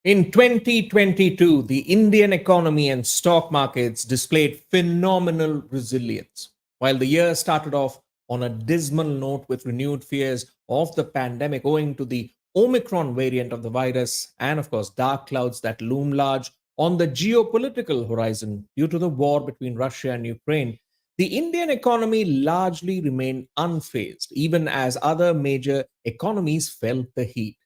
In 2022, the Indian economy and stock markets displayed phenomenal resilience. While the year started off on a dismal note with renewed fears of the pandemic owing to the Omicron variant of the virus, and of course, dark clouds that loom large on the geopolitical horizon due to the war between Russia and Ukraine, the Indian economy largely remained unfazed, even as other major economies felt the heat.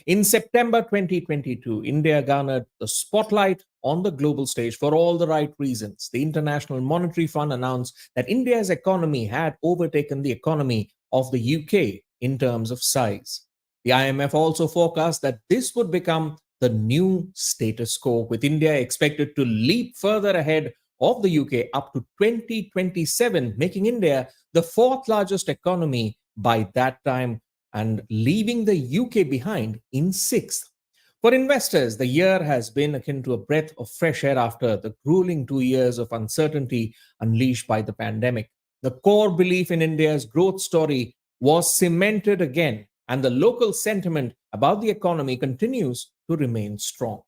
In September 2022, India garnered the spotlight on the global stage for all the right reasons. The International Monetary Fund announced that India's economy had overtaken the economy of the UK in terms of size. The IMF also forecast that this would become the new status quo, with India expected to leap further ahead of the UK up to 2027, making India the fourth largest economy by that time and leaving the UK behind in sixth. For investors, the year has been akin to a breath of fresh air after the grueling 2 years of uncertainty unleashed by the pandemic. The core belief in India's growth story was cemented again, and the local sentiment about the economy continues to remain strong.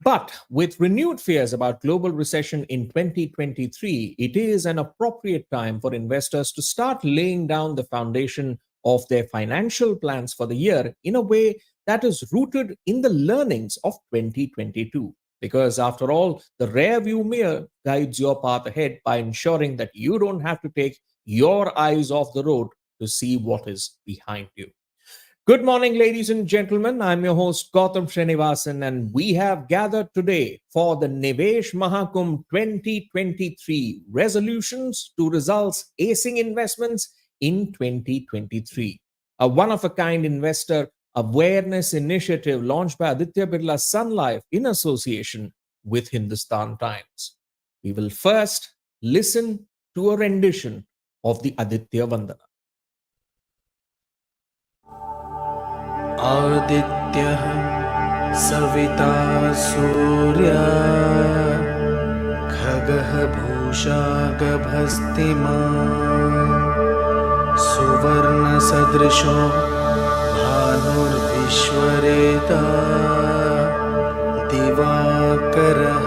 But with renewed fears about global recession in 2023, it is an appropriate time for investors to start laying down the foundation of their financial plans for the year in a way that is rooted in the learnings of 2022. Because after all, the rear view mirror guides your path ahead by ensuring that you don't have to take your eyes off the road to see what is behind you. Good morning, ladies and gentlemen. I'm your host, Gautam Srinivasan, and we have gathered today for the Nivesh Mahakumbh 2023 resolutions to results acing investments in 2023. A one of a kind investor awareness initiative launched by Aditya Birla Sun Life in association with Hindustan Times. We will first listen to a rendition of the Aditya Vandana. आदित्यः सविता सूर्यः खगः भूषा गभस्तिमान् सुवर्णसदृशो भानुर्विश्वरेता दिवाकरः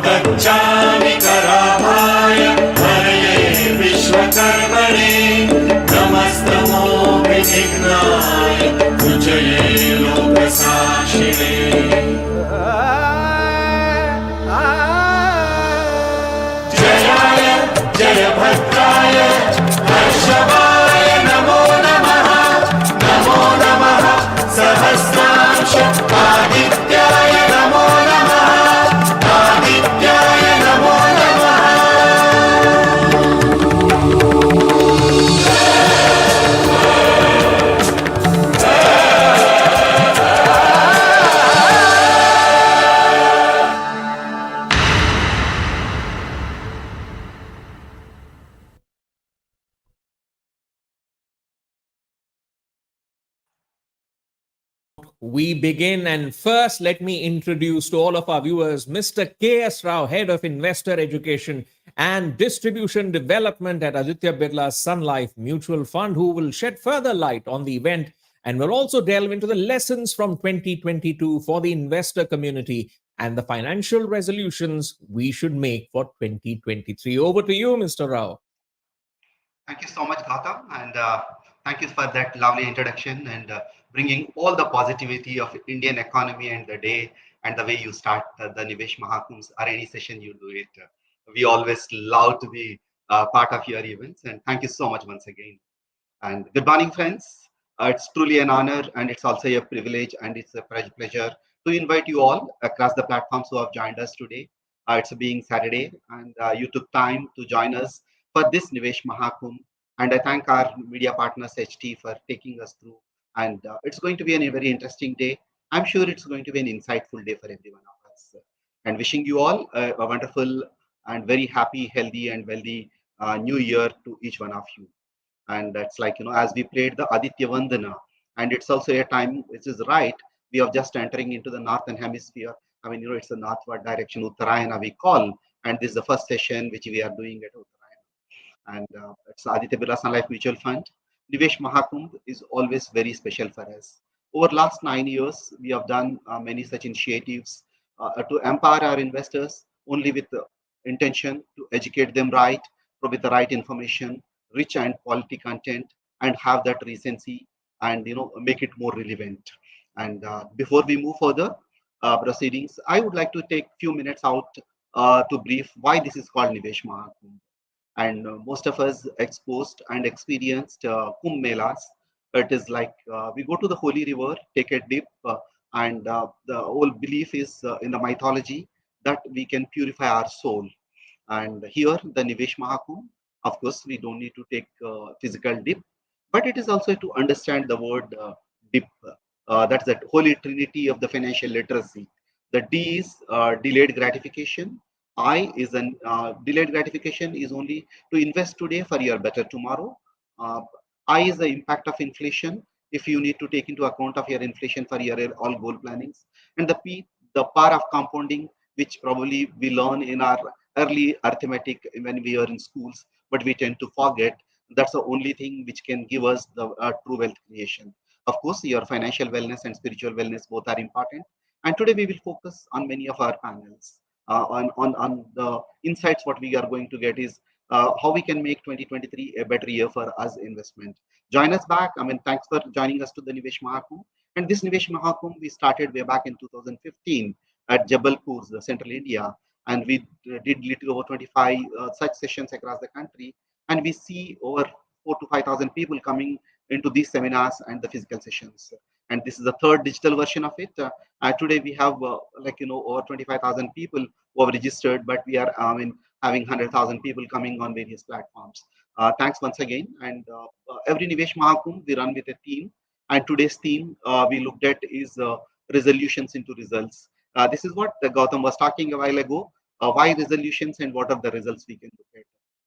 गच्छामि कराभाय हरये विश्वकर्मणे नमस्तमो विनिघ्नाय तुजये लोकसाक्षिणे जयाय जयभद्राय हर्षवाय नमो नमः सहस्रांश आदित्याय नमो नमः आदित्याय नमो नमः We begin, and first let me introduce to all of our viewers Mr. K.S. Rao, Head of Investor Education and Distribution Development at Aditya Birla Sun Life Mutual Fund, who will shed further light on the event and will also delve into the lessons from 2022 for the investor community and the financial resolutions we should make for 2023. Over to you, Mr. Rao. Thank you so much, Gautam, and thank you for that lovely introduction and bringing all the positivity of Indian economy and the day and the way you start the Nivesh Mahakumbhs or any session you do it. We always love to be part of your events, and thank you so much once again. And good morning, friends. It's truly an honor, and it's also a privilege, and it's a pleasure to invite you all across the platforms who have joined us today. It's being Saturday, and you took time to join us for this Nivesh Mahakumbh. And I thank our media partners HT for taking us through. And it's going to be a very interesting day. I'm sure it's going to be an insightful day for every one of us. And wishing you all a wonderful and very happy, healthy, and wealthy new year to each one of you. And that's like, as we played the Aditya Vandana, and it's also a time which is right. We are just entering into the northern hemisphere. I mean, it's the northward direction, Uttarayana we call. And this is the first session which we are doing at Uttarayana. And it's Aditya Birla Sun Life Mutual Fund. Nivesh Mahakumbh is always very special for us. Over last 9 years, we have done many such initiatives to empower our investors only with the intention to educate them right, with the right information, rich and quality content, and have that recency and make it more relevant. And before we move further proceedings, I would like to take few minutes out to brief why this is called Nivesh Mahakumbh. And most of us exposed and experienced Kumbh Melas. It is like we go to the holy river, take a dip, and the whole belief is in the mythology that we can purify our soul. And here, the Nivesh Mahakumbh, of course, we don't need to take physical dip, but it is also to understand the word dip. That's that holy trinity of the financial literacy. The D is delayed gratification. I is an delayed gratification is only to invest today for your better tomorrow. Uh, I is the impact of inflation. If you need to take into account of your inflation for your all goal plannings, and the P, the power of compounding, which probably we learn in our early arithmetic when we are in schools, but we tend to forget. That's the only thing which can give us the true wealth creation. Of course, your financial wellness and spiritual wellness both are important. And today we will focus on many of our panels. On the insights, what we are going to get is how we can make 2023 a better year for us investment. Join us back. I mean, thanks for joining us to the Nivesh Mahakumbh. And this Nivesh Mahakumbh we started way back in 2015 at Jabalpur, the central India, and we did little over 25 such sessions across the country, and we see over 4 to 5,000 people coming into these seminars and the physical sessions. And this is the third digital version of it. Today we have over 25,000 people who have registered, but we are having 100,000 people coming on various platforms. Thanks once again. And every Nivesh Mahakumbh we run with a theme, and today's theme we looked at is resolutions into results. This is what Gautam was talking a while ago. Why resolutions and what are the results we can look at.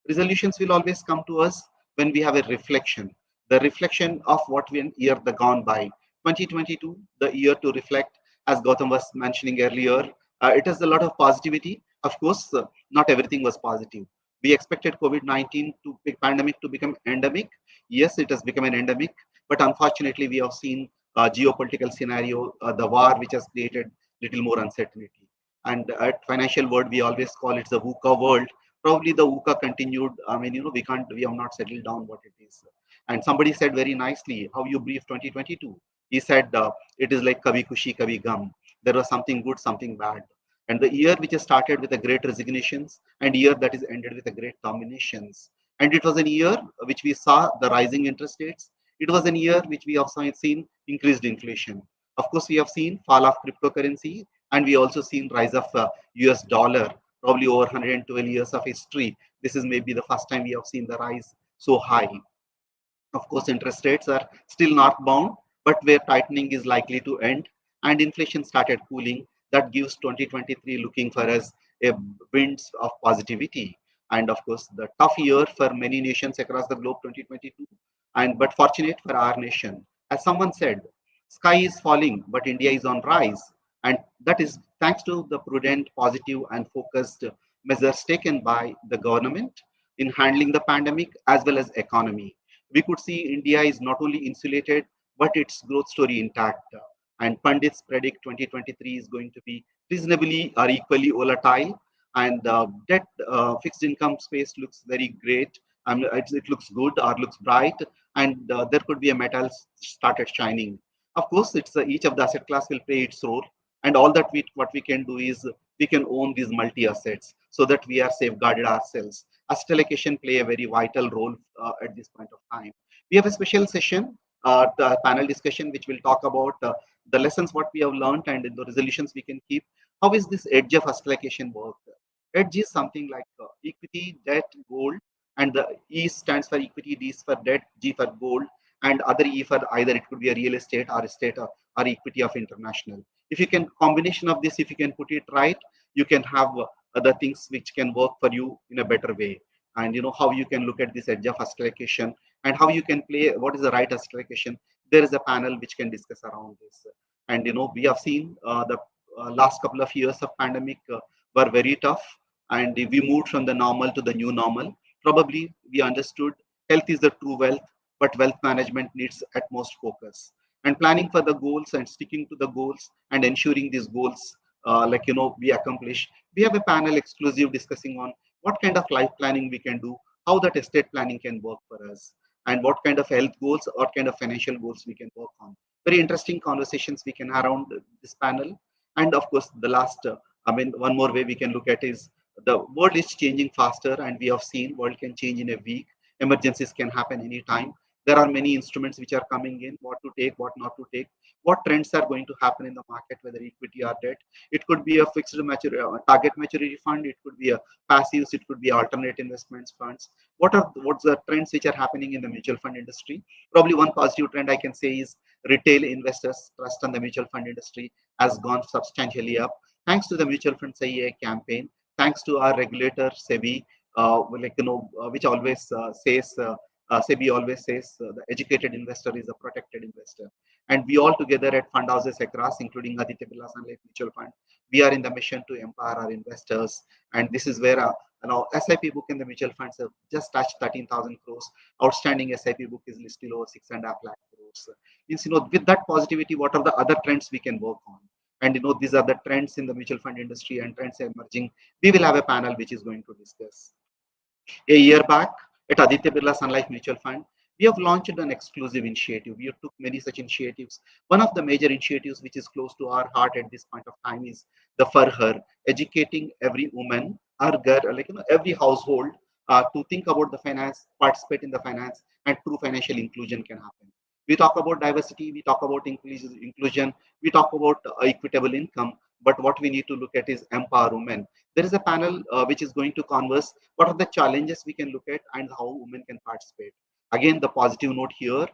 Resolutions will always come to us when we have a reflection, the reflection of what one year the gone by. 2022, the year to reflect, as Gautam was mentioning earlier, it has a lot of positivity. Of course, not everything was positive. We expected COVID-19 to pandemic to become endemic. Yes, it has become an endemic, but unfortunately, we have seen geopolitical scenario, the war, which has created little more uncertainty. And at financial world, we always call it the VUCA world. Probably the VUCA continued. I mean, we have not settled down what it is. And somebody said very nicely, how you brief 2022. He said, it is like Kavi Kushi, Kavi Gum. There was something good, something bad. And the year which has started with a great resignations and year that is ended with a great combinations. And it was a year which we saw the rising interest rates. It was a year which we have seen increased inflation. Of course, we have seen fall of cryptocurrency, and we also seen rise of US dollar, probably over 112 years of history. This is maybe the first time we have seen the rise so high. Of course, interest rates are still not bound, but where tightening is likely to end and inflation started cooling, that gives 2023 looking for us a winds of positivity. And of course, the tough year for many nations across the globe, 2022, and but fortunate for our nation. As someone said, sky is falling, but India is on rise. And that is thanks to the prudent, positive, and focused measures taken by the government in handling the pandemic as well as economy. We could see India is not only insulated, but its growth story intact. And pundits predict 2023 is going to be reasonably or equally volatile. And debt fixed income space looks very great. It looks good or looks bright, and there could be a metal started shining. Of course, it's each of the asset class will play its role, and all that what we can do is we can own these multi assets so that we are safeguarded ourselves. Asset allocation play a very vital role at this point of time. We have a special session, the panel discussion, which will talk about the lessons what we have learned and the resolutions we can keep. How is this edge of asset allocation work? Edge is something like equity, debt, gold, and the E stands for equity, D is for debt, G for gold, and other E for either it could be a real estate or estate or equity of international. If you can combination of this, if you can put it right, you can have other things which can work for you in a better way. And how you can look at this edge of asset allocation and how you can play what is the right asset allocation. There is a panel which can discuss around this. And we have seen the last couple of years of pandemic were very tough, and we moved from the normal to the new normal. Probably we understood health is the true wealth, but wealth management needs utmost focus. And planning for the goals and sticking to the goals and ensuring these goals, we accomplish. We have a panel exclusive discussing on what kind of life planning we can do, how that estate planning can work for us, and what kind of health goals, what kind of financial goals we can work on. Very interesting conversations we can have around this panel. And of course, the last, one more way we can look at is the world is changing faster, and we have seen world can change in a week. Emergencies can happen anytime. There are many instruments which are coming in, what to take, what not to take, what trends are going to happen in the market, whether equity or debt. It could be a fixed target maturity fund, it could be a passives, it could be alternate investments funds. What's the trends which are happening in the mutual fund industry? Probably one positive trend I can say is retail investors trust on the mutual fund industry has gone substantially up thanks to the mutual fund CIA campaign, thanks to our regulator SEBI, which always says SEBI always says the educated investor is a protected investor. And we all together at fund houses across, including Aditya Birla Sun Life Mutual Fund, we are in the mission to empower our investors. And this is where SIP book in the mutual funds have just touched 13,000 crores. Outstanding SIP book is still over 6.5 lakh crores. Means, with that positivity, what are the other trends we can work on? And these are the trends in the mutual fund industry and trends emerging. We will have a panel which is going to discuss. A year back at Aditya Birla Sun Life Mutual Fund, we have launched an exclusive initiative. We have took many such initiatives. One of the major initiatives which is close to our heart at this point of time is the For Her, educating every woman, our girl, every household to think about the finance, participate in the finance, and true financial inclusion can happen. We talk about diversity, we talk about inclusion, we talk about equitable income, but what we need to look at is empower women. There is a panel which is going to converse what are the challenges we can look at and how women can participate. Again, the positive note here,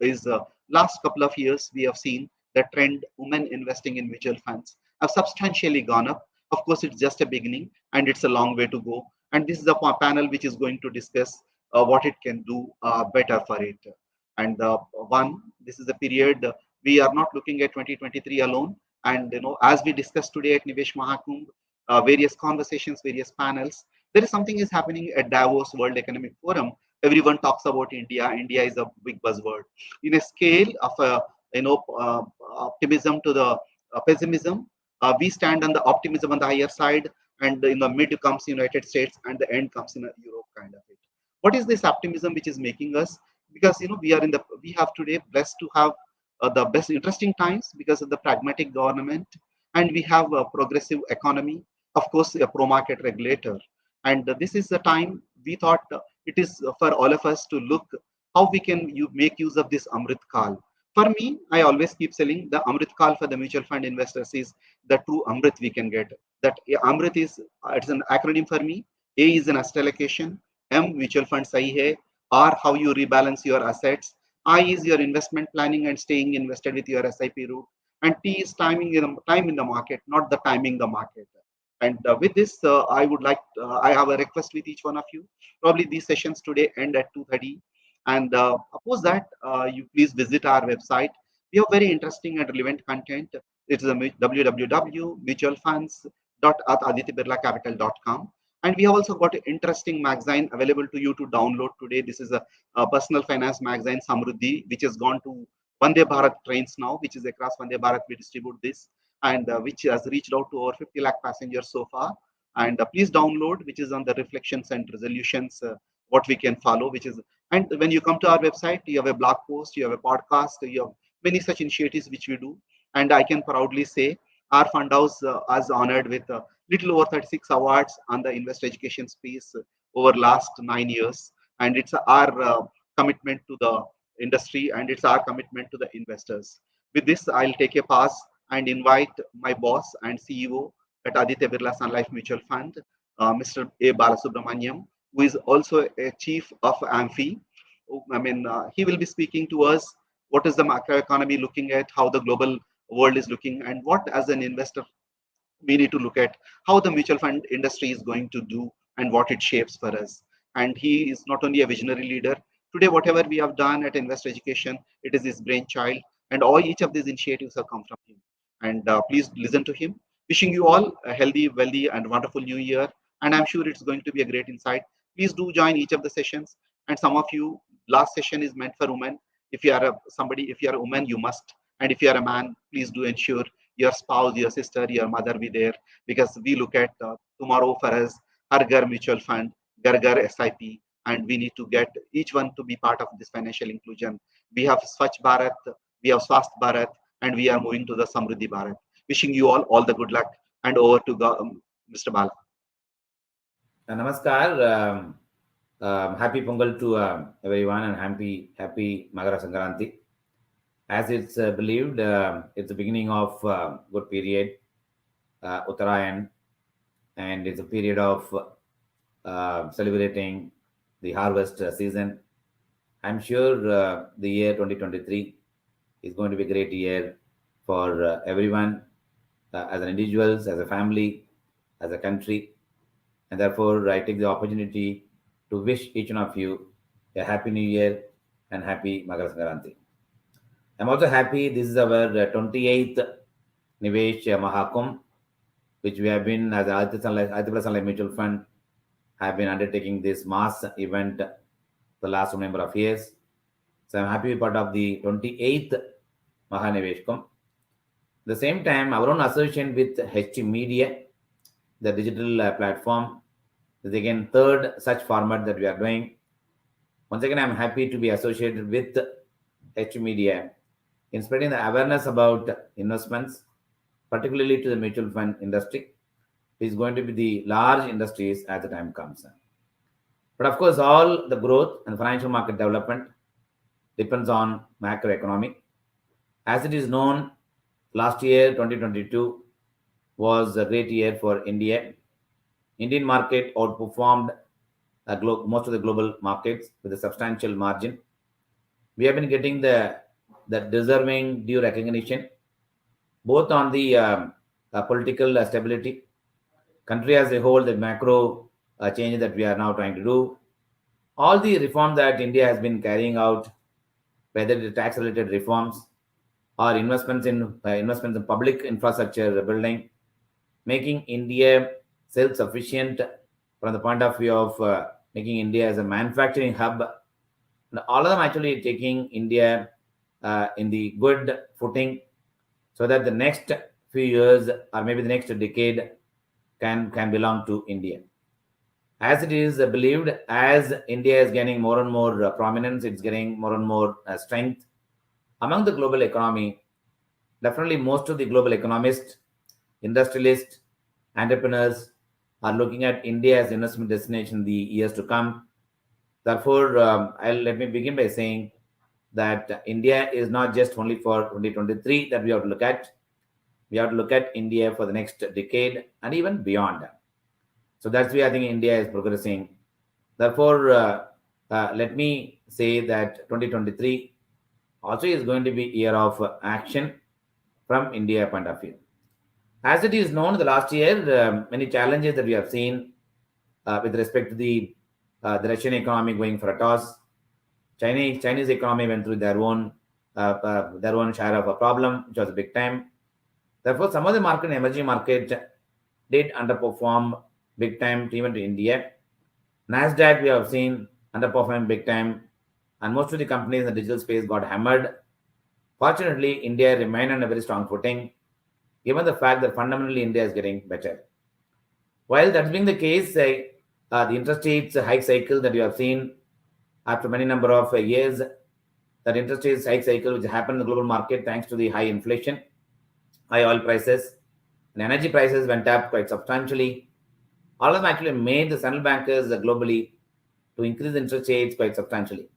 is last couple of years we have seen the trend women investing in mutual funds have substantially gone up. Of course, it's just a beginning and it's a long way to go. And this is a panel which is going to discuss what it can do better for it. And this is a period we are not looking at 2023 alone. And as we discussed today at Nivesh Mahakumbh, various conversations, various panels, there is something is happening at Davos World Economic Forum. Everyone talks about India. India is a big buzzword. In a scale of optimism to the pessimism, we stand on the optimism on the higher side, and in the mid comes United States, and the end comes in Europe kind of it. What is this optimism which is making us? Because we have today blessed to have the best interesting times because of the pragmatic government, and we have a progressive economy, of course a pro-market regulator. And this is the time we thought it is for all of us to look how we can make use of this Amrit Kal. For me, I always keep selling the Amrit Kal for the mutual fund investors is the true Amrit we can get. That Amrit is, it's an acronym for me. A is an asset allocation, M mutual fund sahi hai, R how you rebalance your assets, I is your investment planning and staying invested with your SIP route, and T is time in the market, not the timing the market. And with this, I have a request with each one of you. Probably these sessions today end at 2:30. And suppose that you please visit our website. We have very interesting and relevant content. It is a www.mutualfunds.adityaBirlaCapital.com. And we have also got an interesting magazine available to you to download today. This is a personal finance magazine, Samruddhi, which has gone to Vande Bharat trains now, which is across Vande Bharat. We distribute this, and which has reached out to over 50 lakh passengers so far. And please download, which is on the reflections and resolutions, what we can follow, which is, and when you come to our website, you have a blog post, you have a podcast, you have many such initiatives which we do. And I can proudly say our fund house is honored with little over 36 awards on the investor education space over last 9 years. And it's our commitment to the industry, and it's our commitment to the investors. With this, I'll take a pause and invite my boss and CEO at Aditya Birla Sun Life Mutual Fund, Mr. A. Balasubramaniam, who is also a chief of AMFI. He will be speaking to us what is the macroeconomy looking at, how the global world is looking, and what as an investor we need to look at how the mutual fund industry is going to do and what it shapes for us. And he is not only a visionary leader. Today, whatever we have done at investor education, it is his brainchild, and each of these initiatives have come from him. And please listen to him. Wishing you all a healthy, wealthy, and wonderful new year. And I'm sure it's going to be a great insight. Please do join each of the sessions. And some of you last session is meant for women. If you are if you are a woman, you must. And if you are a man, please do ensure your spouse, your sister, your mother be there, because we look at tomorrow for us, Har Ghar Mutual Fund, Ghar Ghar SIP, and we need to get each one to be part of this financial inclusion. We have Swachh Bharat, we have Swasth Bharat, and we are moving to the Samruddhi Bharat. Wishing you all the good luck, and over to Mr. Bala. Namaskar. Happy Pongal to everyone, and happy Magara Sankranti. As it's believed, it's the beginning of good period, Uttarayan, and it's a period of celebrating the harvest season. I'm sure the year 2023 is going to be a great year for everyone, as an individuals, as a family, as a country. And therefore, I take the opportunity to wish each one of you a happy new year and happy Magara Sankranti. I'm also happy this is our 28th Nivesh Mahakumbh, which we have been, as Aditya Sunlight Mutual Fund, have been undertaking this mass event the last number of years. So I'm happy to be part of the 28th Mahanivesh Kumbh. At the same time, our own association with HT Media, the digital platform, is again third such format that we are doing. Once again, I'm happy to be associated with HT Media in spreading the awareness about investments, particularly to the mutual fund industry, which is going to be the large industries as the time comes. But of course, all the growth and financial market development depends on macroeconomy. As it is known, last year, 2022, was a great year for India. Indian market outperformed most of the global markets with a substantial margin. We have been getting the deserving due recognition, both on the political stability, country as a whole, the macro changes that we are now trying to do, all the reforms that India has been carrying out, whether the tax-related reforms or investments in public infrastructure building, making India self-sufficient from the point of view of making India as a manufacturing hub. And all of them actually taking India in the good footing, so that the next few years or maybe the next decade can belong to India. As it is believed, as India is gaining more and more prominence, it's getting more and more strength among the global economy. Definitely most of the global economists, industrialists, entrepreneurs are looking at India as investment destination in the years to come. Therefore, let me begin by saying that India is not just only for 2023 that we have to look at. We have to look at India for the next decade and even beyond. So that's why I think India is progressing. Therefore, let me say that 2023 also is going to be a year of action from India point of view. As it is known, the last year, many challenges that we have seen with respect to the Russian economy going for a toss. Chinese economy went through their own share of a problem, which was big time. Therefore, some of the market, emerging market, did underperform big time even to India. Nasdaq, we have seen underperforming big time, and most of the companies in the digital space got hammered. Fortunately, India remained on a very strong footing, given the fact that fundamentally India is getting better. While that's being the case, the interest rates hike cycle that you have seen after many number of years, that interest rates hike cycle which happened in the global market thanks to the high inflation, high oil prices, and energy prices went up quite substantially. All of them actually made the central bankers globally to increase interest rates quite substantially.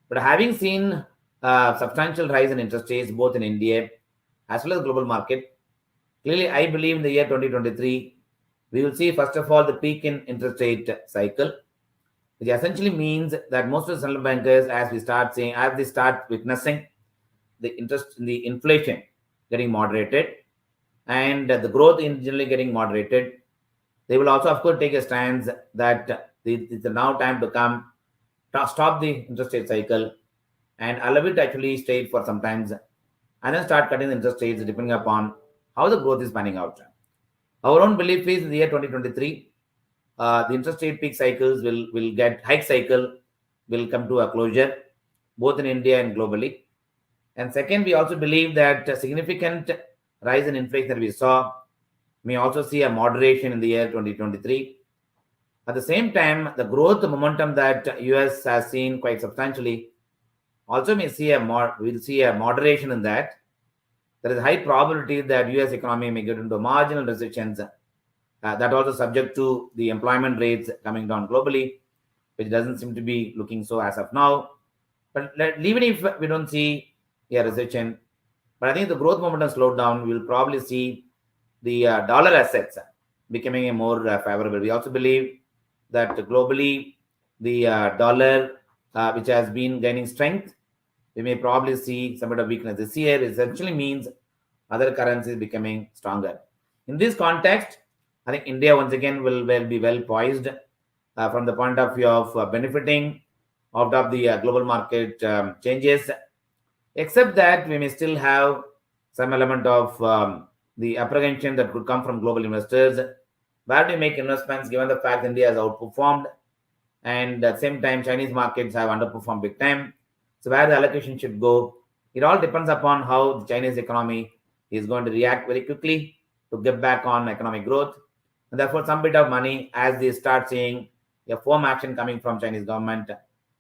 But having seen substantial rise in interest rates both in India as well as global market, clearly I believe in the year 2023, we will see first of all the peak in interest rate cycle, which essentially means that most of the central bankers, as they start witnessing the inflation getting moderated and the growth in generally getting moderated, they will also, of course, take a stance that it's now time to come to stop the interest rate cycle and allow it to actually stay for some time, and then start cutting the interest rates depending upon how the growth is panning out. Our own belief is in the year 2023, the interest rate peak cycles hike cycle will come to a closure, both in India and globally. And second, we also believe that a significant rise in inflation that we saw may also see a moderation in the year 2023. At the same time, the growth momentum that US has seen quite substantially also may see we'll see a moderation in that. There is a high probability that US economy may get into marginal recessions. That also subject to the employment rates coming down globally, which doesn't seem to be looking so as of now. But even if we don't see a recession, but I think the growth momentum slowed down, we'll probably see the dollar assets becoming a more favorable. We also believe that globally, the dollar, which has been gaining strength, we may probably see some bit of weakness this year. It essentially means other currencies becoming stronger. In this context, I think India once again will be well poised from the point of view of benefiting out of the global market changes, except that we may still have some element of the apprehension that could come from global investors. Where do we make investments given the fact India has outperformed and at the same time Chinese markets have underperformed big time? So where the allocation should go, it all depends upon how the Chinese economy is going to react very quickly to get back on economic growth. And therefore, some bit of money, as they start seeing a firm action coming from Chinese government,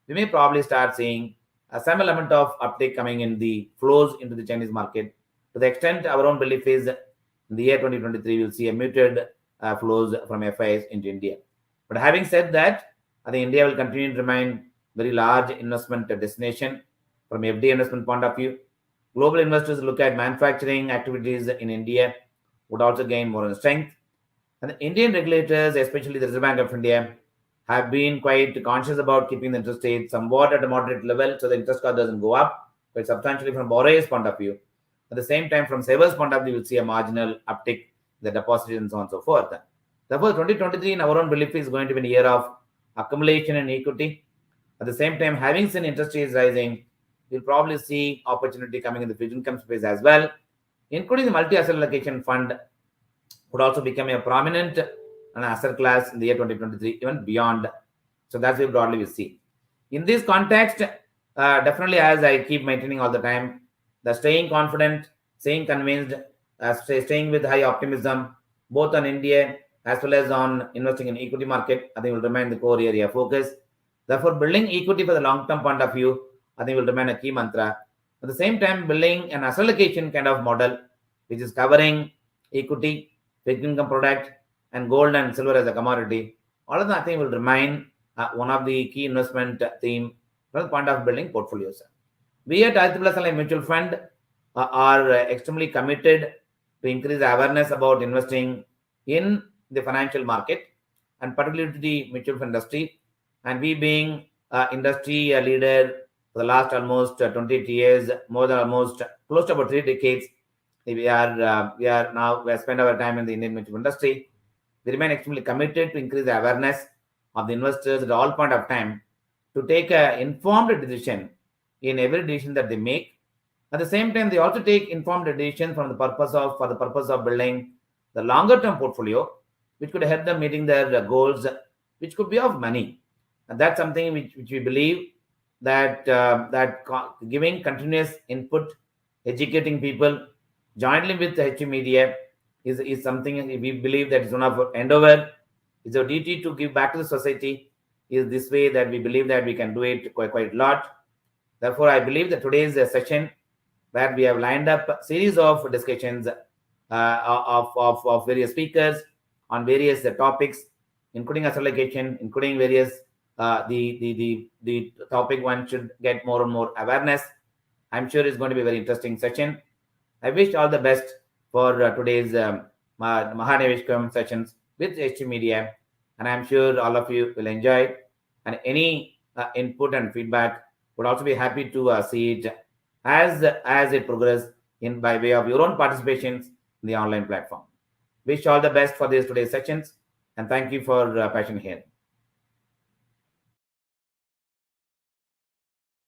we may probably start seeing some element of uptake coming in the flows into the Chinese market. To the extent our own belief is in the year 2023, we'll see a muted flows from FIs into India. But having said that, I think India will continue to remain very large investment destination from FDI investment point of view. Global investors look at manufacturing activities in India would also gain more in strength. And the Indian regulators, especially the Reserve Bank of India, have been quite conscious about keeping the interest rate somewhat at a moderate level so the interest cost doesn't go up quite substantially from borrowers' point of view. At the same time, from savers' point of view, you'll see a marginal uptick in the deposits and so on and so forth. Therefore, 2023, in our own belief, is going to be a year of accumulation in equity. At the same time, having seen interest rates rising, we'll probably see opportunity coming in the fixed income space as well, including the multi-asset allocation fund would also become a prominent asset class in the year 2023, even beyond. So that's what broadly we see. In this context, definitely, as I keep maintaining all the time, the staying confident, staying convinced, staying with high optimism, both on India as well as on investing in equity market, I think will remain the core area of focus. Therefore, building equity for the long-term point of view, I think will remain a key mantra. At the same time, building an asset allocation kind of model, which is covering equity, fixed income product, and gold and silver as a commodity, all of that I think will remain one of the key investment theme from the point of building portfolios. We at Aditya Birla Sun Life Mutual Fund are extremely committed to increase the awareness about investing in the financial market and particularly to the mutual fund industry. And we being industry leader for the last almost 28 years, more than almost close to about 3 decades, we have spent our time in the Indian mutual industry. We remain extremely committed to increase the awareness of the investors at all point of time to take an informed decision in every decision that they make. At the same time, they also take informed decisions for the purpose of building the longer term portfolio, which could help them meeting their goals, which could be of money. And that's something which we believe that giving continuous input, educating people jointly with the HU media is something we believe that is one of our endeavor. It's our duty to give back to the society. Is this way that we believe that we can do it quite a lot. Therefore, I believe that today's session where we have lined up a series of discussions of various speakers on various topics, including asset allocation, including various the topic one should get more and more awareness. I'm sure it's going to be a very interesting session. I wish all the best for today's Mahakumbh sessions with HT Media, and I'm sure all of you will enjoy it. And any input and feedback would also be happy to see it as it progresses in by way of your own participations in the online platform. Wish all the best for these today's sessions, and thank you for passion here.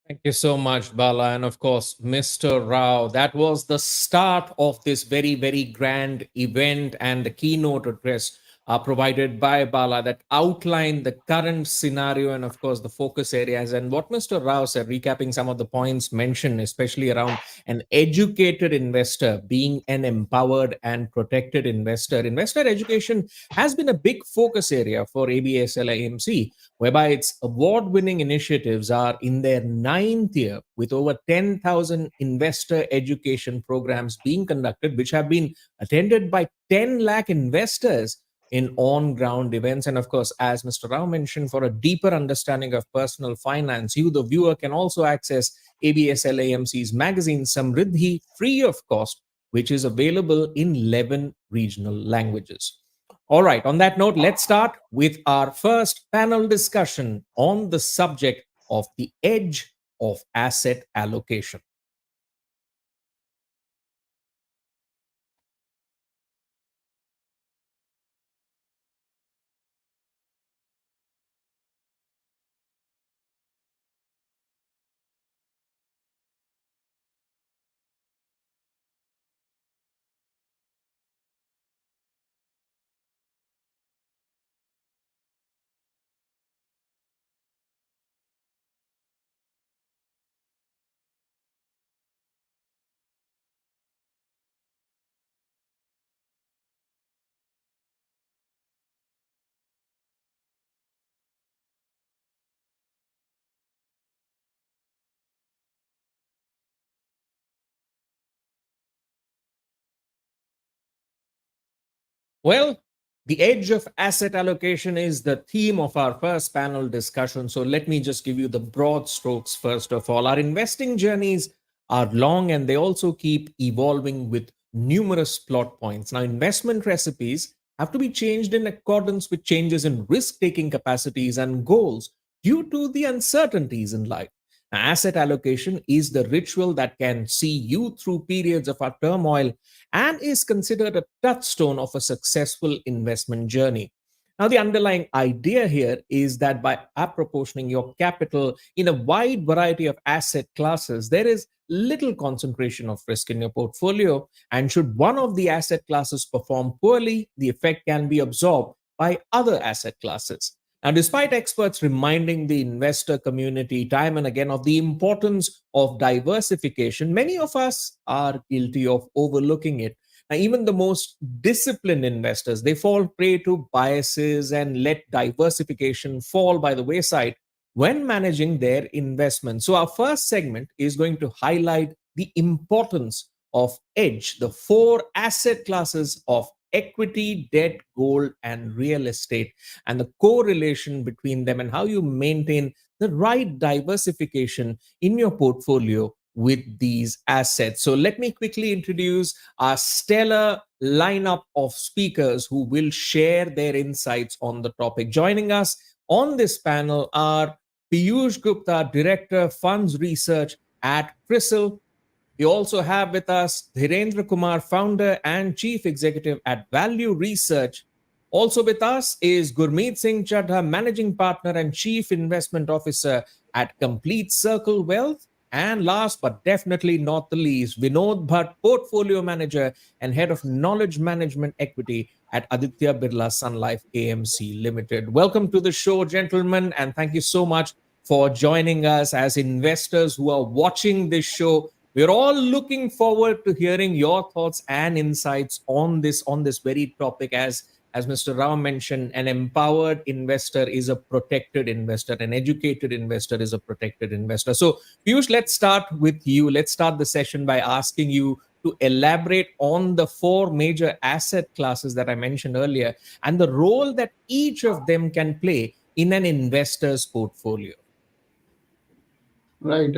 Thank you so much, Bala. And of course, Mr. Rao, that was the start of this very, very grand event and the keynote address are provided by Bala that outline the current scenario and, of course, the focus areas. And what Mr. Rao said, recapping some of the points mentioned, especially around an educated investor being an empowered and protected investor. Investor education has been a big focus area for ABSL AMC, whereby its award winning initiatives are in their ninth year with over 10,000 investor education programs being conducted, which have been attended by 10 lakh investors in on ground events. And of course, as Mr. Rao mentioned, for a deeper understanding of personal finance, you, the viewer, can also access ABSL AMC's magazine Samriddhi free of cost, which is available in 11 regional languages. All right, on that note, let's start with our first panel discussion on the subject of the edge of asset allocation. Well, the edge of asset allocation is the theme of our first panel discussion. So let me just give you the broad strokes first of all. Our investing journeys are long and they also keep evolving with numerous plot points. Now, investment recipes have to be changed in accordance with changes in risk taking capacities and goals due to the uncertainties in life. Now, asset allocation is the ritual that can see you through periods of our turmoil and is considered a touchstone of a successful investment journey. Now, the underlying idea here is that by apportioning your capital in a wide variety of asset classes, there is little concentration of risk in your portfolio. And should one of the asset classes perform poorly, the effect can be absorbed by other asset classes. Now, despite experts reminding the investor community time and again of the importance of diversification, many of us are guilty of overlooking it. Now, even the most disciplined investors, they fall prey to biases and let diversification fall by the wayside when managing their investments. So, our first segment is going to highlight the importance of edge, the four asset classes of equity, debt, gold, and real estate, and the correlation between them and how you maintain the right diversification in your portfolio with these assets. So let me quickly introduce our stellar lineup of speakers who will share their insights on the topic. Joining us on this panel are Piyush Gupta, Director, Funds Research at CRISIL. We also have with us Dhirendra Kumar, founder and chief executive at Value Research. Also with us is Gurmeet Singh Chadha, managing partner and chief investment officer at Complete Circle Wealth. And last but definitely not the least, Vinod Bhatt, portfolio manager and head of knowledge management equity at Aditya Birla Sun Life AMC Limited. Welcome to the show, gentlemen, and thank you so much for joining us as investors who are watching this show. We're all looking forward to hearing your thoughts and insights on this very topic. As Mr. Rao mentioned, an empowered investor is a protected investor. An educated investor is a protected investor. So, Piyush, let's start with you. Let's start the session by asking you to elaborate on the four major asset classes that I mentioned earlier and the role that each of them can play in an investor's portfolio. Right.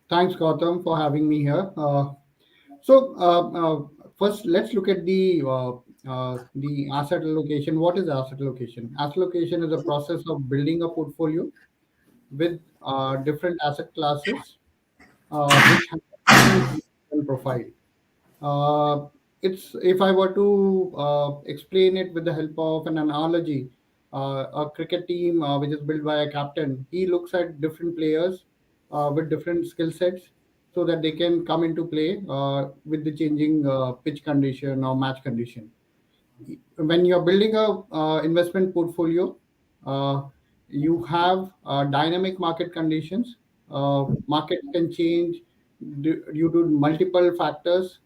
Thanks, Gautam, for having me here. First, let's look at the asset allocation. What is asset allocation? Asset allocation is a process of building a portfolio with different asset classes, which have different risk profile. Uh, it's if I were to explain it with the help of an analogy, a cricket team which is built by a captain, he looks at different players with different skill sets so that they can come into play with the changing pitch condition or match condition. when you're building a investment portfolio, uh, you have dynamic market conditions. Market can change due to multiple factors.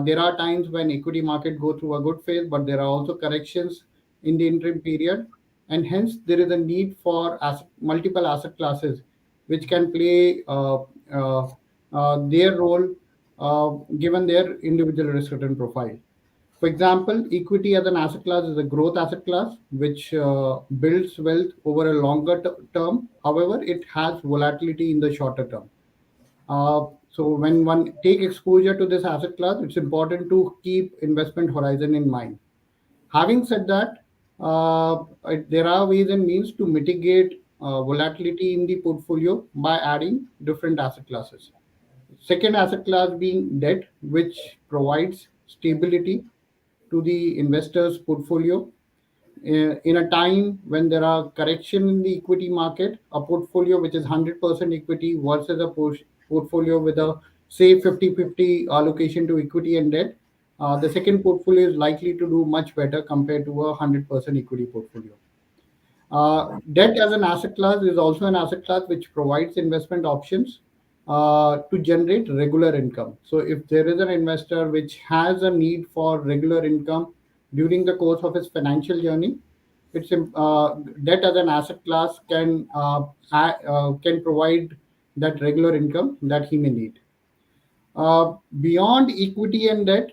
There are times when equity market go through a good phase, but there are also corrections in the interim period, and hence there is a need for multiple asset classes which can play their role given their individual risk return profile. For example, equity as an asset class is a growth asset class which builds wealth over a longer term. However, it has volatility in the shorter term. So when one take exposure to this asset class, it's important to keep investment horizon in mind. Having said that, there are ways and means to mitigate volatility in the portfolio by adding different asset classes. Second asset class being debt, which provides stability to the investor's portfolio. In a time when there are correction in the equity market, a portfolio which is 100% equity versus a portfolio with a say 50-50 allocation to equity and debt, the second portfolio is likely to do much better compared to a 100% equity portfolio. Debt as an asset class is also an asset class which provides investment options to generate regular income. So, if there is an investor which has a need for regular income during the course of his financial journey, debt as an asset class can provide that regular income that he may need. Beyond equity and debt,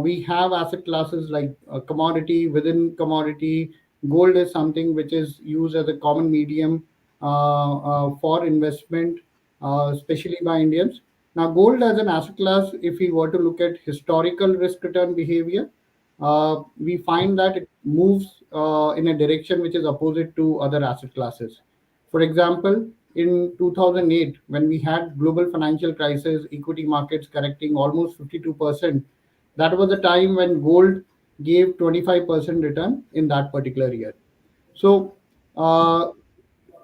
we have asset classes like commodity. Within commodity, gold is something which is used as a common medium for investment, especially by Indians. Now, gold as an asset class, if we were to look at historical risk return behavior, we find that it moves in a direction which is opposite to other asset classes. For example, in 2008, when we had global financial crisis, equity markets correcting almost 52%, that was the time when gold gave 25% return in that particular year. So, uh,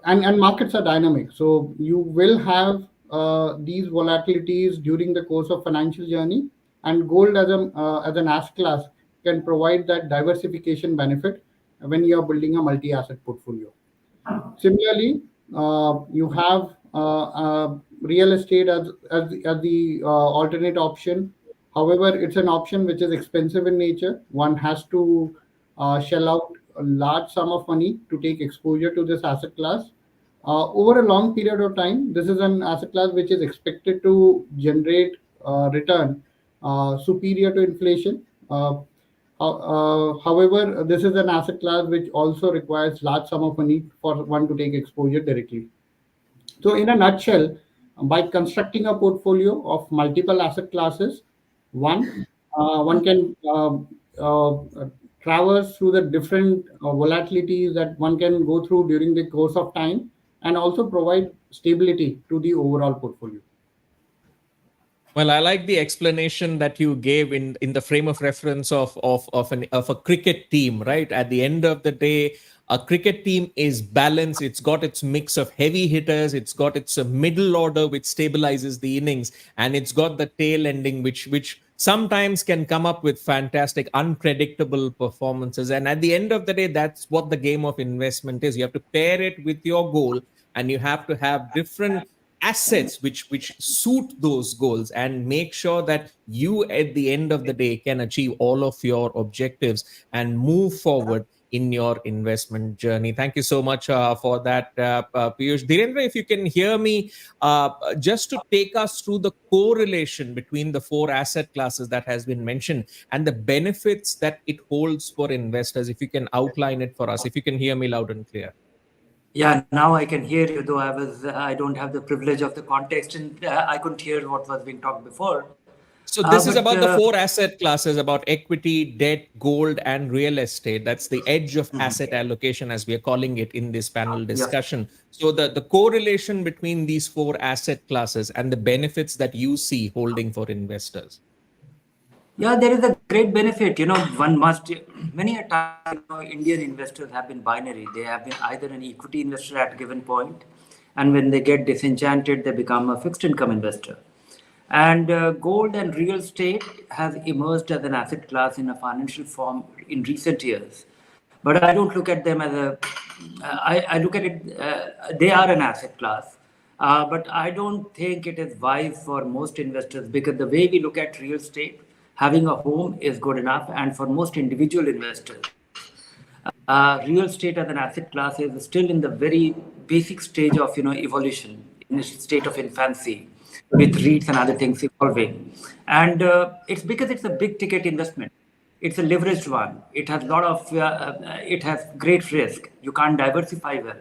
and markets are dynamic, so you will have these volatilities during the course of financial journey, and gold as an asset class can provide that diversification benefit when you are building a multi-asset portfolio. Similarly, you have real estate as the alternate option. However, it's an option which is expensive in nature. One has to shell out a large sum of money to take exposure to this asset class. Over a long period of time, this is an asset class which is expected to generate return superior to inflation. However, this is an asset class which also requires large sum of money for one to take exposure directly. So, in a nutshell, by constructing a portfolio of multiple asset classes, one can traverse through the different volatilities that one can go through during the course of time, and also provide stability to the overall portfolio. Well, I like the explanation that you gave in the frame of reference of a cricket team, right? At the end of the day, a cricket team is balanced. It's got its mix of heavy hitters. It's got its middle order which stabilizes the innings, and it's got the tail ending which sometimes can come up with fantastic, unpredictable performances. And at the end of the day, that's what the game of investment is. You have to pair it with your goal, and you have to have different assets which suit those goals and make sure that you at the end of the day can achieve all of your objectives and move forward in your investment journey. Thank you so much for that, Piyush. Dhirendra, if you can hear me, just to take us through the correlation between the four asset classes that has been mentioned and the benefits that it holds for investors, if you can outline it for us, if you can hear me loud and clear. Yeah, now I can hear you, though I don't have the privilege of the context, and I couldn't hear what was being talked before. So this is But about the four asset classes, about equity, debt, gold, and real estate. That's the edge of asset allocation, as we are calling it in this panel yeah, discussion. So the correlation between these four asset classes and the benefits that you see holding for investors. yeah, there is a great benefit. One must many a time, Indian investors have been binary. They have been either an equity investor at a given point, and when they get disenchanted, they become a fixed income investor. And gold and real estate has emerged as an asset class in a financial form in recent years. But I don't look at them as I look at it, they are an asset class. But I don't think it is wise for most investors because the way we look at real estate, having a home is good enough. And for most individual investors, real estate as an asset class is still in the very basic stage of evolution, in a state of infancy, with REITs and other things evolving. And it's because it's a big ticket investment. It's a leveraged one. It has a lot of it has great risk. You can't diversify well.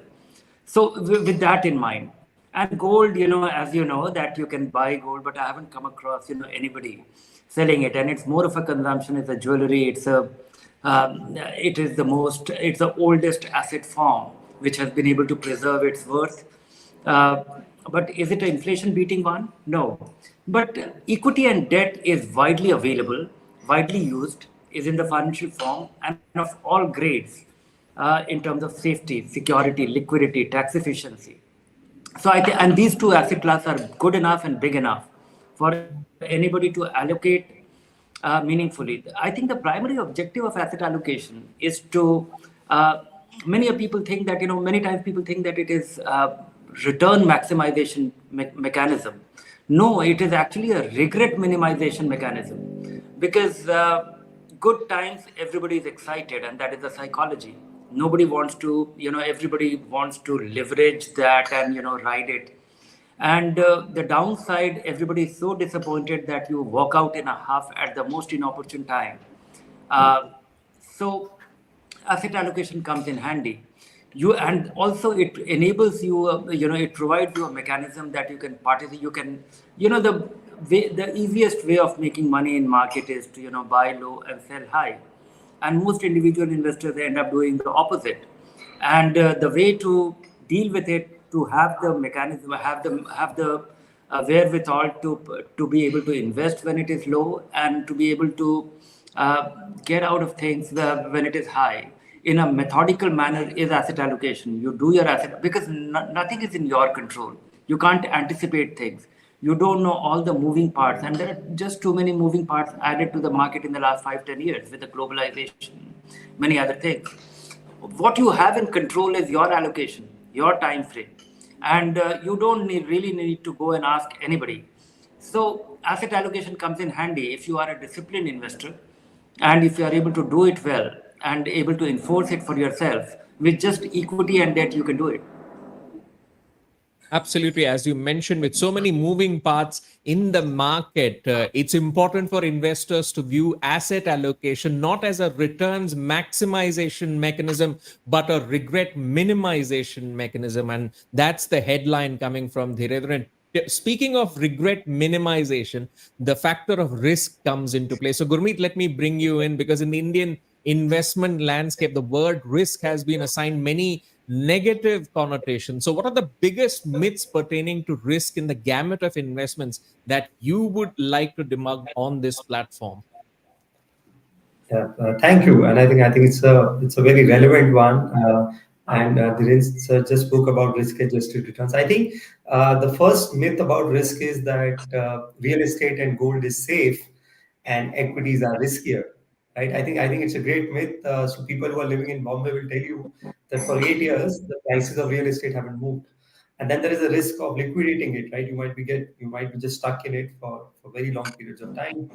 So with that in mind, and gold, as you know, that you can buy gold, but I haven't come across anybody selling it, and it's more of a consumption. It's a jewelry. It's the oldest asset form which has been able to preserve its worth. Uh, but is it an inflation beating one? No. But equity and debt is widely available, widely used, is in the financial form, and of all grades in terms of safety, security, liquidity, tax efficiency. So I think, and these two asset classes are good enough and big enough for anybody to allocate meaningfully. I think the primary objective of asset allocation is to. Many people think that many times people think that it is return maximization mechanism. No, it is actually a regret minimization mechanism because good times everybody is excited, and that is the psychology. Nobody wants to, everybody wants to leverage that and ride it. And the downside, everybody is so disappointed that you walk out in a half at the most inopportune time. Uh, so asset allocation comes in handy. You and also it enables you, it provides you a mechanism that you can participate. You can, the easiest way of making money in market is to buy low and sell high, and most individual investors end up doing the opposite. And the way to deal with it, to have the mechanism, have the wherewithal to be able to invest when it is low, and to be able to get out of things when it is high in a methodical manner, is asset allocation. You do your asset because nothing is in your control. You can't anticipate things. You don't know all the moving parts, and there are just too many moving parts added to the market in the last 5-10 years with the globalization, many other things. What you have in control is your allocation, your time frame, and you don't really need to go and ask anybody. So asset allocation comes in handy if you are a disciplined investor, and if you are able to do it well and able to enforce it for yourself with just equity and debt, you can do it. Absolutely. As you mentioned, with so many moving parts in the market, it's important for investors to view asset allocation not as a returns maximization mechanism, but a regret minimization mechanism. And that's the headline coming from Dhirendra. Speaking of regret minimization, the factor of risk comes into play. So, Gurmeet, let me bring you in because in the Indian investment landscape, the word risk has been assigned many negative connotations. So, what are the biggest myths pertaining to risk in the gamut of investments that you would like to debunk on this platform? Yeah, thank you. And I think it's a very relevant one. And Dhiren sir just spoke about risk-adjusted returns. I think the first myth about risk is that real estate and gold is safe, and equities are riskier. Right? I think it's a great myth. So people who are living in Bombay will tell you that for 8 years the prices of real estate haven't moved, and then there is a risk of liquidating it. Right? You might be just stuck in it for very long periods of time.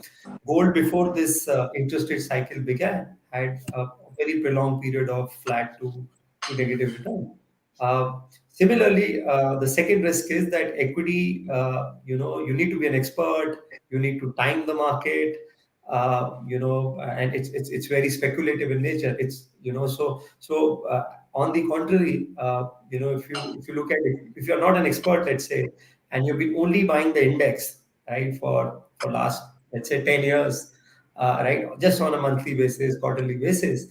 Gold before this interest rate cycle began had a very prolonged period of flat to negative return. Similarly, the second risk is that equity, you need to be an expert, you need to time the market, and it's very speculative in nature. On the contrary, if you look at it, if you're not an expert, let's say, and you've been only buying the index, right, for last, let's say, 10 years, right, just on a monthly basis, quarterly basis,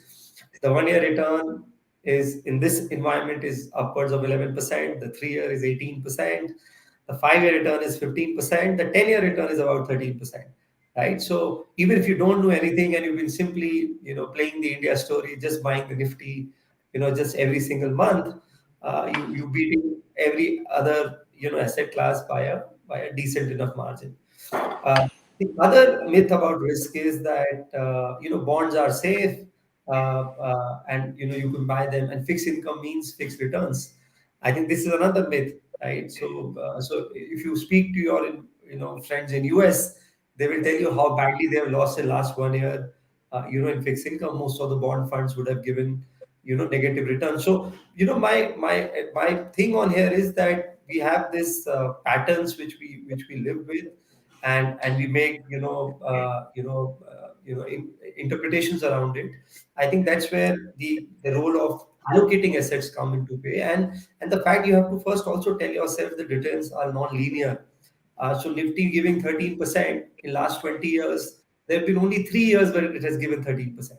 the 1 year return is in this environment is upwards of 11%, the 3 year is 18%, the 5 year return is 15%, the 10 year return is about 13%. Right. So even if you don't do anything and you've been simply, playing the India story, just buying the Nifty, just every single month, you beating every other, asset class by a decent enough margin. The other myth about risk is that bonds are safe, and you can buy them, and fixed income means fixed returns. I think this is another myth, right? So if you speak to your friends in US, they will tell you how badly they have lost in last 1 year. In fixed income, most of the bond funds would have given negative returns. So my thing on here is that we have this patterns which we live with, and we make interpretations around it. I think that's where the role of allocating assets come into play, and the fact you have to first also tell yourself the returns are non-linear. So Nifty giving 13% in last 20 years. There have been only 3 years where it has given 13%.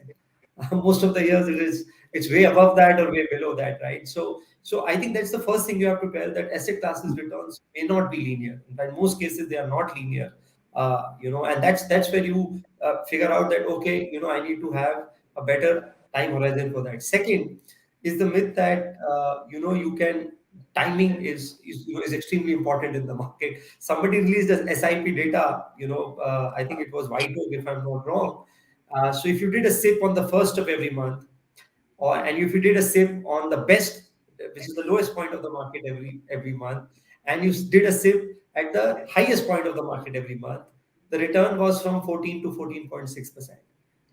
Most of the years it's way above that or way below that, right? So I think that's the first thing you have to tell, that asset classes returns may not be linear. In fact, most cases they are not linear. And that's where you figure out that, okay, I need to have a better time horizon for that. Second is the myth that you can timing is extremely important in the market. Somebody released an SIP data, I think it was White Oak, if I'm not wrong. So if you did a SIP on the first of every month, and if you did a SIP on the best, which is the lowest point of the market every month, and you did a SIP at the highest point of the market every month, the return was from 14 to 14.6%.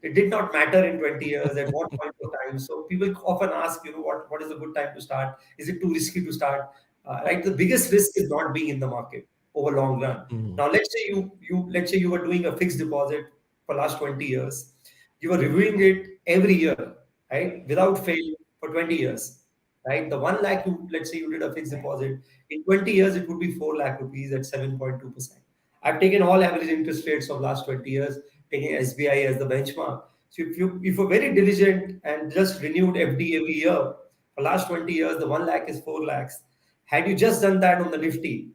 It did not matter in 20 years at what point of time. So people often ask, what is a good time to start? Is it too risky to start? Right, the biggest risk is not being in the market over long run. Mhm. Now, let's say you were doing a fixed deposit for last 20 years. You were reviewing it every year, right, without fail for 20 years, right? The 1 lakh, let's say you did a fixed deposit, in 20 years, it would be 4 lakh rupees at 7.2%. I've taken all average interest rates of last 20 years, taking SBI as the benchmark. So if you're very diligent and just renewed FD every year, for last 20 years, the 1 lakh is 4 lakhs. Had you just done that on the Nifty,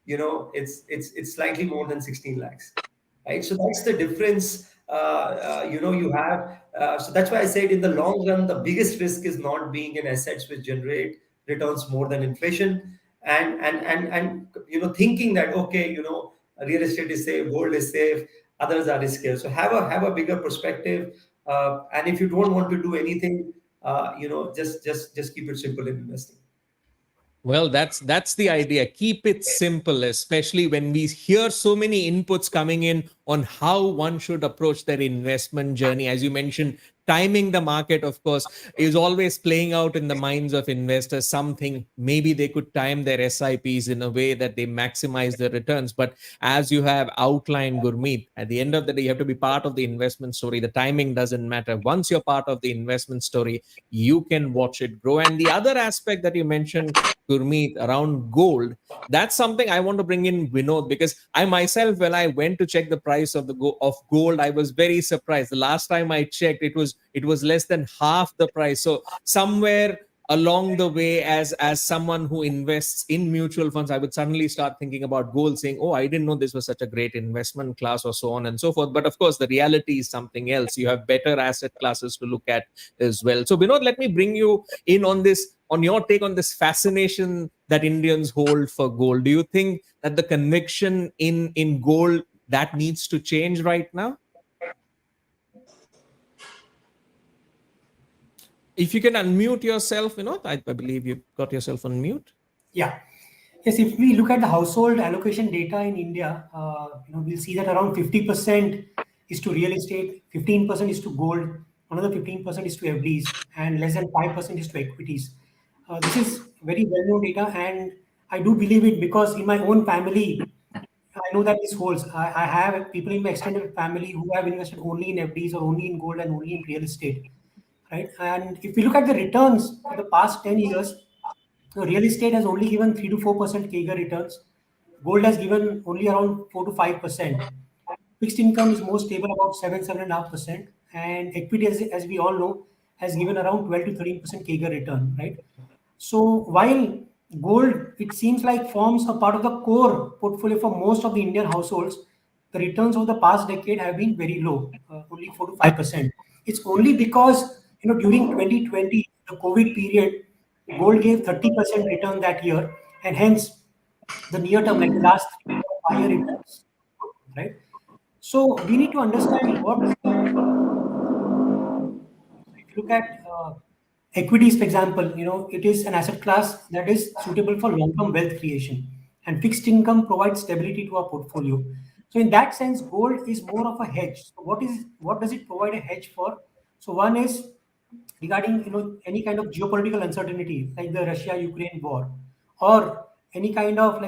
it's slightly more than 16 lakhs, right? So that's the difference. You have. So that's why I said in the long run, the biggest risk is not being in assets which generate returns more than inflation, and thinking that, okay, real estate is safe, gold is safe, others are riskier. So have a bigger perspective, and if you don't want to do anything, just keep it simple in investing. Well, that's the idea. Keep it simple, especially when we hear so many inputs coming in on how one should approach their investment journey. As you mentioned, timing the market, of course, is always playing out in the minds of investors. Something maybe they could time their SIPs in a way that they maximize their returns. But as you have outlined, Gurmeet, at the end of the day, you have to be part of the investment story. The timing doesn't matter. Once you're part of the investment story, you can watch it grow. And the other aspect that you mentioned, Gurmeet, around gold, that's something I want to bring in Vinod, because I myself, when I went to check the price of of gold, I was very surprised. The last time I checked, it was less than half the price. So somewhere along the way, as someone who invests in mutual funds, I would suddenly start thinking about gold, saying, oh, I didn't know this was such a great investment class, or so on and so forth. But of course, the reality is something else. You have better asset classes to look at as well. So Vinod, let me bring you in on this, on your take on this fascination that Indians hold for gold. Do you think that the conviction in gold that needs to change right now? If you can unmute yourself, I believe you got yourself on mute. Yeah. Yes, if we look at the household allocation data in India, we'll see that around 50% is to real estate, 15% is to gold, another 15% is to FDs, and less than 5% is to equities. This is very well-known data, and I do believe it because in my own family, I know that this holds. I have people in my extended family who have invested only in FDs or only in gold and only in real estate, right? And if we look at the returns for the past 10 years, so real estate has only given 3 to 4% CAGR returns. Gold has given only around 4 to 5%. Fixed income is more stable, about 7.5%. And equity, as we all know, has given around 12 to 13% CAGR return, right? So while gold, it seems like forms a part of the core portfolio for most of the Indian households, the returns over the past decade have been very low, only 4 to 5%. It's only because during 2020, the COVID period, gold gave 30% return that year, and hence the near term, like the last 3 or 5 year returns. right? So we need to understand what, if you look at equities, for example, it is an asset class that is suitable for long-term wealth creation, and fixed income provides stability to our portfolio. So in that sense, gold is more of a hedge. So what does it provide a hedge for? So one is regarding any kind of geopolitical uncertainty like the Russia-Ukraine war, or any kind of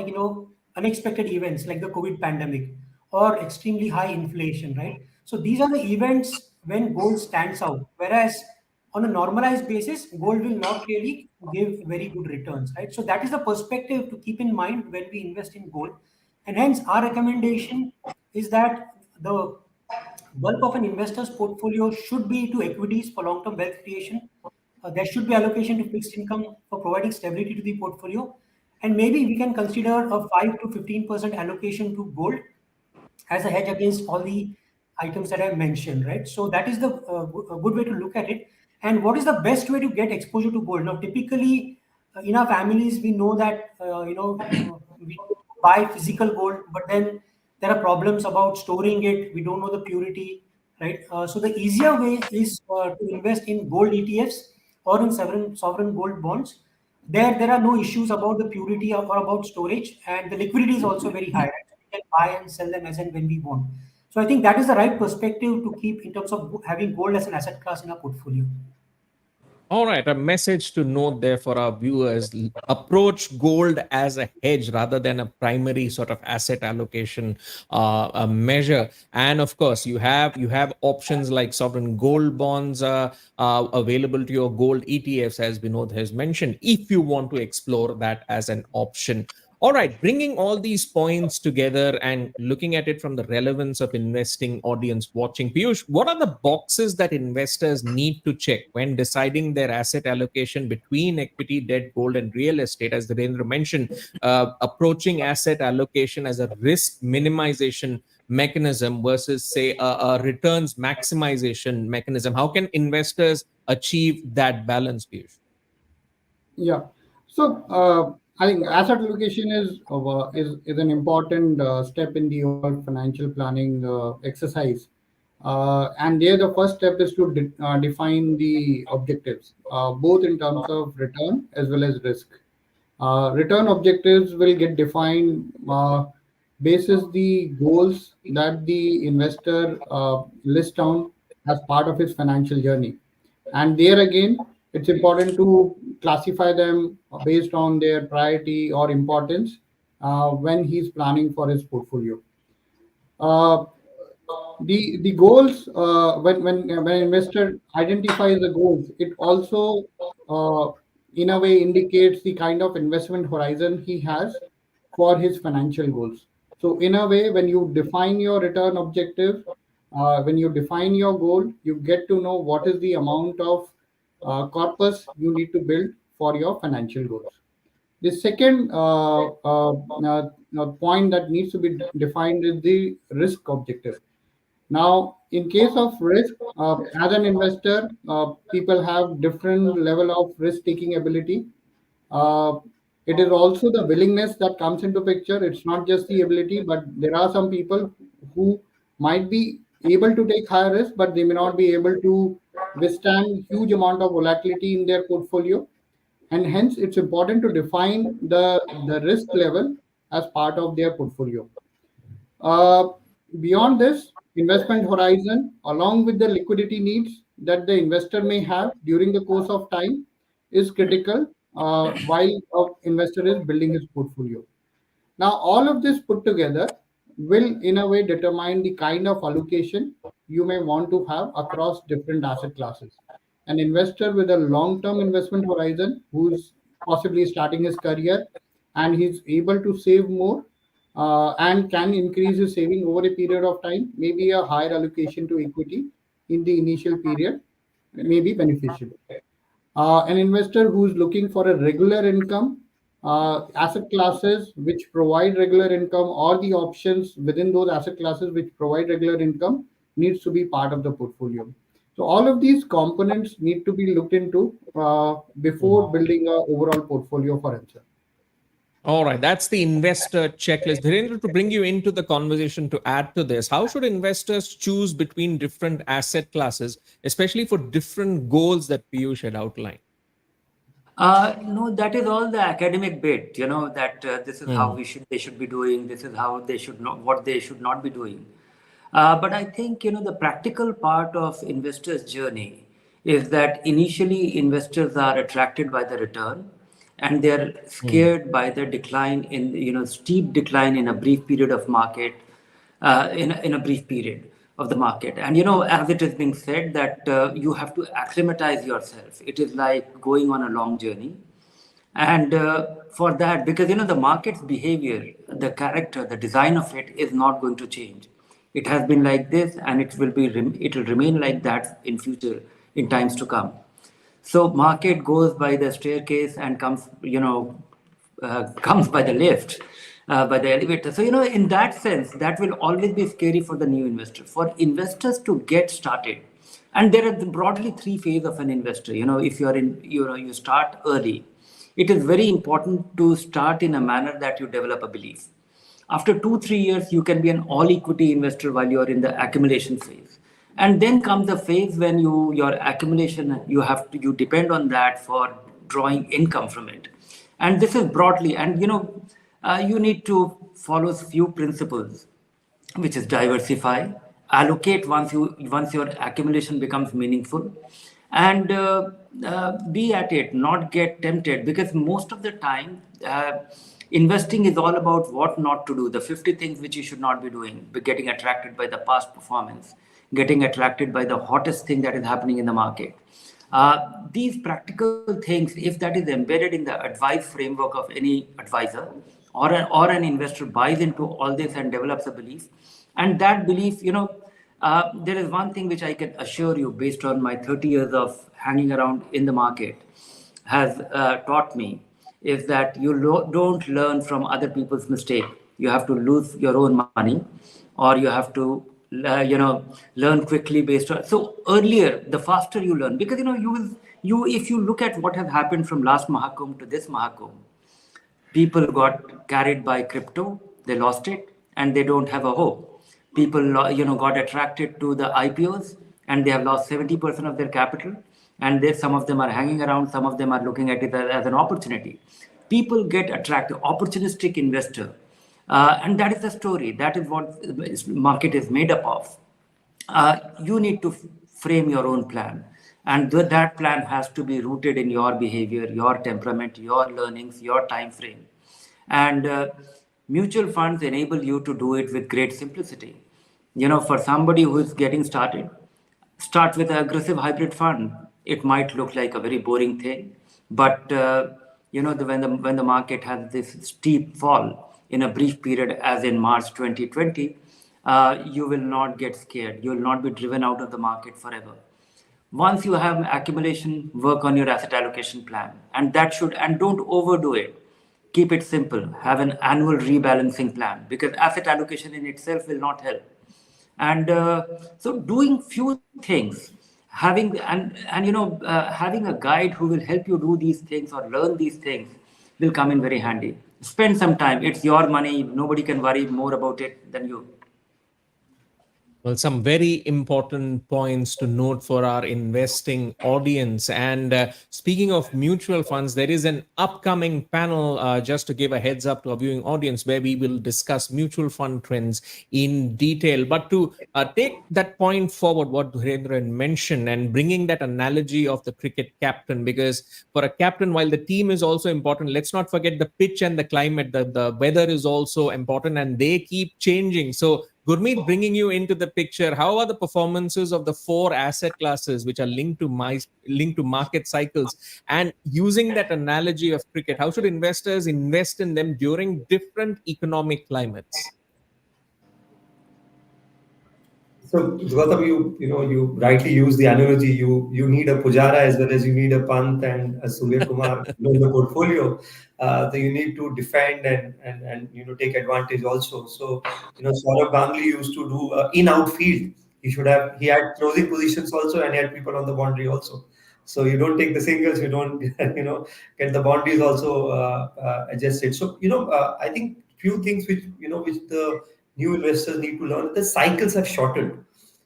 unexpected events like the COVID pandemic or extremely high inflation, right? So these are the events when gold stands out. Whereas on a normalized basis, gold will not really give very good returns, right? So that is the perspective to keep in mind when we invest in gold. And hence our recommendation is that the bulk of an investor's portfolio should be to equities for long-term wealth creation. There should be allocation to fixed income for providing stability to the portfolio. And maybe we can consider a 5 to 15% allocation to gold as a hedge against all the items that I mentioned, right? So that is the a good way to look at it. And what is the best way to get exposure to gold? Now, typically in our families, we know that we buy physical gold, but then there are problems about storing it. We don't know the purity, right? So the easier way is to invest in gold ETFs or in sovereign gold bonds. There are no issues about the purity or about storage, and the liquidity is also very high, right? We can buy and sell them as and when we want. So I think that is the right perspective to keep in terms of having gold as an asset class in our portfolio. All right, a message to note there for our viewers: approach gold as a hedge rather than a primary sort of asset allocation measure. And of course, you have options like sovereign gold bonds available to your gold ETFs, as Vinod has mentioned, if you want to explore that as an option. All right, bringing all these points together and looking at it from the relevance of investing audience watching, Piyush, what are the boxes that investors need to check when deciding their asset allocation between equity, debt, gold, and real estate? As Virendra mentioned, approaching asset allocation as a risk minimization mechanism versus, say, a returns maximization mechanism. How can investors achieve that balance, Piyush? Yeah. So I think asset allocation is an important step in the overall financial planning exercise. And there, the first step is to define the objectives, both in terms of return as well as risk. Return objectives will get defined basis the goals that the investor lists down as part of his financial journey. And there again, it's important to classify them based on their priority or importance when he's planning for his portfolio. Uh, the goals when an investor identifies the goals, it also in a way indicates the kind of investment horizon he has for his financial goals. So in a way, when you define your return objective, when you define your goal, you get to know what is the amount of corpus you need to build for your financial goals. The second point that needs to be defined is the risk objective. Now, in case of risk, as an investor, people have different level of risk-taking ability. Uh, it is also the willingness that comes into picture. It's not just the ability, but there are some people who might be able to take higher risk, but they may not be able to withstand huge amount of volatility in their portfolio. And hence, it's important to define the risk level as part of their portfolio. Uh, Beyond this, investment horizon, along with the liquidity needs that the investor may have during the course of time, is critical while an investor is building his portfolio. Now, all of this put together will, in a way, determine the kind of allocation you may want to have across different asset classes. An investor with a long term investment horizon who's possibly starting his career and he's able to save more and can increase his saving over a period of time, maybe a higher allocation to equity in the initial period may be beneficial. An investor who's looking for a regular income, asset classes which provide regular income, or the options within those asset classes which provide regular income needs to be part of the portfolio. So all of these components need to be looked into before building a overall portfolio for himself. All right, that's the investor checklist. Dhirendra, to bring you into the conversation to add to this, how should investors choose between different asset classes, especially for different goals that Piyush had outlined? No, that is all the academic bit, that this is how Hmm. they should be doing, this is how they should not, what they should not be doing. But I think, the practical part of investors' journey is that initially investors are attracted by the return and they're Hmm. scared by the decline in, steep decline in a brief period of market, in a brief period of the market. And as it is being said, that you have to acclimatize yourself. It is like going on a long journey. And for that, because the market's behavior, the character, the design of it is not going to change. It has been like this, and it will remain like that in future, in times to come. So market goes by the staircase and comes, comes by the lift, by the elevator. So, in that sense, that will always be scary for the new investor. For investors to get started, and there are broadly three phases of an investor. If you're in, you start early. It is very important to start in a manner that you develop a belief. After 2 3 years, you can be an all equity investor while you are in the accumulation phase. And then comes the phase when your accumulation, you depend on that for drawing income from it. And this is broadly, and you need to follow few principles, which is diversify, allocate once your accumulation becomes meaningful, and be at it, not get tempted, because most of the time investing is all about what not to do, the 50 things which you should not be doing, getting attracted by the past performance, getting attracted by the hottest thing that is happening in the market. These practical things, if that is embedded in the advice framework of any advisor, or an investor buys into all this and develops a belief, and that belief, there is one thing which I can assure you, based on my 30 years of hanging around in the market, has taught me, is that you don't learn from other people's mistake. You have to lose your own money, or you have to learn quickly based on. So earlier, the faster you learn, because you if you look at what has happened from last Mahakumbh to this Mahakumbh, people got carried by crypto, they lost it, and they don't have a hope. People, got attracted to the IPOs, and they have lost 70% of their capital. And some of them are hanging around, some of them are looking at it as an opportunity. People get attracted, opportunistic investor. And that is the story. That is what the market is made up of. You need to frame your own plan, and that plan has to be rooted in your behavior, your temperament, your learnings, your time frame. And mutual funds enable you to do it with great simplicity. For somebody who is getting started, start with an aggressive hybrid fund. It might look like a very boring thing, but when the market has this steep fall in a brief period, as in March 2020, you will not get scared. You will not be driven out of the market forever. Once you have accumulation, work on your asset allocation plan, and don't overdo it. Keep it simple. Have an annual rebalancing plan, because asset allocation in itself will not help. And so doing few things, having a guide who will help you do these things or learn these things will come in very handy. Spend some time. It's your money. Nobody can worry more about it than you. Well, some very important points to note for our investing audience. And speaking of mutual funds, there is an upcoming panel, just to give a heads up to our viewing audience, where we will discuss mutual fund trends in detail. But to take that point forward, what Dhirendra mentioned, and bringing that analogy of the cricket captain, because for a captain, while the team is also important, let's not forget the pitch and the climate, the weather is also important, and they keep changing. So Gurmeet, bringing you into the picture, how are the performances of the four asset classes which are linked to market cycles? And using that analogy of cricket, how should investors invest in them during different economic climates? So, Gautam, you rightly use the analogy. You need a Pujara as well as you need a Pant and a Surya Kumar in the portfolio. So you need to defend and take advantage also. So Saurabh Ganguly used to do in outfield. He had closing positions also, and he had people on the boundary also. So you don't take the singles, you don't get the boundaries also adjusted. So I think few things which the new investors need to learn. The cycles have shortened.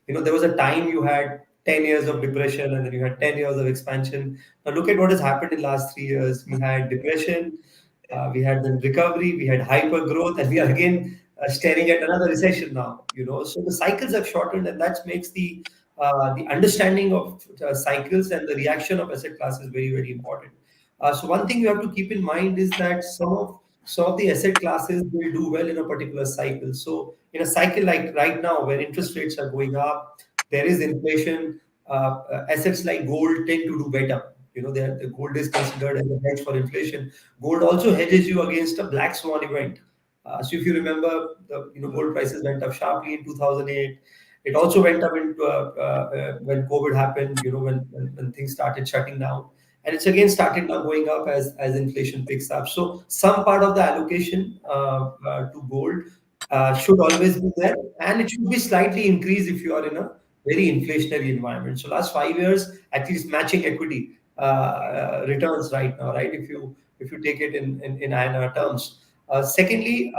There was a time you had 10 years of depression and then you had 10 years of expansion. Now look at what has happened in the last 3 years. We had depression, we had then recovery, we had hyper growth, and we are again staring at another recession now. So the cycles have shortened, and that makes the understanding of cycles and the reaction of asset classes very, very important. So one thing you have to keep in mind is that some of the asset classes will do well in a particular cycle. So in a cycle like right now, where interest rates are going up, there is inflation. Assets like gold tend to do better. The gold is considered as a hedge for inflation. Gold also hedges you against a black swan event. So if you remember, the gold prices went up sharply in 2008. It also went up into when COVID happened. When things started shutting down, and it's again started now going up as inflation picks up. So some part of the allocation to gold should always be there, and it should be slightly increased if you are in a very inflationary environment. So last 5 years, at least matching equity returns right now, right? If you take it in INR terms. Secondly,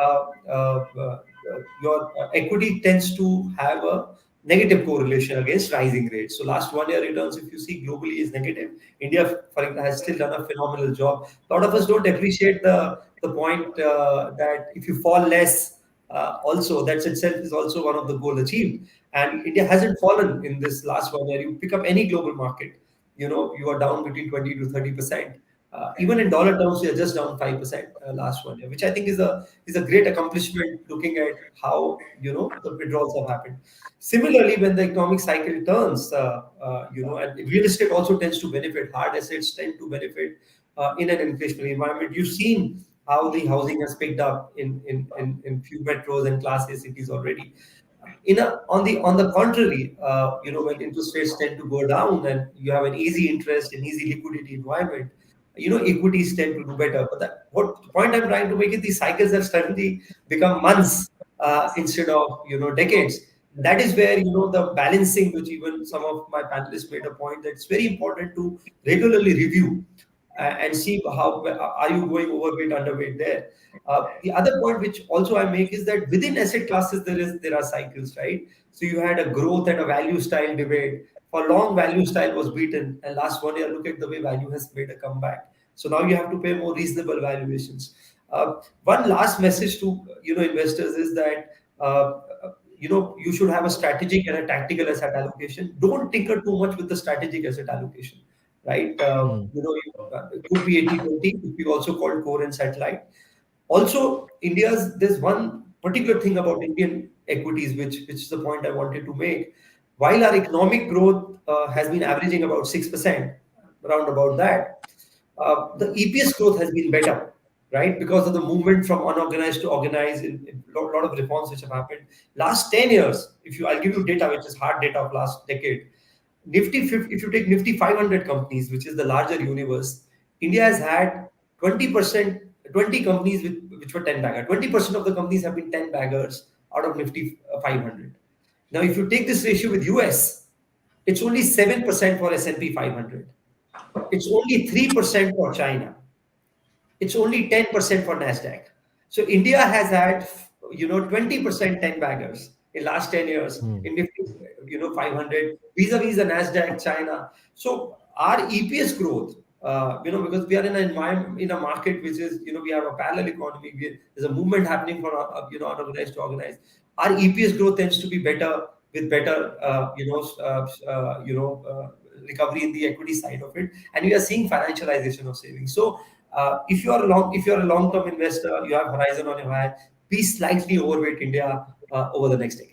your equity tends to have a negative correlation against rising rates. So last 1 year returns, if you see globally, is negative. India, for example, has still done a phenomenal job. A lot of us don't appreciate the point that if you fall less, also that itself is also one of the goal achieved. And India hasn't fallen in this last 1 year. You pick up any global market, you are down between 20 to 30%. Even in dollar terms, we are just down 5% last 1 year, which I think is a great accomplishment looking at how the withdrawals have happened. Similarly, when the economic cycle turns, and real estate also tends to benefit, hard assets tend to benefit in an inflationary environment. You've seen how the housing has picked up in few metros and class A cities already. On the contrary, when interest rates tend to go down and you have an easy interest and easy liquidity environment, equities tend to do better. But what the point I'm trying to make is these cycles have suddenly become months instead of decades. That is where the balancing, which even some of my panelists made a point that it's very important to regularly review and see how are you going overweight, underweight there. The other point which also I make is that within asset classes there are cycles, right? So you had a growth and a value style debate. For long, value style was beaten, and last 1 year, look at the way value has made a comeback. So now you have to pay more reasonable valuations. One last message to investors is that you should have a strategic and a tactical asset allocation. Don't tinker too much with the strategic asset allocation, right? It could be 80-20, it could be also called core and satellite. Also, there's one particular thing about Indian equities, which is the point I wanted to make. While our economic growth has been averaging about 6%, around about that, the EPS growth has been better, right? Because of the movement from unorganized to organized, in a lot of reforms which have happened. Last 10 years, I'll give you data, which is hard data of last decade. Nifty 50, if you take Nifty 500 companies, which is the larger universe, India has had 20%, 20 companies which were 10 bagger. 20% of the companies have been 10 baggers out of Nifty 500. Now, if you take this ratio with US, it's only 7% for S&P 500. It's only 3% for China. It's only 10% for NASDAQ. So India has had, 20% 10 baggers in last 10 years in Nifty, 500 vis-a-vis the NASDAQ, China. So our EPS growth, because we are in an environment, in a market which is, we have a parallel economy. There's a movement happening from, unorganized to organized. Our EPS growth tends to be better with better, recovery in the equity side of it, and we are seeing financialization of savings. So if you are a long-term investor, you have horizon on your hand, be slightly overweight India over the next decade.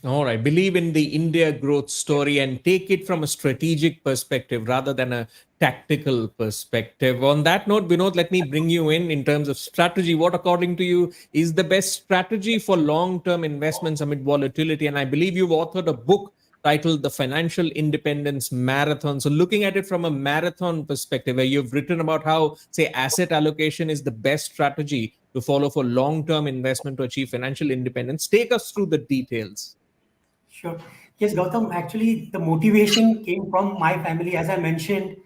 All right. Believe in the India growth story and take it from a strategic perspective rather than a tactical perspective. On that note, Vinod, let me bring you in terms of strategy. What, according to you, is the best strategy for long-term investments amid volatility? And I believe you've authored a book titled The Financial Independence Marathon. So looking at it from a marathon perspective, where you've written about how, say, asset allocation is the best strategy to follow for long-term investment to achieve financial independence. Take us through the details. Sure. Yes, Gautam, actually, the motivation came from my family. As I mentioned,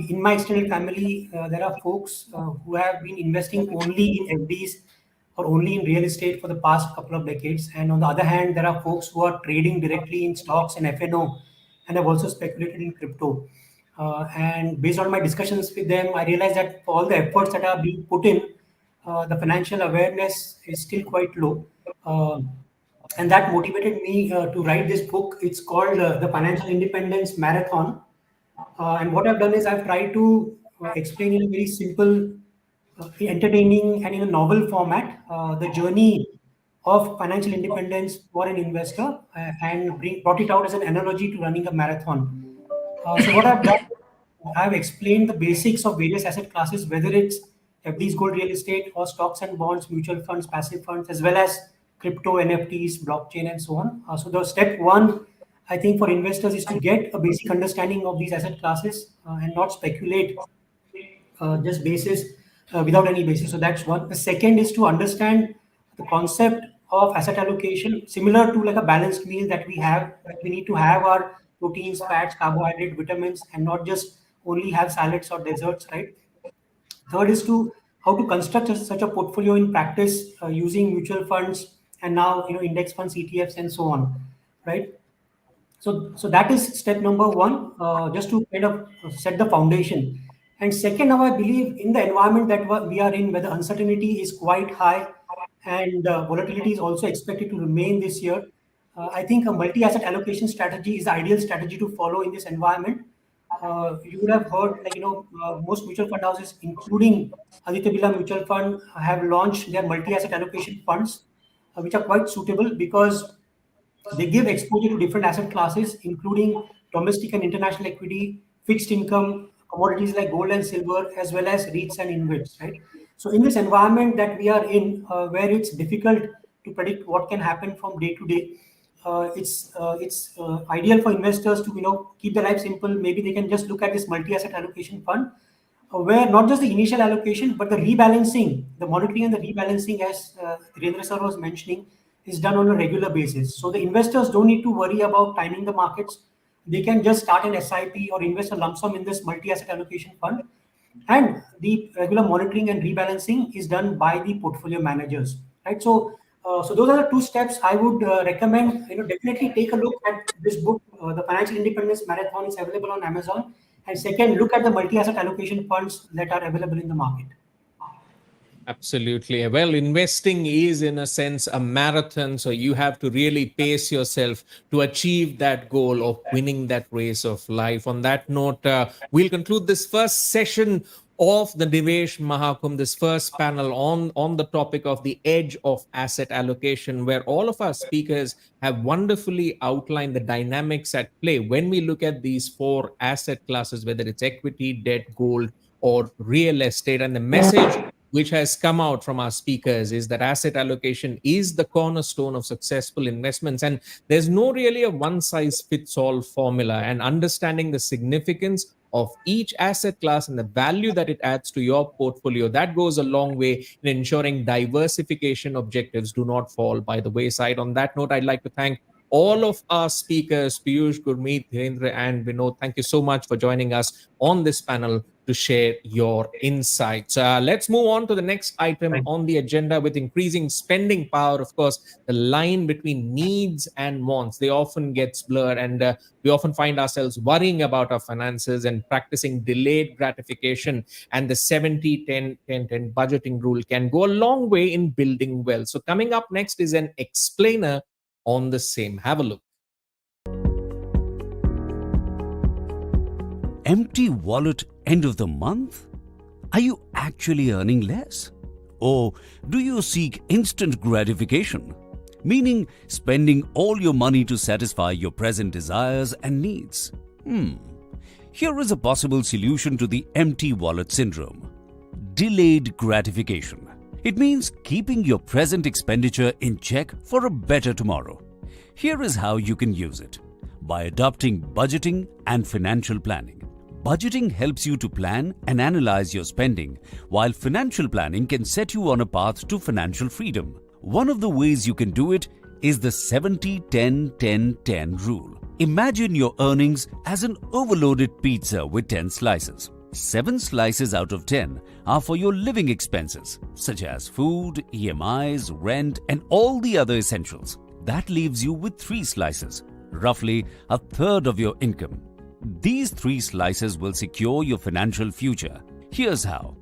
in my extended family, there are folks who have been investing only in FDs or only in real estate for the past couple of decades. And on the other hand, there are folks who are trading directly in stocks and FNO and have also speculated in crypto. And based on my discussions with them, I realized that for all the efforts that are being put in, the financial awareness is still quite low. Uh, and that motivated me to write this book. It's called The Financial Independence Marathon. And what I've done is I've tried to explain in a very simple, entertaining, and in a novel format the journey of financial independence for an investor and brought it out as an analogy to running a marathon. So what I've done, I've explained the basics of various asset classes, whether it's FDs, gold, real estate, or stocks and bonds, mutual funds, passive funds, as well as crypto, NFTs, blockchain, and so on. So the step one, I think, for investors is to get a basic understanding of these asset classes and not speculate just basis without any basis. So that's one. The second is to understand the concept of asset allocation, similar to like a balanced meal that we have. We need to have our proteins, fats, carbohydrate, vitamins, and not just only have salads or desserts, right? Third is to how to construct such a portfolio in practice using mutual funds and now index funds, ETFs, and so on, right? So that is step number one, just to kind of set the foundation. And second, now I believe in the environment that we are in, where the uncertainty is quite high and volatility is also expected to remain this year. I think a multi-asset allocation strategy is the ideal strategy to follow in this environment. You would have heard, like most mutual fund houses, including Aditya Birla Mutual Fund, have launched their multi-asset allocation funds, which are quite suitable because they give exposure to different asset classes, including domestic and international equity, fixed income, commodities like gold and silver, as well as REITs and InvITs, right? So in this environment that we are in, where it's difficult to predict what can happen from day to day, it's ideal for investors to keep their life simple. Maybe they can just look at this multi-asset allocation fund, where not just the initial allocation, but the rebalancing, the monitoring and the rebalancing, as Dhirendra sir was mentioning, is done on a regular basis. So the investors don't need to worry about timing the markets. They can just start an SIP or invest a lump sum in this multi-asset allocation fund. And the regular monitoring and rebalancing is done by the portfolio managers, right? So those are the two steps I would recommend. Definitely take a look at this book, The Financial Independence Marathon. Is available on Amazon. And second, look at the multi-asset allocation funds that are available in the market. Absolutely. Well, investing is, in a sense, a marathon. So you have to really pace yourself to achieve that goal of winning that race of life. On that note, we'll conclude this first session of the Nivesh Mahakumbh, this first panel on the topic of the edge of asset allocation, where all of our speakers have wonderfully outlined the dynamics at play when we look at these four asset classes, whether it's equity, debt, gold, or real estate. And the message which has come out from our speakers is that asset allocation is the cornerstone of successful investments. And there's no really a one size fits all formula. And understanding the significance of each asset class and the value that it adds to your portfolio, that goes a long way in ensuring diversification objectives do not fall by the wayside. On that note, I'd like to thank all of our speakers, Piyush, Gurmeet, Dhirendra, and Vinod. Thank you so much for joining us on this panel to share your insights. Let's move on to the next item on the agenda. With increasing spending power, of course, the line between needs and wants, they often gets blurred, and we often find ourselves worrying about our finances and practicing delayed gratification. And the 70-10-10-10 budgeting rule can go a long way in building wealth. So coming up next is an explainer on the same. Have a look. Empty wallet end of the month? Are you actually earning less? Or do you seek instant gratification? Meaning spending all your money to satisfy your present desires and needs? Here is a possible solution to the empty wallet syndrome. Delayed gratification. It means keeping your present expenditure in check for a better tomorrow. Here is how you can use it. By adopting budgeting and financial planning. Budgeting helps you to plan and analyze your spending, while financial planning can set you on a path to financial freedom. One of the ways you can do it is the 70-10-10-10 rule. Imagine your earnings as an overloaded pizza with 10 slices. 7 slices out of 10 are for your living expenses, such as food, EMIs, rent, and all the other essentials. That leaves you with 3 slices, roughly a third of your income. These 3 slices will secure your financial future. Here's how.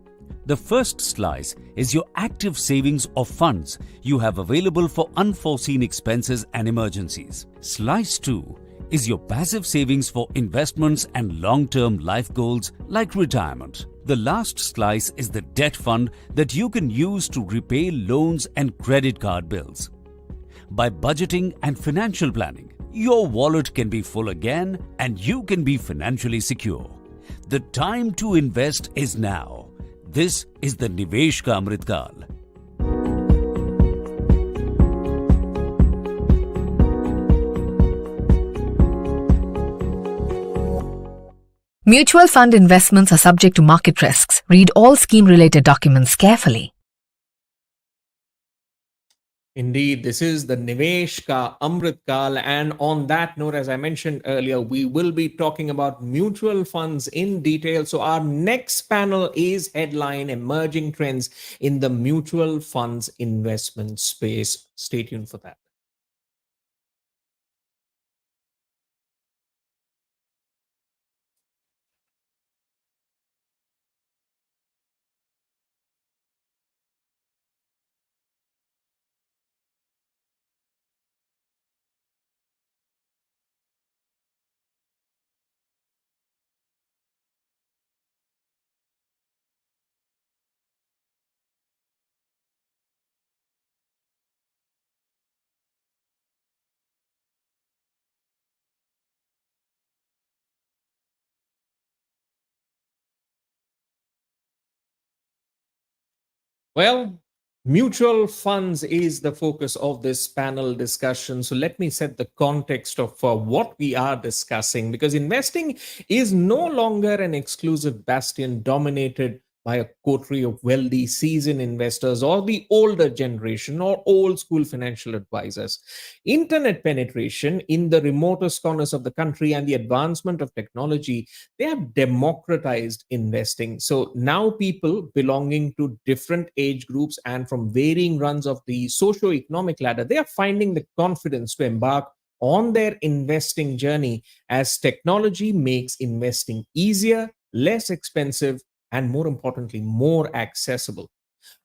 The first slice is your active savings or funds you have available for unforeseen expenses and emergencies. Slice 2 is your passive savings for investments and long-term life goals like retirement. The last slice is the debt fund that you can use to repay loans and credit card bills. By budgeting and financial planning, your wallet can be full again and you can be financially secure. The time to invest is now. This is the Nivesh ka Amrit Kaal. Mutual fund investments are subject to market risks. Read all scheme-related documents carefully. Indeed, this is the Nivesh ka Amrit Kaal. And on that note, as I mentioned earlier, we will be talking about mutual funds in detail. So our next panel is headline Emerging Trends in the Mutual Funds Investment Space. Stay tuned for that. Well, mutual funds is the focus of this panel discussion. So let me set the context of what we are discussing, because investing is no longer an exclusive bastion dominated by a coterie of wealthy, seasoned investors or the older generation or old school financial advisors. Internet penetration in the remotest corners of the country and the advancement of technology, they have democratized investing. So now people belonging to different age groups and from varying runs of the socio-economic ladder, they are finding the confidence to embark on their investing journey as technology makes investing easier, less expensive, and more importantly, more accessible.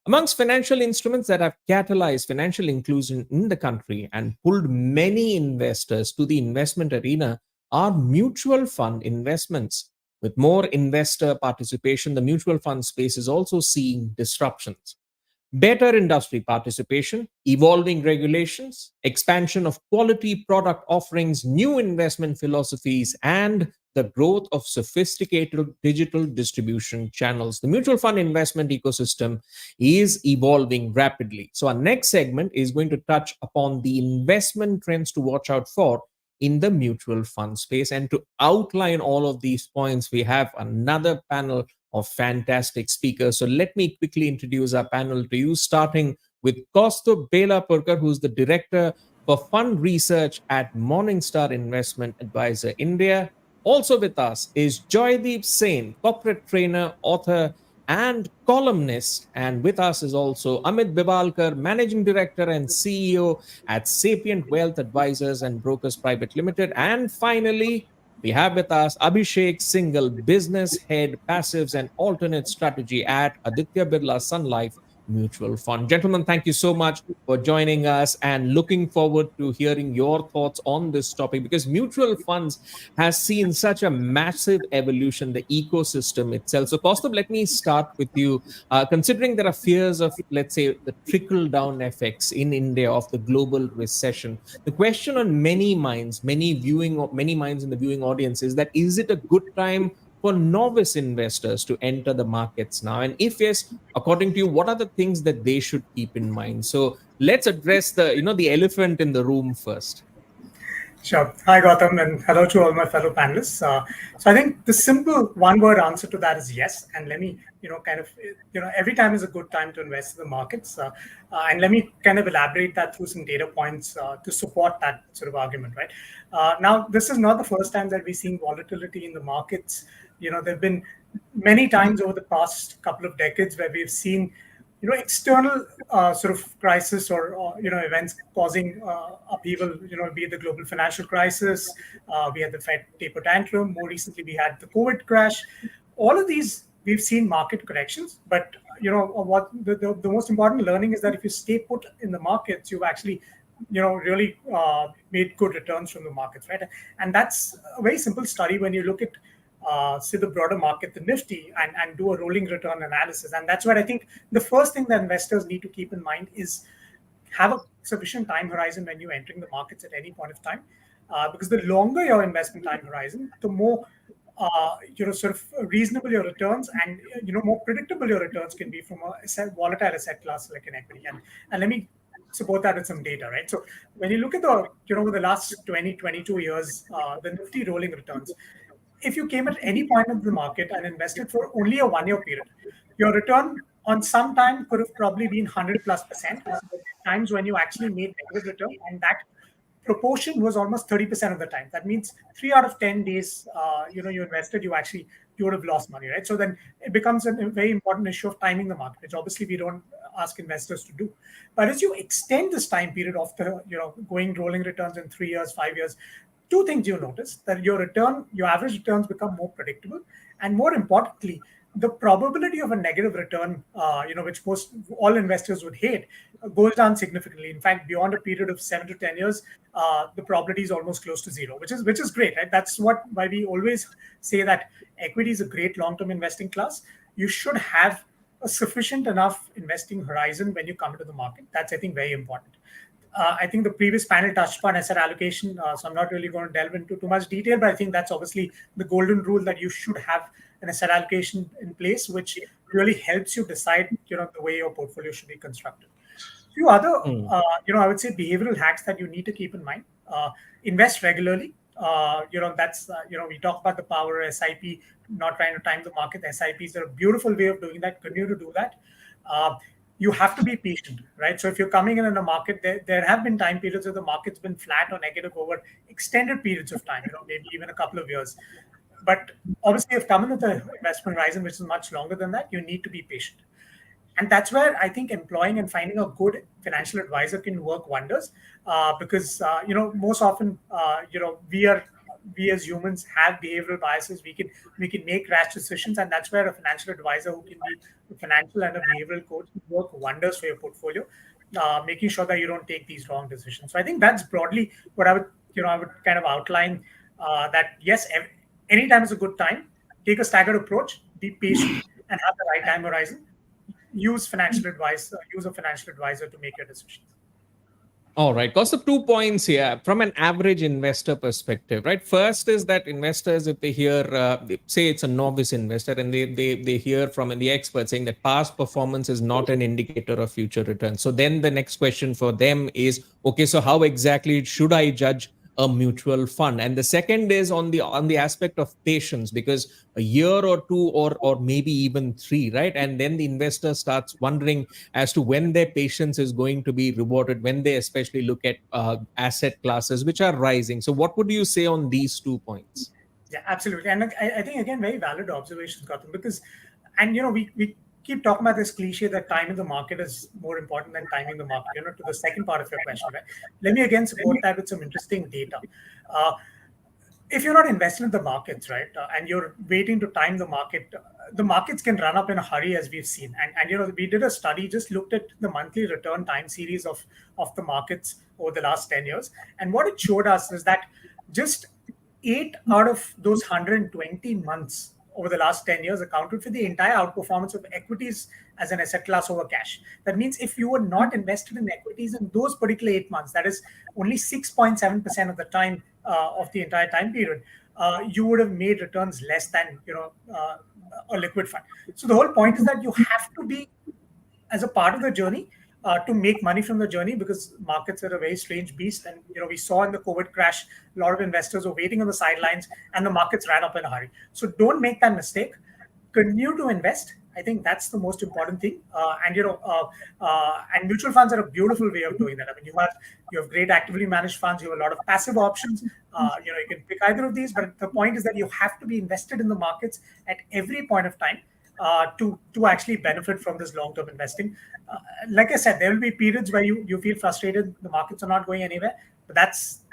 Amongst financial instruments that have catalyzed financial inclusion in the country and pulled many investors to the investment arena are mutual fund investments. With more investor participation, the mutual fund space is also seeing disruptions. Better industry participation, evolving regulations, expansion of quality product offerings, new investment philosophies, and the growth of sophisticated digital distribution channels. The mutual fund investment ecosystem is evolving rapidly. So, our next segment is going to touch upon the investment trends to watch out for in the mutual fund space. And to outline all of these points, we have another panel of fantastic speakers. So let me quickly introduce our panel to you, starting with Kaustubh Belapurkar, who's the Director for Fund Research at Morningstar Investment Advisor India. Also with us is Joydeep Sen, corporate trainer, author, and columnist. And with us is also Amit Bibalkar, Managing Director and CEO at Sapient Wealth Advisors and Brokers Private Limited. And finally, we have with us Abhishek Singhal, Business Head, Passives and Alternate Strategy at Aditya Birla Sun Life Mutual Fund. Gentlemen, thank you so much for joining us and looking forward to hearing your thoughts on this topic, because mutual funds has seen such a massive evolution, the ecosystem itself. So, Kaustubh, let me start with you. Considering there are fears of, let's say, the trickle-down effects in India of the global recession, the question on many minds, many minds in the viewing audience is that, is it a good time for novice investors to enter the markets now? And if yes, according to you, what are the things that they should keep in mind? So let's address the elephant in the room first. Sure. Hi, Gautam, and hello to all my fellow panelists. So I think the simple one-word answer to that is yes. And let me, every time is a good time to invest in the markets. And let me kind of elaborate that through some data points to support that sort of argument, right? Now, this is not the first time that we've seen volatility in the markets. There've been many times over the past couple of decades where we've seen external sort of crisis or events causing upheaval, be it the global financial crisis, we had the Fed taper tantrum, more recently we had the COVID crash. All of these, we've seen market corrections, but what the most important learning is that if you stay put in the markets, you've actually really made good returns from the markets, right? And that's a very simple study when you look at say the broader market, the Nifty, and do a rolling return analysis. And that's where I think the first thing that investors need to keep in mind is have a sufficient time horizon when you're entering the markets at any point of time. Because the longer your investment time horizon, the more sort of reasonable your returns and more predictable your returns can be from a volatile asset class like an equity. And let me support that with some data, right? So when you look at the over the last 20-22 years, the Nifty rolling returns, if you came at any point of the market and invested for only a 1 year period, your return on some time could have probably been 100+%. Times when you actually made negative return, and that proportion was almost 30% of the time. That means 3 out of 10 days, you invested, you would have lost money, right? So then it becomes a very important issue of timing the market, which obviously we don't ask investors to do. But as you extend this time period of the going rolling returns in 3 years, 5 years, two things you notice: that your average returns become more predictable, and more importantly, the probability of a negative return, which most all investors would hate, goes down significantly. In fact, beyond a period of 7 to 10 years, the probability is almost close to zero, which is great, right? That's why we always say that equity is a great long-term investing class. You should have a sufficient enough investing horizon when you come into the market. That's, I think, very important. I think the previous panel touched upon asset allocation, so I'm not really going to delve into too much detail, but I think that's obviously the golden rule, that you should have an asset allocation in place, which really helps you decide, the way your portfolio should be constructed. Few other, I would say behavioral hacks that you need to keep in mind. Invest regularly. We talk about the power of SIP, not trying to time the market. SIPs are a beautiful way of doing that. Continue to do that. You have to be patient, right? So if you're coming in a market, there have been time periods where the market's been flat or negative over extended periods of time, maybe even a couple of years. But obviously, if come in with an investment horizon which is much longer than that, you need to be patient. And that's where I think employing and finding a good financial advisor can work wonders, because most often we as humans have behavioral biases. We can make rash decisions, and that's where a financial advisor who can be a financial and a behavioral coach can work wonders for your portfolio, making sure that you don't take these wrong decisions. So I think that's broadly what I would kind of outline. That yes, anytime is a good time. Take a staggered approach, be patient, and have the right time horizon. Use a financial advisor to make your decisions. All right. Because of 2 points here from an average investor perspective, right? First is that investors, if they hear, say it's a novice investor, and they hear from the expert saying that past performance is not an indicator of future returns. So then the next question for them is, okay, so how exactly should I judge a mutual fund? And the second is on the aspect of patience, because a year or two or maybe even three, right? And then the investor starts wondering as to when their patience is going to be rewarded, when they especially look at asset classes which are rising. So what would you say on these 2 points? Yeah, absolutely. And I think, again, very valid observations, Gautam, because, and we keep talking about this cliche that time in the market is more important than timing the market, to the second part of your question, right? Let me again support that with some interesting data. If you're not invested in the markets, right, and you're waiting to time the markets can run up in a hurry, as we've seen. And we did a study, just looked at the monthly return time series of the markets over the last 10 years. And what it showed us is that just 8 out of those 120 months over the last 10 years accounted for the entire outperformance of equities as an asset class over cash. That means if you were not invested in equities in those particular 8 months, that is only 6.7% of the time of the entire time period, you would have made returns less than a liquid fund. So the whole point is that you have to be, as a part of the journey, to make money from the journey, because markets are a very strange beast. And we saw in the COVID crash, a lot of investors were waiting on the sidelines, and the markets ran up in a hurry. So don't make that mistake. Continue to invest. I think that's the most important thing. And mutual funds are a beautiful way of doing that. I mean, you have great actively managed funds. You have a lot of passive options. You can pick either of these, but the point is that you have to be invested in the markets at every point of time to actually benefit from this long-term investing. Like I said, there will be periods where you feel frustrated, the markets are not going anywhere, but that's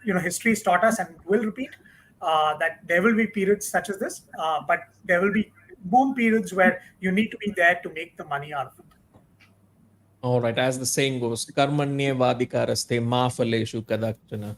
history has taught us and will repeat that there will be periods such as this, but there will be boom periods where you need to be there to make the money out of it. All right, as the saying goes, karmanye vadikaraste ma phaleshu kadachana.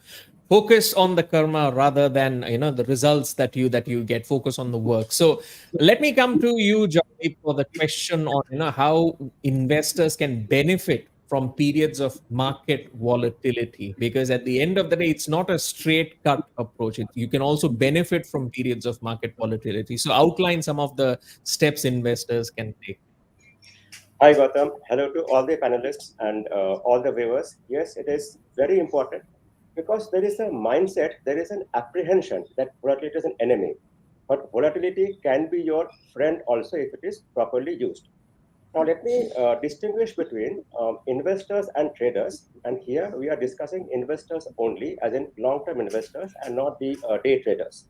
Focus on the karma rather than the results that you get. Focus on the work. So let me come to you, Johnny, for the question on how investors can benefit from periods of market volatility, because at the end of the day, it's not a straight cut approach. You can also benefit from periods of market volatility. So outline some of the steps investors can take. Hi, Gautam. Hello to all the panelists and all the viewers. Yes, it is very important because there is a mindset, there is an apprehension that volatility is an enemy. But volatility can be your friend also if it is properly used. Now, let me distinguish between investors and traders. And here we are discussing investors only, as in long-term investors and not the day traders.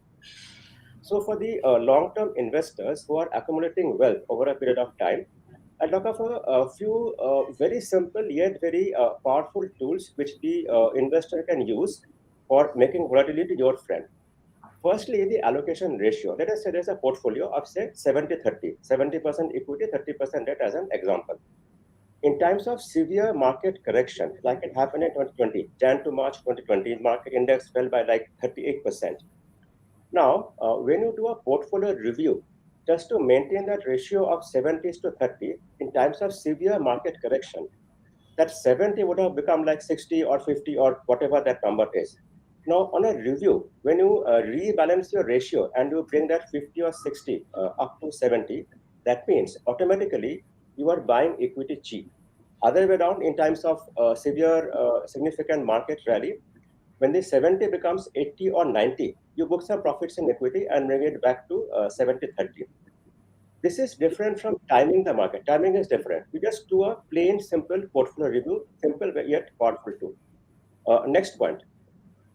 So for the long-term investors who are accumulating wealth over a period of time, I'll talk of a few very simple yet very powerful tools which the investor can use for making volatility your friend. Firstly, the allocation ratio. Let us say there's a portfolio of say 70-30, 70% equity, 30% debt as an example. In times of severe market correction, like it happened in 2020, Jan to March 2020, market index fell by like 38%. Now, when you do a portfolio review, just to maintain that ratio of 70-30 in times of severe market correction, that 70 would have become like 60 or 50 or whatever that number is. Now, on a review, when you rebalance your ratio and you bring that 50 or 60 up to 70, that means automatically you are buying equity cheap. Other way around, in times of severe, significant market rally, when the 70 becomes 80 or 90, you book some profits in equity and bring it back to 70-30. This is different from timing the market. Timing is different. We just do a plain, simple portfolio review, simple yet powerful tool. Next point,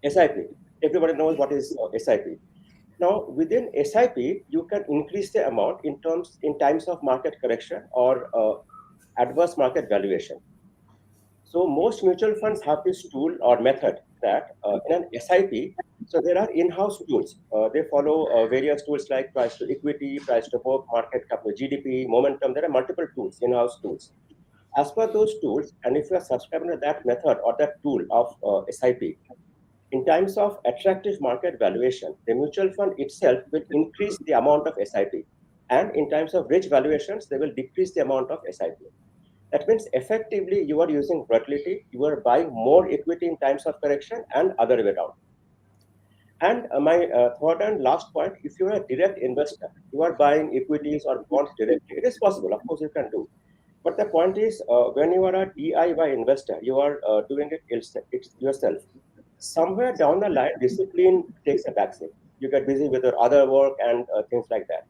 SIP. Everybody knows what is SIP. Now, within SIP, you can increase the amount in times of market correction or adverse market valuation. So most mutual funds have this tool or method that in an SIP, so there are in-house tools. They follow various tools like price to equity, price to book, market cap to GDP, momentum. There are multiple tools, in-house tools. As per those tools, and if you are subscribing to that method or that tool of SIP, in times of attractive market valuation, the mutual fund itself will increase the amount of SIP. And in times of rich valuations, they will decrease the amount of SIP. That means effectively you are using volatility, you are buying more equity in times of correction and other way around. And my third and last point, if you are a direct investor, you are buying equities or bonds directly. It is possible, of course you can do. But the point is, when you are a DIY investor, you are doing it yourself. Somewhere down the line, discipline takes a backseat. You get busy with your other work and things like that.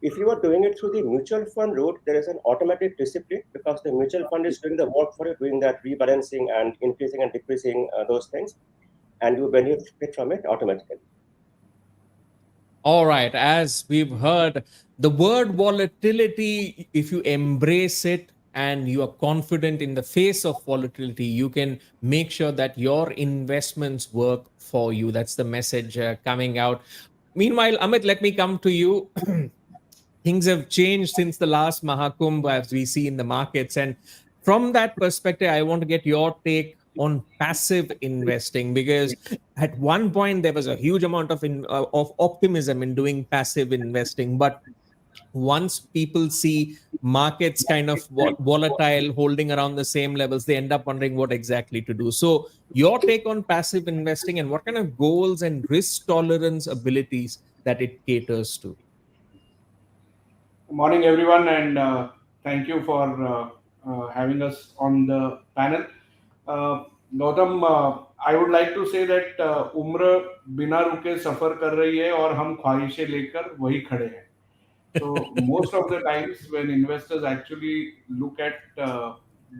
If you are doing it through the mutual fund route, there is an automatic discipline because the mutual fund is doing the work for you, doing that rebalancing and increasing and decreasing those things, and you benefit from it automatically. All right, as we've heard, the word volatility, if you embrace it and you are confident in the face of volatility, you can make sure that your investments work for you. That's the message coming out. Meanwhile, Amit, let me come to you. Things have changed since the last Mahakumbh, as we see in the markets. And from that perspective, I want to get your take on passive investing, because at one point there was a huge amount of optimism in doing passive investing, but once people see markets kind of volatile, holding around the same levels, they end up wondering what exactly to do. So your take on passive investing and what kind of goals and risk tolerance abilities that it caters to. Good morning, everyone, and thank you for having us on the panel. Uh, Gautam, I would like to say that उम्र बिना रुके सफर कर रही है और हम ख्वाहिशें लेकर वही खड़े हैं. So most of the times when investors actually look at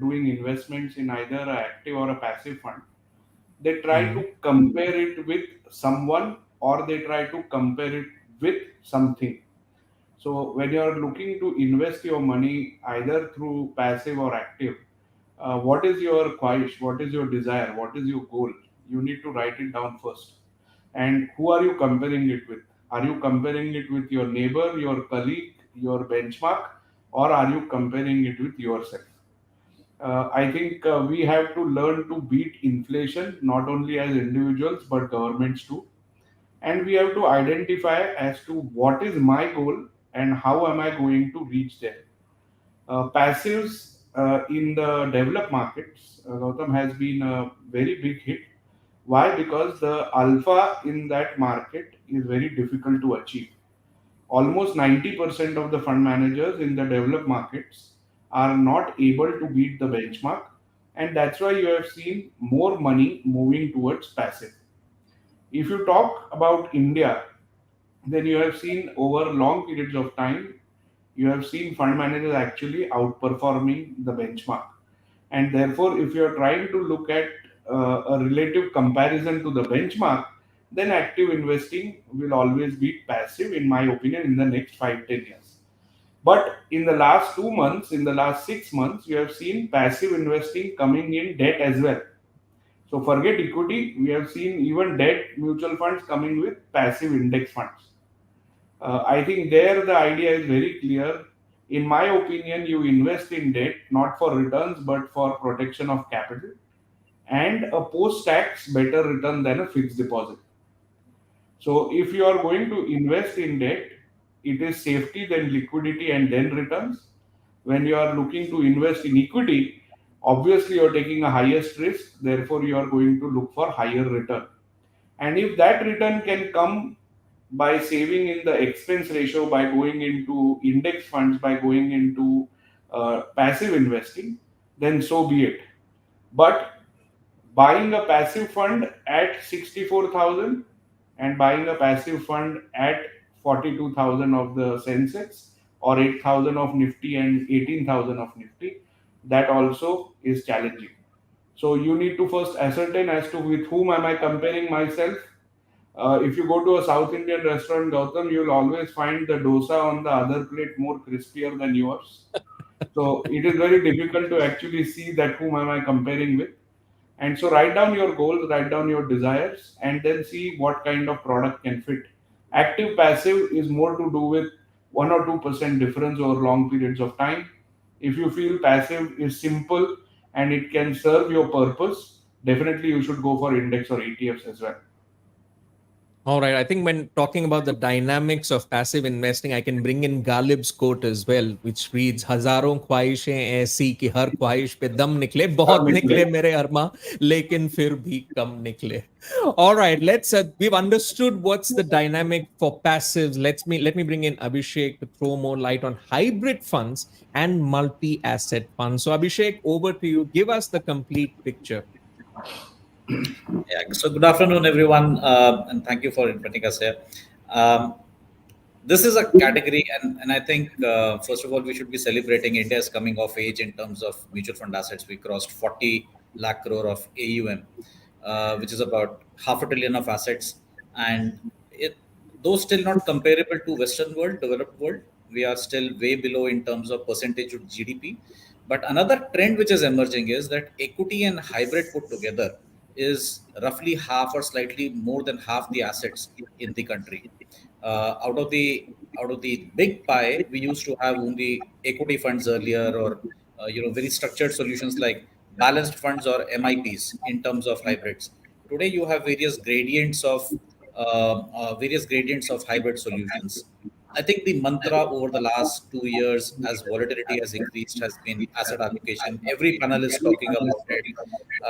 doing investments in either an active or a passive fund, they try to compare it with someone or they try to compare it with something. So when you are looking to invest your money either through passive or active, what is your khwahish, what is your desire, what is your goal? You need to write it down first. And who are you comparing it with? Are you comparing it with your neighbor, your colleague, your benchmark, or are you comparing it with yourself? I think we have to learn to beat inflation not only as individuals but governments too. And we have to identify as to what is my goal and how am I going to reach there. Passives in the developed markets, Gautam, has been a very big hit. Why? Because the alpha in that market is very difficult to achieve. Almost 90% of the fund managers in the developed markets are not able to beat the benchmark, and that's why you have seen more money moving towards passive. If you talk about India, then you have seen over long periods of time, you have seen fund managers actually outperforming the benchmark. And therefore, if you are trying to look at a relative comparison to the benchmark, then active investing will always beat passive, in my opinion, in the next 5-10 years. But in the last 2 months, in the last 6 months, you have seen passive investing coming in debt as well. So forget equity, we have seen even debt mutual funds coming with passive index funds. I think there the idea is very clear. In my opinion, you invest in debt not for returns but for protection of capital and a post tax better return than a fixed deposit. So if you are going to invest in debt, it is safety, then liquidity, and then returns. When you are looking to invest in equity, obviously you are taking a highest risk, therefore you are going to look for higher return. And if that return can come by saving in the expense ratio, by going into index funds, by going into passive investing, then so be it. But buying a passive fund at 64,000 and buying a passive fund at 42,000 of the Sensex or 8,000 of Nifty and 18,000 of Nifty, that also is challenging. So you need to first ascertain as to with whom am I comparing myself. If you go to a South Indian restaurant, Gautam, you'll always find the dosa on the other plate more crispier than yours. So it is very difficult to actually see that whom am I comparing with. And so write down your goals, write down your desires, and then see what kind of product can fit. Active passive is more to do with 1 or 2% difference over long periods of time. If you feel passive is simple and it can serve your purpose, definitely you should go for index or ETFs as well. All right. I think when talking about the dynamics of passive investing, I can bring in Ghalib's quote as well, which reads, "हजारों ख्वाहिशें ऐसी कि हर ख्वाहिश पे दम निकले, बहुत निकले मेरे अरमा, लेकिन फिर भी कम निकले." All right. We've understood what's the dynamic for passives. Let me bring in Abhishek to throw more light on hybrid funds and multi-asset funds. So Abhishek, over to you. Give us the complete picture. Yeah, so good afternoon, everyone, and thank you for inviting us here. Um, this is a category, and I think, first of all, we should be celebrating India's coming of age in terms of mutual fund assets. We crossed 40 lakh crore of AUM, which is about half a trillion of assets. And though still not comparable to Western world, developed world, we are still way below in terms of percentage of GDP. But another trend which is emerging is that equity and hybrid put together is roughly half or slightly more than half the assets in the country. Out of the big pie, we used to have only equity funds earlier, or very structured solutions like balanced funds or MIPs in terms of hybrids. Today, you have various gradients of hybrid solutions. I think the mantra over the last 2 years, as volatility has increased, has been asset allocation. Every panel is talking about it.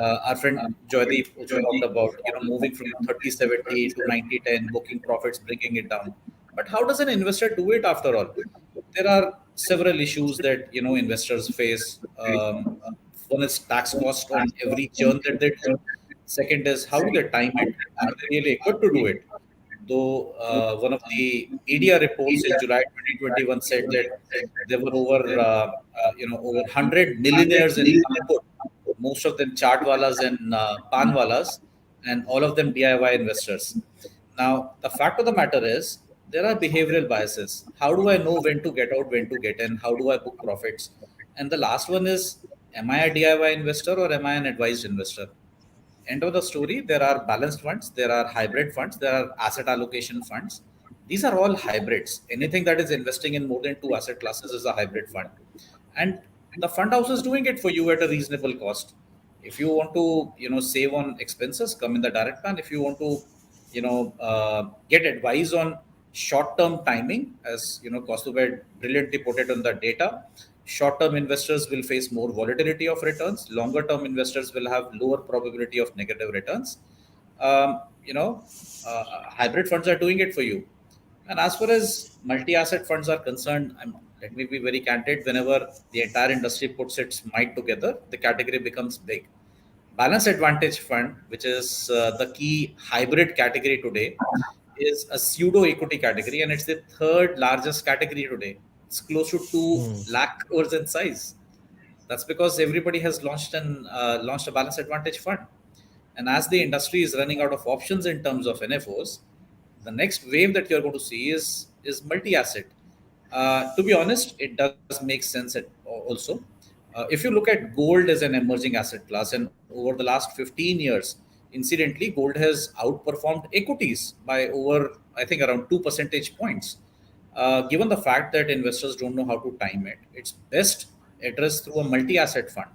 Our friend Joydeep also talked about moving from 30/70 to 90/10, booking profits, bringing it down. But how does an investor do it after all? There are several issues that investors face. One is tax cost on every churn that they do. Second is how do they time it? Are they really equipped to do it? Though one of the media reports in July 2021 said that there were over 100 millionaires in Kanpur, most of them chartwalas and panwalas, and all of them DIY investors. Now, the fact of the matter is there are behavioral biases. How do I know when to get out, when to get in? How do I book profits? And the last one is, am I a DIY investor or am I an advised investor? End of the story, there are balanced funds, there are hybrid funds, there are asset allocation funds. These are all hybrids. Anything that is investing in more than two asset classes is a hybrid fund. And the fund house is doing it for you at a reasonable cost. If you want to, save on expenses, come in the direct plan. If you want to, get advice on short-term timing, as Kostubed brilliantly put it on the data, short-term investors will face more volatility of returns. Longer-term investors will have lower probability of negative returns. Um, you know, Hybrid funds are doing it for you. And as far as multi-asset funds are concerned, let me be very candid. Whenever the entire industry puts its might together, the category becomes big. Balance Advantage Fund, which is the key hybrid category today, is a pseudo equity category, and it's the third largest category today. It's close to 2 lakh crores in size. That's because everybody has launched a Balance Advantage Fund. And as the industry is running out of options in terms of NFOs, the next wave that you're going to see is multi-asset. To be honest, it does make sense also. If you look at gold as an emerging asset class, and over the last 15 years, incidentally, gold has outperformed equities by over, I think, around 2 percentage points. Given the fact that investors don't know how to time it, it's best addressed through a multi-asset fund.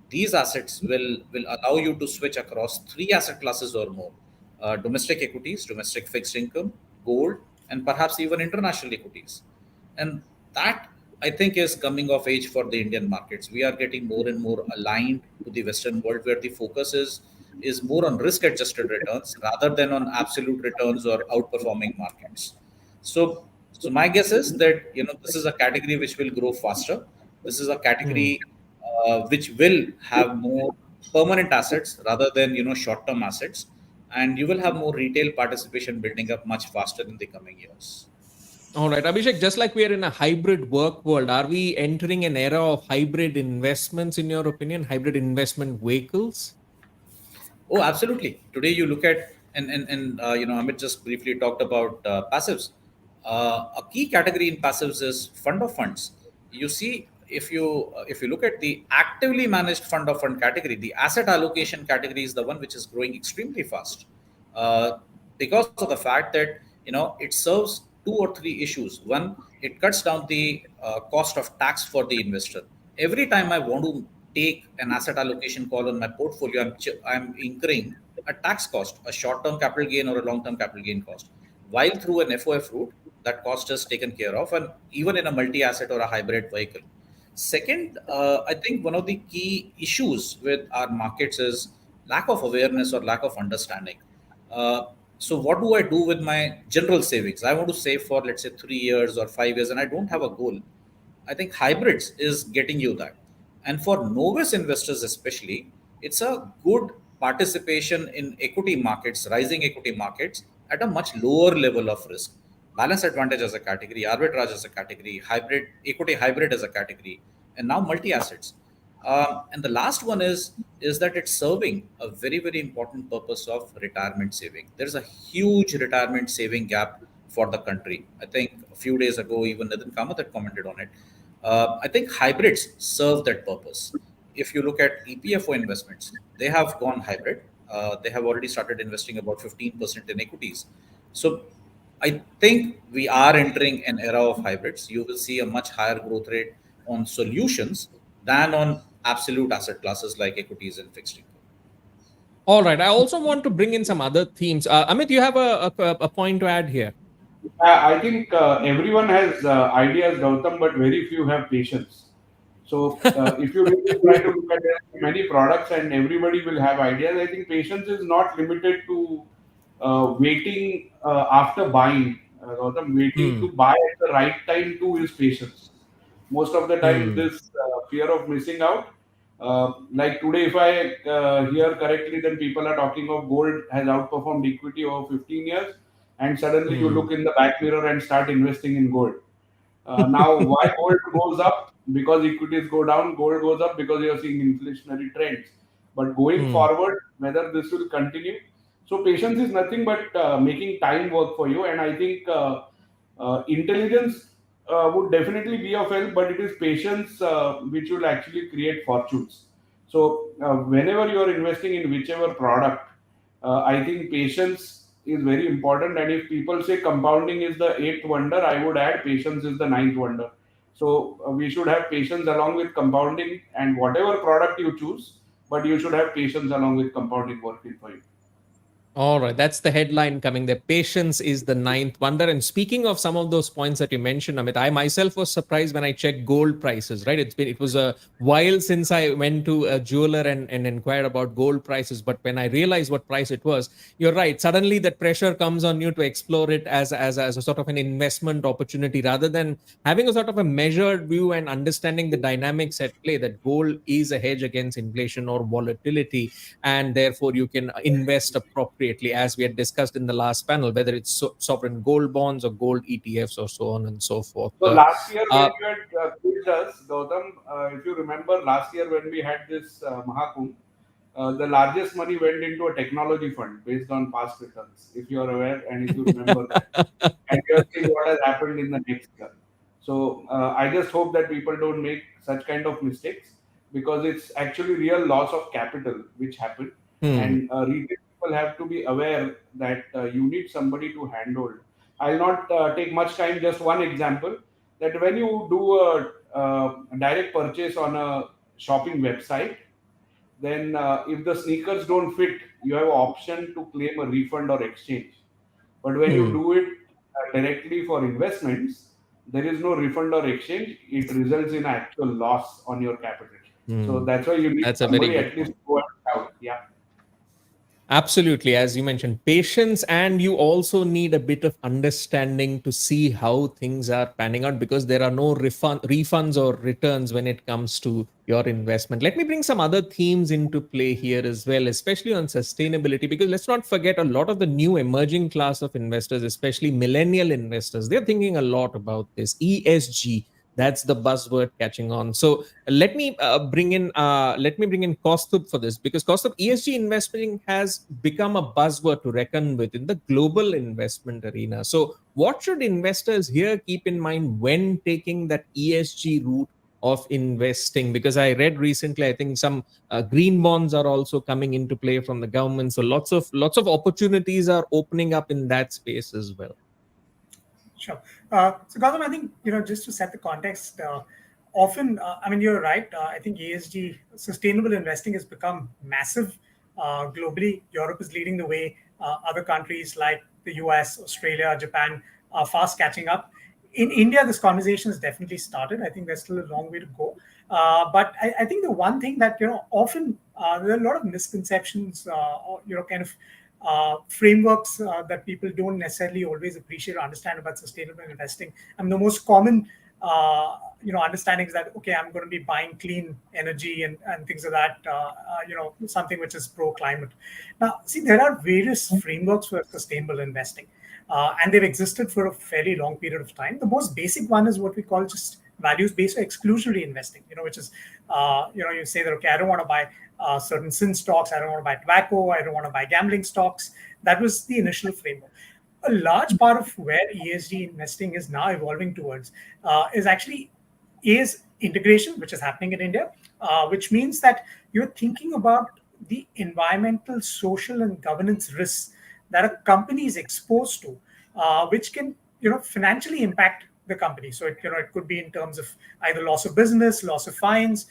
These assets will allow you to switch across three asset classes or more: domestic equities, domestic fixed income, gold, and perhaps even international equities. And that, I think, is coming of age for the Indian markets. We are getting more and more aligned to the Western world, where the focus is more on risk adjusted returns rather than on absolute returns or outperforming markets. So my guess is that this is a category which will grow faster. This is a category which will have more permanent assets rather than short-term assets, and you will have more retail participation building up much faster in the coming years. All right, Abhishek, just like we are in a hybrid work world, are we entering an era of hybrid investments, in your opinion, hybrid investment vehicles? Oh, absolutely. Today, you look at and Amit just briefly talked about passives. A key category in passives is fund of funds. You see, if you look at the actively managed fund of fund category, the asset allocation category is the one which is growing extremely fast, uh, because of the fact that it serves two or three issues. One, it cuts down the cost of tax for the investor. Every time I want to take an asset allocation call on my portfolio, I'm incurring a tax cost, a short-term capital gain or a long-term capital gain cost. While through an FOF route, that cost is taken care of, and even in a multi-asset or a hybrid vehicle. Second, I think one of the key issues with our markets is lack of awareness or lack of understanding. Uh, so, what do I do with my general savings? I want to save for, let's say, 3 years or 5 years, and I don't have a goal. I think hybrids is getting you that. And for novice investors, especially, it's a good participation in equity markets, rising equity markets at a much lower level of risk. Balance advantage as a category, arbitrage as a category, hybrid equity hybrid as a category, and now multi assets. And the last one is that it's serving a very very important purpose of retirement saving. There's a huge retirement saving gap for the country. I think a few days ago, even Nitin Kamath had commented on it. I think hybrids serve that purpose. If you look at EPFO investments, they have gone hybrid. They have already started investing about 15% in equities. So I think we are entering an era of hybrids. You will see a much higher growth rate on solutions than on absolute asset classes like equities and fixed income. All right. I also want to bring in some other themes. Amit, you have a point to add here. I think everyone has ideas, Gautam, but very few have patience. So if you really try to look at many products and everybody will have ideas, I think patience is not limited to waiting after buying. Gautam, waiting to buy at the right time too is patience. Most of the time, this fear of missing out. Like today, if I hear correctly, then people are talking of gold has outperformed equity over 15 years, and suddenly you look in the back mirror and start investing in gold. Now, why gold goes up? Because equities go down. Gold goes up because you are seeing inflationary trends. But going forward, whether this will continue, so patience is nothing but making time work for you. And I think intelligence would definitely be of help, but it is patience which will actually create fortunes. So whenever you are investing in whichever product, I think patience is very important. And if people say compounding is the eighth wonder, I would add patience is the ninth wonder. So we should have patience along with compounding and whatever product you choose, but you should have patience along with compounding working for you. All right, that's the headline coming there. Patience is the ninth wonder. And speaking of some of those points that you mentioned, Amit, I myself was surprised when I checked gold prices. Right, it was a while since I went to a jeweler and inquired about gold prices. But when I realized what price it was, you're right. Suddenly, that pressure comes on you to explore it as a sort of an investment opportunity rather than having a sort of a measured view and understanding the dynamics at play. That gold is a hedge against inflation or volatility, and therefore you can invest appropriately, as we had discussed in the last panel, whether it's sovereign gold bonds or gold ETFs or so on and so forth. So last year when you had quizzed us, Gautam, if you remember last year when we had this Mahakumbh, the largest money went into a technology fund based on past returns, if you are aware and if you remember that. And you have seen what has happened in the next year. So I just hope that people don't make such kind of mistakes because it's actually real loss of capital which happened. And retail people have to be aware that you need somebody to handhold. I'll not take much time. Just one example that when you do a direct purchase on a shopping website, then if the sneakers don't fit, you have an option to claim a refund or exchange. But when you do it directly for investments, there is no refund or exchange. It results in actual loss on your capital. So that's why you need That's a very somebody good at least point. to go out. Yeah. Absolutely. As you mentioned, patience, and you also need a bit of understanding to see how things are panning out because there are no refunds or returns when it comes to your investment. Let me bring some other themes into play here as well, especially on sustainability, because let's not forget a lot of the new emerging class of investors, especially millennial investors, they're thinking a lot about this ESG. That's the buzzword catching on. So let me bring in Kaustubh for this because Kaustubh, ESG investing has become a buzzword to reckon with in the global investment arena. So what should investors here keep in mind when taking that ESG route of investing? Because I read recently, I think some green bonds are also coming into play from the government. So lots of opportunities are opening up in that space as well. Sure. So, Gautam, I think, just to set the context, often, I mean, you're right. I think ESG, sustainable investing, has become massive globally. Europe is leading the way. Other countries like the US, Australia, Japan are fast catching up. In India, this conversation has definitely started. I think there's still a long way to go. But I think the one thing that, often there are a lot of misconceptions, kind of frameworks that people don't necessarily always appreciate or understand about sustainable investing. And the most common, understanding is that, okay, I'm going to be buying clean energy and things like that, something which is pro-climate. Now, see, there are various frameworks for sustainable investing. And they've existed for a fairly long period of time. The most basic one is what we call just values-based or exclusionary investing, which is, you say that, okay, I don't want to buy certain sin stocks, I don't want to buy tobacco, I don't want to buy gambling stocks. That was the initial framework. A large part of where ESG investing is now evolving towards is actually integration, which is happening in India, which means that you're thinking about the environmental, social, and governance risks that a company is exposed to, which can, financially impact the company. So it could be in terms of either loss of business, loss of fines,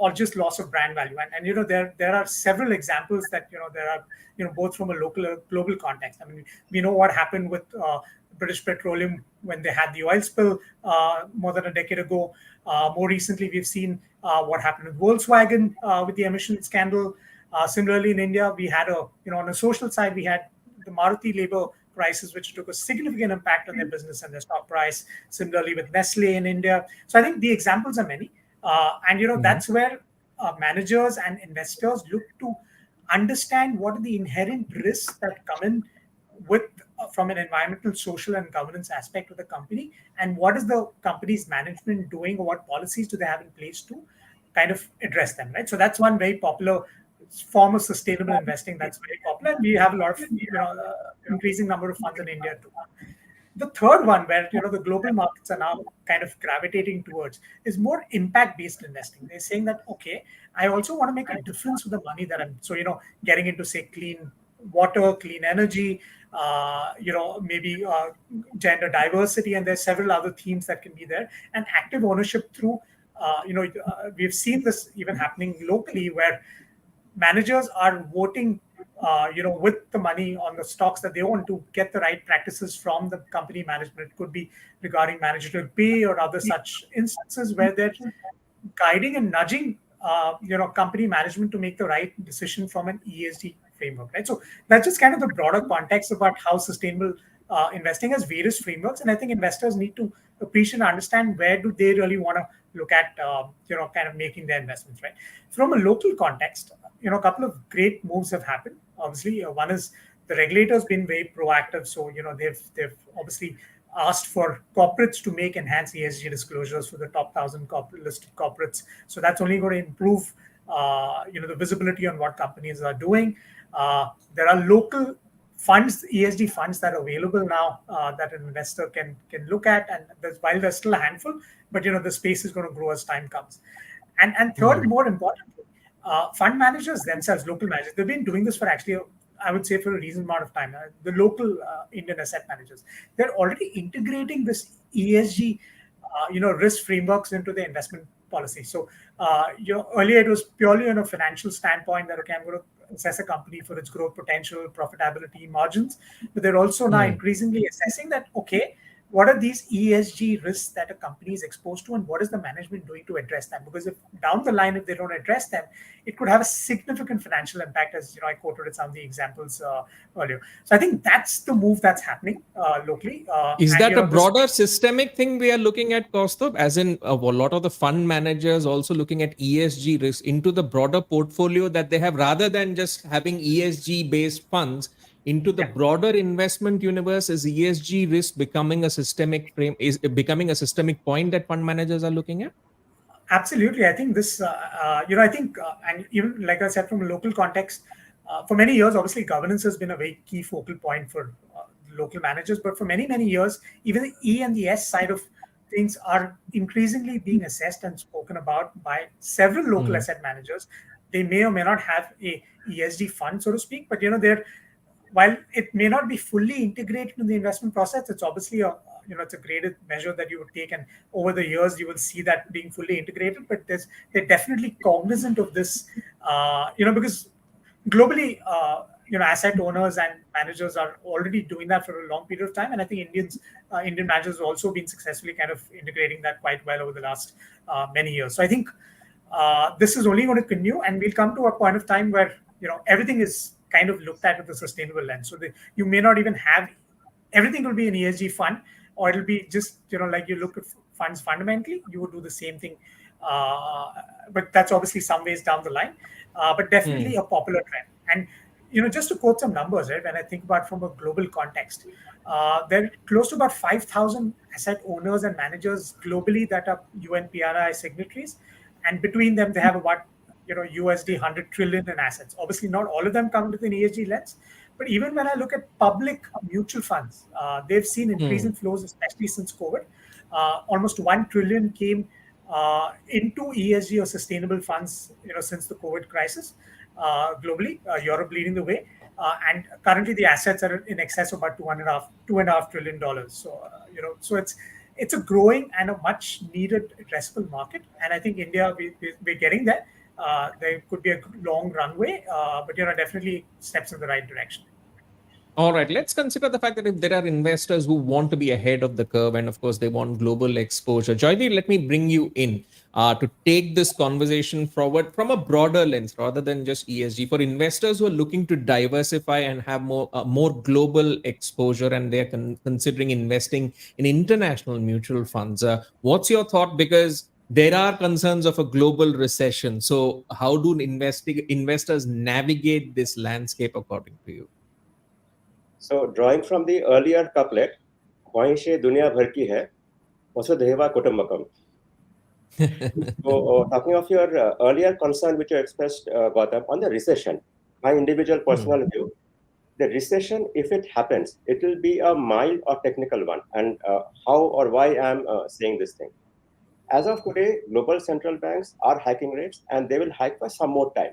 or just loss of brand value. And there are several examples that there are both from a local or global context. I mean, we know what happened with British Petroleum when they had the oil spill more than a decade ago. More recently, we've seen what happened with Volkswagen with the emission scandal. Similarly, in India, we had on a social side, we had the Maruti labor crisis, which took a significant impact on their business and their stock price. Similarly with Nestle in India. So I think the examples are many. And that's where managers and investors look to understand what are the inherent risks that come in with from an environmental, social, and governance aspect of the company, and what is the company's management doing, or what policies do they have in place to kind of address them, right? So that's one very popular form of sustainable investing that's very popular, and we have a lot of increasing number of funds in India too. The third one, where the global markets are now kind of gravitating towards, is more impact-based investing. They're saying that, okay, I also want to make a difference with the money that I'm, so getting into, say, clean water, clean energy, maybe gender diversity, and there's several other themes that can be there, and active ownership through we've seen this even happening locally, where managers are voting with the money on the stocks that they own to get the right practices from the company management. It could be regarding managerial pay or other such instances where they're guiding and nudging company management to make the right decision from an ESG framework, right? So that's just kind of the broader context about how sustainable investing has various frameworks, and I think investors need to appreciate and understand where do they really want to look at kind of making their investments, right? From a local context, a couple of great moves have happened. Obviously, one is the regulator's been very proactive, so they've obviously asked for corporates to make enhanced ESG disclosures for the top 1,000 listed corporates. So that's only going to improve the visibility on what companies are doing. There are local funds, ESG funds, that are available now that an investor can look at, and while there's still a handful, but the space is going to grow as time comes. And third, more importantly, fund managers themselves, local managers, they've been doing this for actually, I would say, for a reasonable amount of time. The local Indian asset managers, they're already integrating this ESG, risk frameworks into the investment policy. So, earlier it was purely on a financial standpoint that, okay, I'm going to assess a company for its growth potential, profitability, margins, but they're also now increasingly assessing that, okay, what are these ESG risks that a company is exposed to, and what is the management doing to address them? Because if down the line, if they don't address them, it could have a significant financial impact, as I quoted some of the examples earlier. So I think that's the move that's happening locally. Is that a broader systemic thing we are looking at, Kaustubh? As in a lot of the fund managers also looking at ESG risks into the broader portfolio that they have, rather than just having ESG based funds into the broader investment universe? Is ESG risk becoming a systemic point that fund managers are looking at? Absolutely. I think this, and even like I said, from a local context, for many years, obviously, governance has been a very key focal point for local managers. But for many, many years, even the E and the S side of things are increasingly being assessed and spoken about by several local asset managers. They may or may not have a ESG fund, so to speak, but they're, while it may not be fully integrated in the investment process, it's obviously it's a graded measure that you would take, and over the years you will see that being fully integrated. But they're definitely cognizant of this, because globally, asset owners and managers are already doing that for a long period of time, and I think Indian managers have also been successfully kind of integrating that quite well over the last many years. So I think this is only going to continue, and we'll come to a point of time where everything is kind of looked at with a sustainable lens. So you may not even have everything will be an ESG fund, or it'll be just like you look at funds fundamentally, you would do the same thing. But that's obviously some ways down the line, but definitely a popular trend. And just to quote some numbers, right? When I think about from a global context, there are close to about 5,000 asset owners and managers globally that are UNPRI signatories, and between them they have about USD 100 trillion in assets. Obviously, not all of them come with an ESG lens, but even when I look at public mutual funds, they've seen increasing flows, especially since COVID. Almost 1 trillion came into ESG or sustainable funds, since the COVID crisis globally. Europe leading the way, and currently the assets are in excess of about $2.5 trillion. So so it's a growing and a much needed addressable market, and I think India we're getting there. There could be a long runway, but definitely steps in the right direction. All right, let's consider the fact that if there are investors who want to be ahead of the curve and, of course, they want global exposure. Joydeep, let me bring you in to take this conversation forward from a broader lens rather than just ESG. For investors who are looking to diversify and have more global exposure and they're considering investing in international mutual funds, what's your thought? Because there are concerns of a global recession. So, how do investors navigate this landscape according to you? So, drawing from the earlier couplet, ख्वाहिशें दुनिया भर की है, वसुधैव कुटुम्बकम. So, talking of your earlier concern which you expressed, Gautam, on the recession, my individual personal view, the recession, if it happens, it will be a mild or technical one. And how or why I'm saying this thing. As of today, global central banks are hiking rates and they will hike for some more time.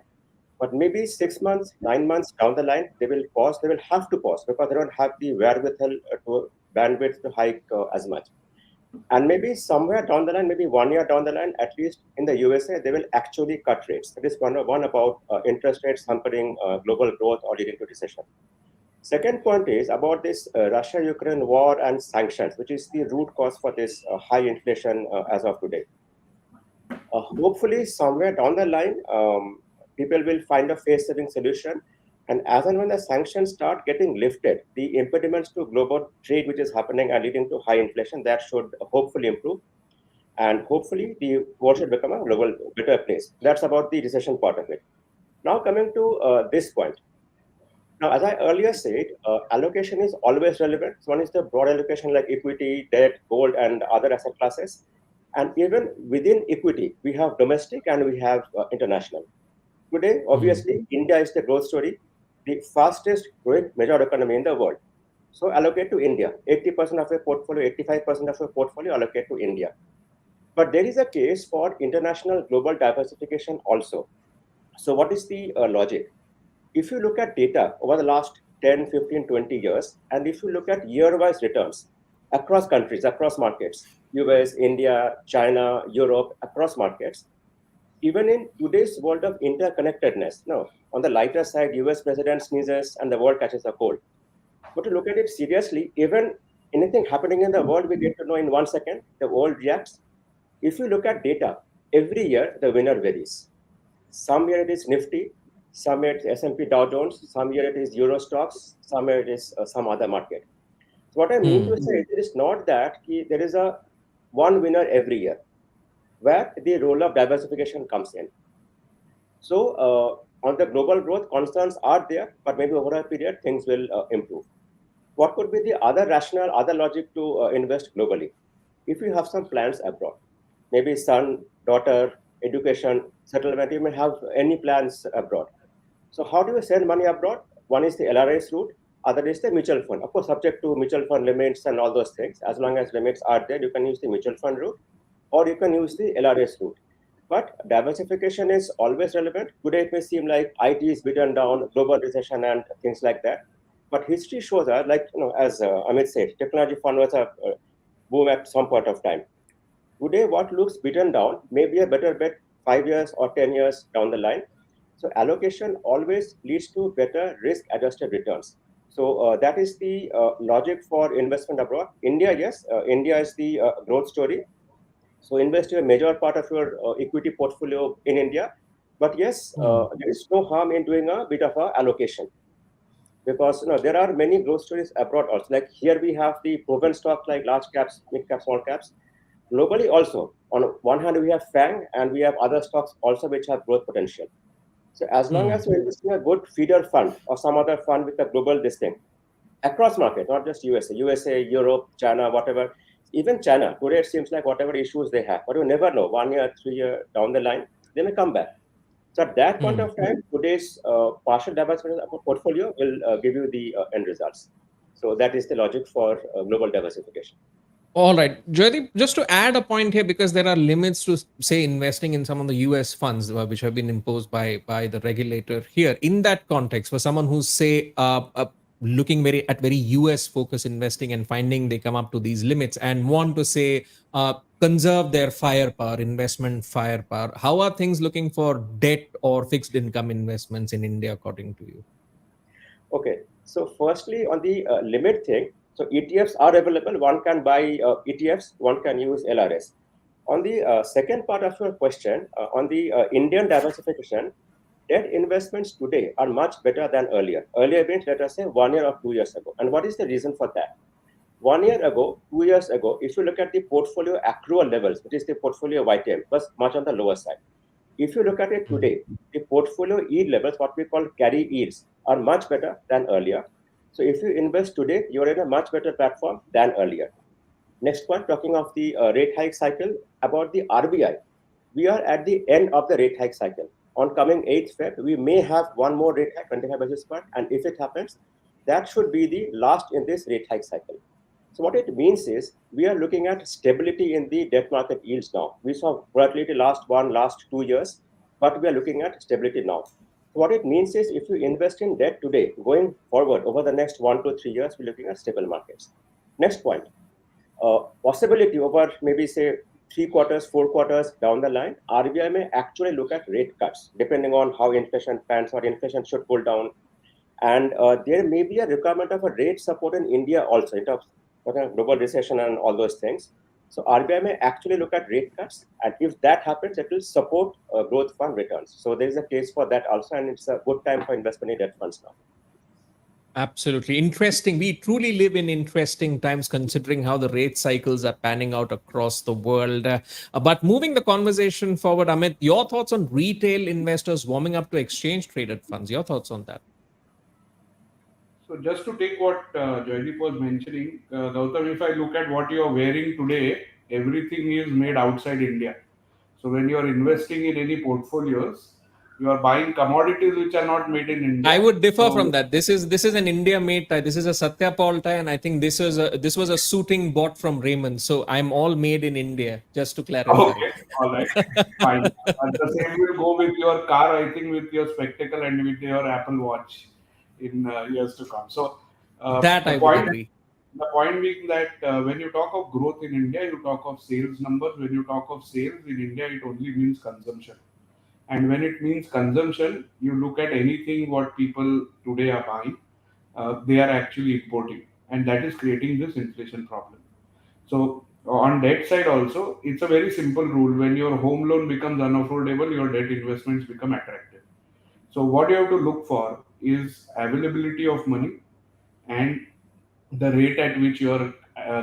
But maybe 6 months, 9 months down the line, they will pause. They will have to pause because they don't have the wherewithal to bandwidth to hike as much. And maybe somewhere down the line, maybe 1 year down the line, at least in the USA, they will actually cut rates. That is one about interest rates hampering global growth or leading to recession. Second point is about this Russia-Ukraine war and sanctions, which is the root cause for this high inflation as of today. Hopefully, somewhere down the line, people will find a face-saving solution. And as and when the sanctions start getting lifted, the impediments to global trade, which is happening and leading to high inflation, that should hopefully improve. And hopefully, the world should become a global better place. That's about the recession part of it. Now, coming to this point. Now, as I earlier said, allocation is always relevant. One is the broad allocation like equity, debt, gold, and other asset classes. And even within equity, we have domestic and we have international. Today, obviously, India is the growth story, the fastest growing major economy in the world. So allocate to India. 80% of your portfolio, 85% of your portfolio allocate to India. But there is a case for international global diversification also. So what is the logic? If you look at data over the last 10, 15, 20 years, and if you look at year-wise returns across countries, across markets, US, India, China, Europe, across markets, even in today's world of interconnectedness, no, on the lighter side, US president sneezes and the world catches a cold. But to look at it seriously, even anything happening in the world, we get to know in 1 second, the world reacts. If you look at data, every year the winner varies. Some year it is Nifty, some year it is S&P Dow Jones, some year it is Euro stocks, some year it is some other market. So what I mean to say, it is not that there is a one winner every year, where the role of diversification comes in. So on the global growth, concerns are there, but maybe over a period, things will improve. What could be the other rationale, other logic to invest globally? If you have some plans abroad, maybe son, daughter, education, settlement, you may have any plans abroad. So how do you send money abroad? One is the LRS route, other is the mutual fund. Of course, subject to mutual fund limits and all those things. As long as limits are there, you can use the mutual fund route or you can use the LRS route. But diversification is always relevant. Today it may seem like IT is beaten down, global recession and things like that. But history shows that, like, as Amit said, technology fund was a boom at some point of time. Today, what looks beaten down may be a better bet 5 years or 10 years down the line. So allocation always leads to better risk-adjusted returns. So that is the logic for investment abroad. India, yes, India is the growth story. So invest a major part of your equity portfolio in India. But yes, there is no harm in doing a bit of a allocation, because there are many growth stories abroad also. Like here we have the proven stocks like large caps, mid caps, small caps. Globally also, on one hand we have FANG and we have other stocks also which have growth potential. So as long as you invest in a good feeder fund or some other fund with a global listing across market, not just USA, Europe, China, whatever. Even China, today it seems like whatever issues they have, but you never know, 1 year, 3 year down the line, they may come back. So at that point of time, today's partial diversification of a portfolio will give you the end results. So that is the logic for global diversification. All right, Joydeep, just to add a point here, because there are limits to, say, investing in some of the US funds, which have been imposed by the regulator here. In that context, for someone who's, say, looking very US focused investing and finding they come up to these limits and want to, say, conserve their firepower, investment firepower, how are things looking for debt or fixed income investments in India, according to you? Okay. So firstly, on the limit thing, so ETFs are available. One can buy ETFs, one can use LRS. On the second part of your question, on the Indian diversification, debt investments today are much better than earlier. Earlier means, let us say, 1 year or 2 years ago. And what is the reason for that? 1 year ago, 2 years ago, if you look at the portfolio accrual levels, which is the portfolio YTM, was much on the lower side. If you look at it today, the portfolio yield levels, what we call carry yields, are much better than earlier. So if you invest today, you're in a much better platform than earlier. Next one, talking of the rate hike cycle, about the RBI. We are at the end of the rate hike cycle. On coming 8th Feb, we may have one more rate hike, 25 basis point, and if it happens, that should be the last in this rate hike cycle. So what it means is we are looking at stability in the debt market yields now. We saw volatility last 2 years, but we are looking at stability now. So what it means is if you invest in debt today, going forward over the next 1 to 3 years, we're looking at stable markets. Next point, possibility over maybe say 3 quarters, 4 quarters down the line, RBI may actually look at rate cuts depending on how inflation pans or inflation should pull down. And there may be a requirement of a rate support in India also in terms of global recession and all those things. So RBI may actually look at rate cuts, and if that happens, it will support growth fund returns. So there is a case for that also, and it's a good time for investment in debt funds now. Absolutely. Interesting. We truly live in interesting times considering how the rate cycles are panning out across the world. But moving the conversation forward, Amit, your thoughts on retail investors warming up to exchange traded funds? Your thoughts on that? So just to take what Joydeep was mentioning, Gautam, if I look at what you are wearing today, everything is made outside India. So when you are investing in any portfolios, you are buying commodities which are not made in India. I would differ So- from that. This is an India made tie. This is a Satya Paul tie, and I think this was a suiting bought from Raymond. So I'm all made in India, just to clarify. Okay, all right, fine. And the same will go with your car, I think, with your spectacle and with your Apple Watch in years to come. So That I would agree. the point being that when you talk of growth in India, you talk of sales numbers. When you talk of sales in India, it only means consumption. And when it means consumption, you look at anything what people today are buying, they are actually importing, and that is creating this inflation problem. So on debt side also, it's a very simple rule. When your home loan becomes unaffordable, your debt investments become attractive. So what you have to look for is availability of money and the rate at which you are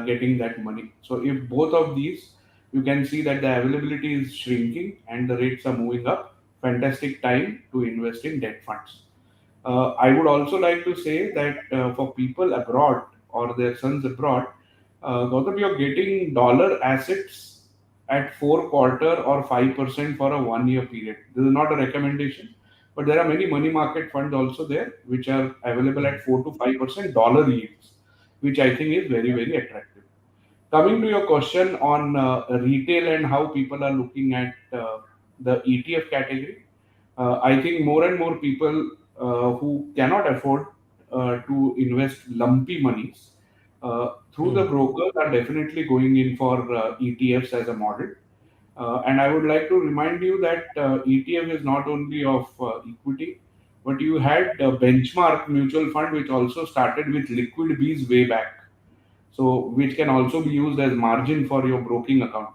getting that money. So if both of these, you can see that the availability is shrinking and the rates are moving up, fantastic time to invest in debt funds. I would also like to say that for people abroad or their sons abroad, Gautam, you're getting dollar assets at 4 quarter or 5% for a 1 year period. This is not a recommendation, but there are many money market funds also there which are available at 4 to 5% dollar yields, which I think is very, very attractive. Coming to your question on retail and how people are looking at the ETF category, I think more and more people who cannot afford to invest lumpy monies through the brokers are definitely going in for ETFs as a model. And I would like to remind you that ETF is not only of equity, but you had benchmark mutual fund, which also started with liquid bees way back. So, which can also be used as margin for your broking account.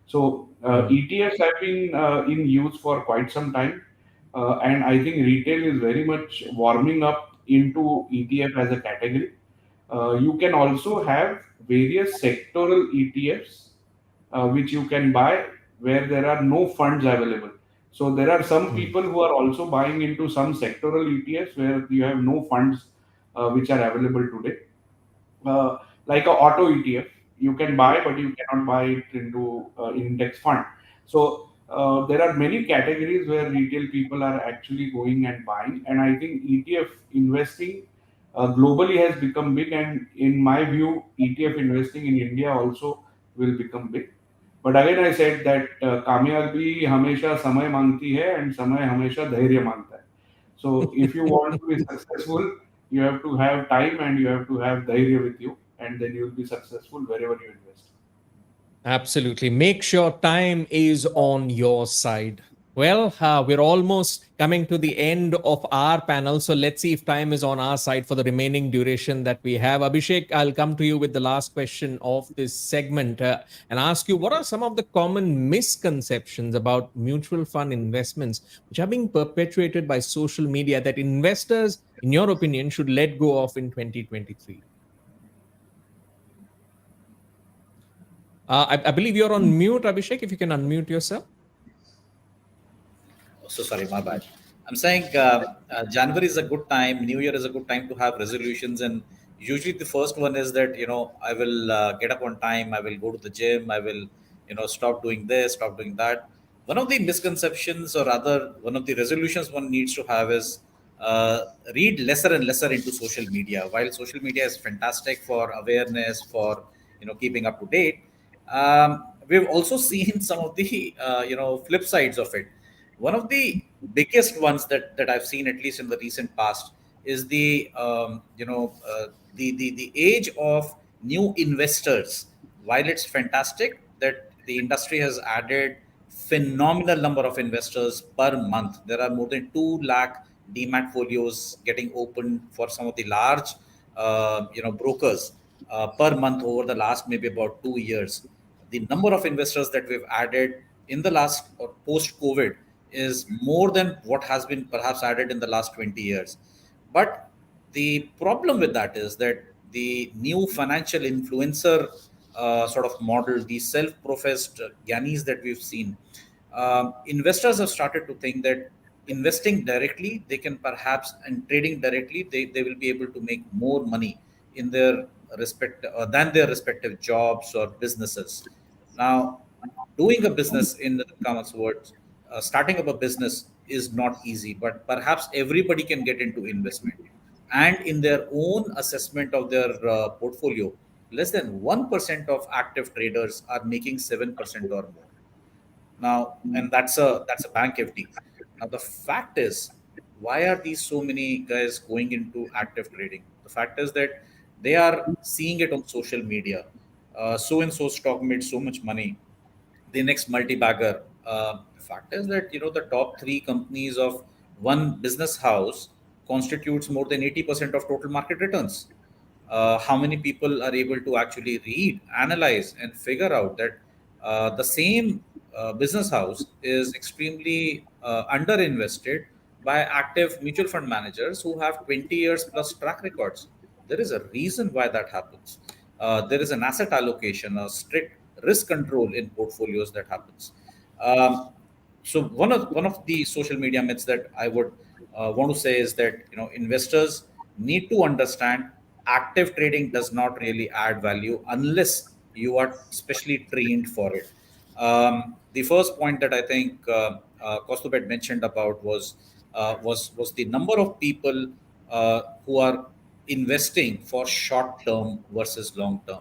So, ETFs have been in use for quite some time. And I think retail is very much warming up into ETF as a category. You can also have various sectoral ETFs which you can buy where there are no funds available. So there are some people who are also buying into some sectoral ETFs where you have no funds which are available today. Like a auto ETF, you can buy, but you cannot buy it into index fund. So there are many categories where retail people are actually going and buying, and I think ETF investing globally has become big, and in my view, ETF investing in India also will become big. But again, I said that कामयाबी हमेशा समय मांगती है and समय हमेशा धैर्य मांगता है. So if you want to be successful, you have to have time and you have to have dhairya with you, and then you will be successful wherever you invest. Absolutely. Make sure time is on your side. Well, we're almost coming to the end of our panel. So let's see if time is on our side for the remaining duration that we have. Abhishek, I'll come to you with the last question of this segment and ask you what are some of the common misconceptions about mutual fund investments which are being perpetuated by social media that investors, in your opinion, should let go of in 2023? I believe you're on mute, Abhishek. If you can unmute yourself. So sorry, my bad. I'm saying January is a good time. New Year is a good time to have resolutions, and usually the first one is that I will get up on time. I will go to the gym. I will stop doing this, stop doing that. One of the misconceptions, or rather, one of the resolutions one needs to have is uh, read lesser and lesser into social media. While social media is fantastic for awareness, for keeping up to date, we've also seen some of the flip sides of it. One of the biggest ones that I've seen, at least in the recent past, is the age of new investors. While it's fantastic that the industry has added phenomenal number of investors per month, there are more than 2 lakh demat folios getting opened for some of the large brokers per month over the last maybe about 2 years. The number of investors that we've added in the last or post COVID is more than what has been perhaps added in the last 20 years. But the problem with that is that the new financial influencer sort of model, the self professed Gyanis that we've seen, investors have started to think that investing directly, they can perhaps, and trading directly, they will be able to make more money in their than their respective jobs or businesses. Now, doing a business in the commerce world, starting up a business is not easy, but perhaps everybody can get into investment. And in their own assessment of their portfolio, less than 1% of active traders are making 7% or more. Now, and that's a bank FD. Now, the fact is, why are these so many guys going into active trading? The fact is that they are seeing it on social media. So and so stock made so much money, the next multi-bagger. The fact is that the top three companies of one business house constitutes more than 80% of total market returns. How many people are able to actually read, analyze, and figure out that the same business house is extremely underinvested by active mutual fund managers who have 20 years plus track records? There is a reason why that happens. There is an asset allocation, a strict risk control in portfolios that happens. Um, so one of the social media myths that I would want to say is that investors need to understand active trading does not really add value unless you are specially trained for it. The first point that I think Kaustubh had mentioned about was the number of people who are investing for short term versus long term.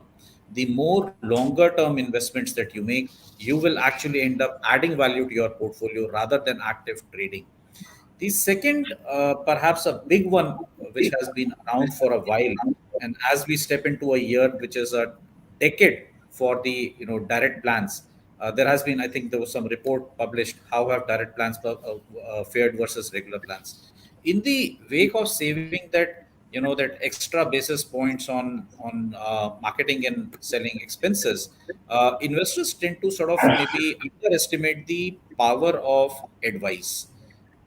The more longer term investments that you make, you will actually end up adding value to your portfolio rather than active trading. The second, perhaps a big one, which has been around for a while, and as we step into a year which is a decade for the direct plans, there has been, I think, there was some report published how have direct plans fared versus regular plans. In the wake of saving that extra basis points on marketing and selling expenses, investors tend to sort of maybe underestimate the power of advice.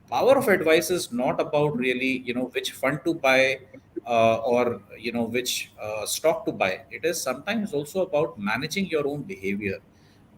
Power of advice is not about really which fund to buy or which stock to buy. It is sometimes also about managing your own behavior.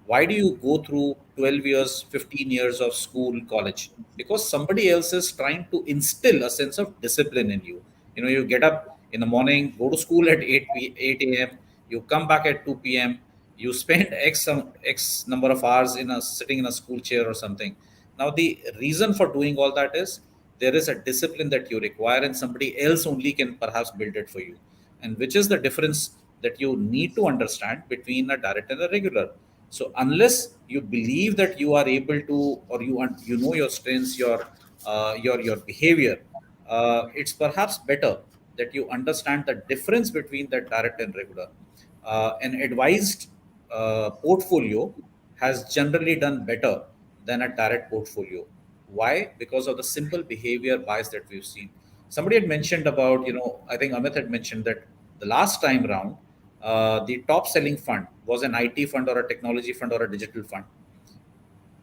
Why do you go through 12 years, 15 years of school, college? Because somebody else is trying to instill a sense of discipline in you. You get up in the morning, go to school at 8 a.m., you come back at 2 p.m., you spend X number of hours sitting in a school chair or something. Now, the reason for doing all that is there is a discipline that you require, and somebody else only can perhaps build it for you. And which is the difference that you need to understand between a direct and a regular. So unless you believe that you are able to, or you know your strengths, your behavior, it's perhaps better that you understand the difference between that direct and regular. An advised portfolio has generally done better than a direct portfolio. Why? Because of the simple behavior bias that we've seen. Somebody had mentioned about, I think Amit had mentioned that the last time round, the top selling fund was an IT fund or a technology fund or a digital fund.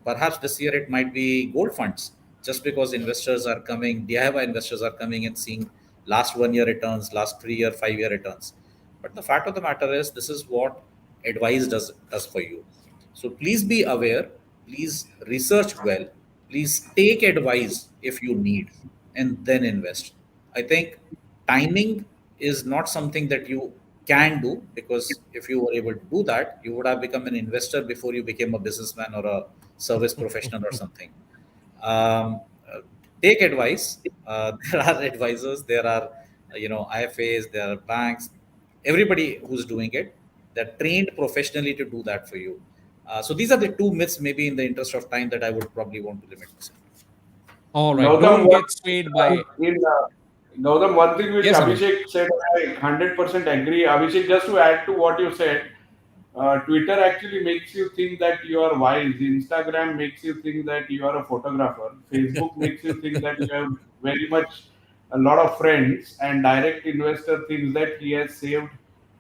Perhaps this year it might be gold funds, just because investors are coming, DIY investors are coming and seeing last 1 year returns, last 3 year, 5 year returns. But the fact of the matter is, this is what advice does for you. So please be aware, please research well, please take advice if you need, and then invest. I think timing is not something that you can do, because if you were able to do that, you would have become an investor before you became a businessman or a service professional or something. Um, uh, Take advice. There are advisors, there are IFAs, there are banks, everybody who's doing it. They're trained professionally to do that for you. So these are the two myths, maybe in the interest of time, that I would probably want to limit myself. All right. Gautam, Don't get swayed by. Gautam, one thing which Yes, Amit. Abhishek said, I 100% agree. Abhishek, just to add to what you said, Twitter actually makes you think that you are wise. Instagram makes you think that you are a photographer. Facebook makes you think that you have very much a lot of friends, and direct investor thinks that he has saved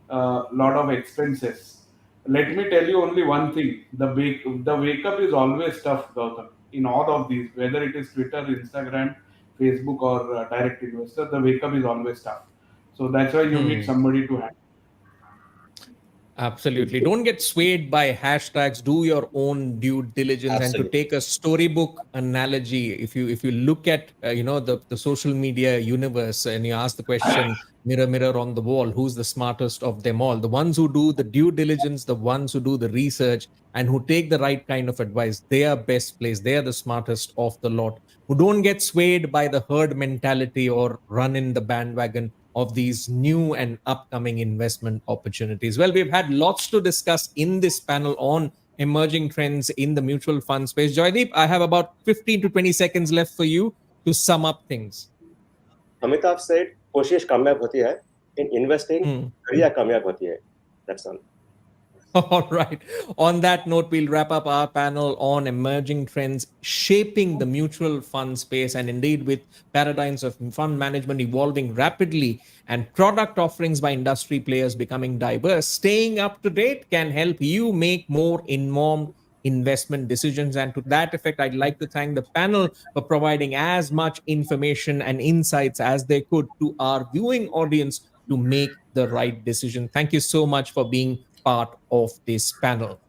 a lot of expenses. Let me tell you only one thing: the wake up is always tough, Gautam. In all of these, whether it is Twitter, Instagram, Facebook, or direct investor, the wake up is always tough. So that's why you need somebody to handle. Absolutely. Don't get swayed by hashtags. Do your own due diligence. And to Absolutely. take a storybook analogy, if you look at the social media universe, and you ask the question, mirror mirror on the wall, who's the smartest of them all? The ones who do the due diligence, the ones who do the research, and who take the right kind of advice, they are best placed. They are the smartest of the lot. Who don't get swayed by the herd mentality or run in the bandwagon of these new and upcoming investment opportunities. Well, we've had lots to discuss in this panel on emerging trends in the mutual fund space. Joydeep, I have about 15 to 20 seconds left for you to sum up things. Amitabh said, कोशिश कामयाब होती है. In investing, career कामयाब होती है. That's all. All right. On that note, we'll wrap up our panel on emerging trends shaping the mutual fund space, and indeed with paradigms of fund management evolving rapidly and product offerings by industry players becoming diverse. Staying up to date can help you make more informed investment decisions. And to that effect, I'd like to thank the panel for providing as much information and insights as they could to our viewing audience to make the right decision. Thank you so much for being part of this panel.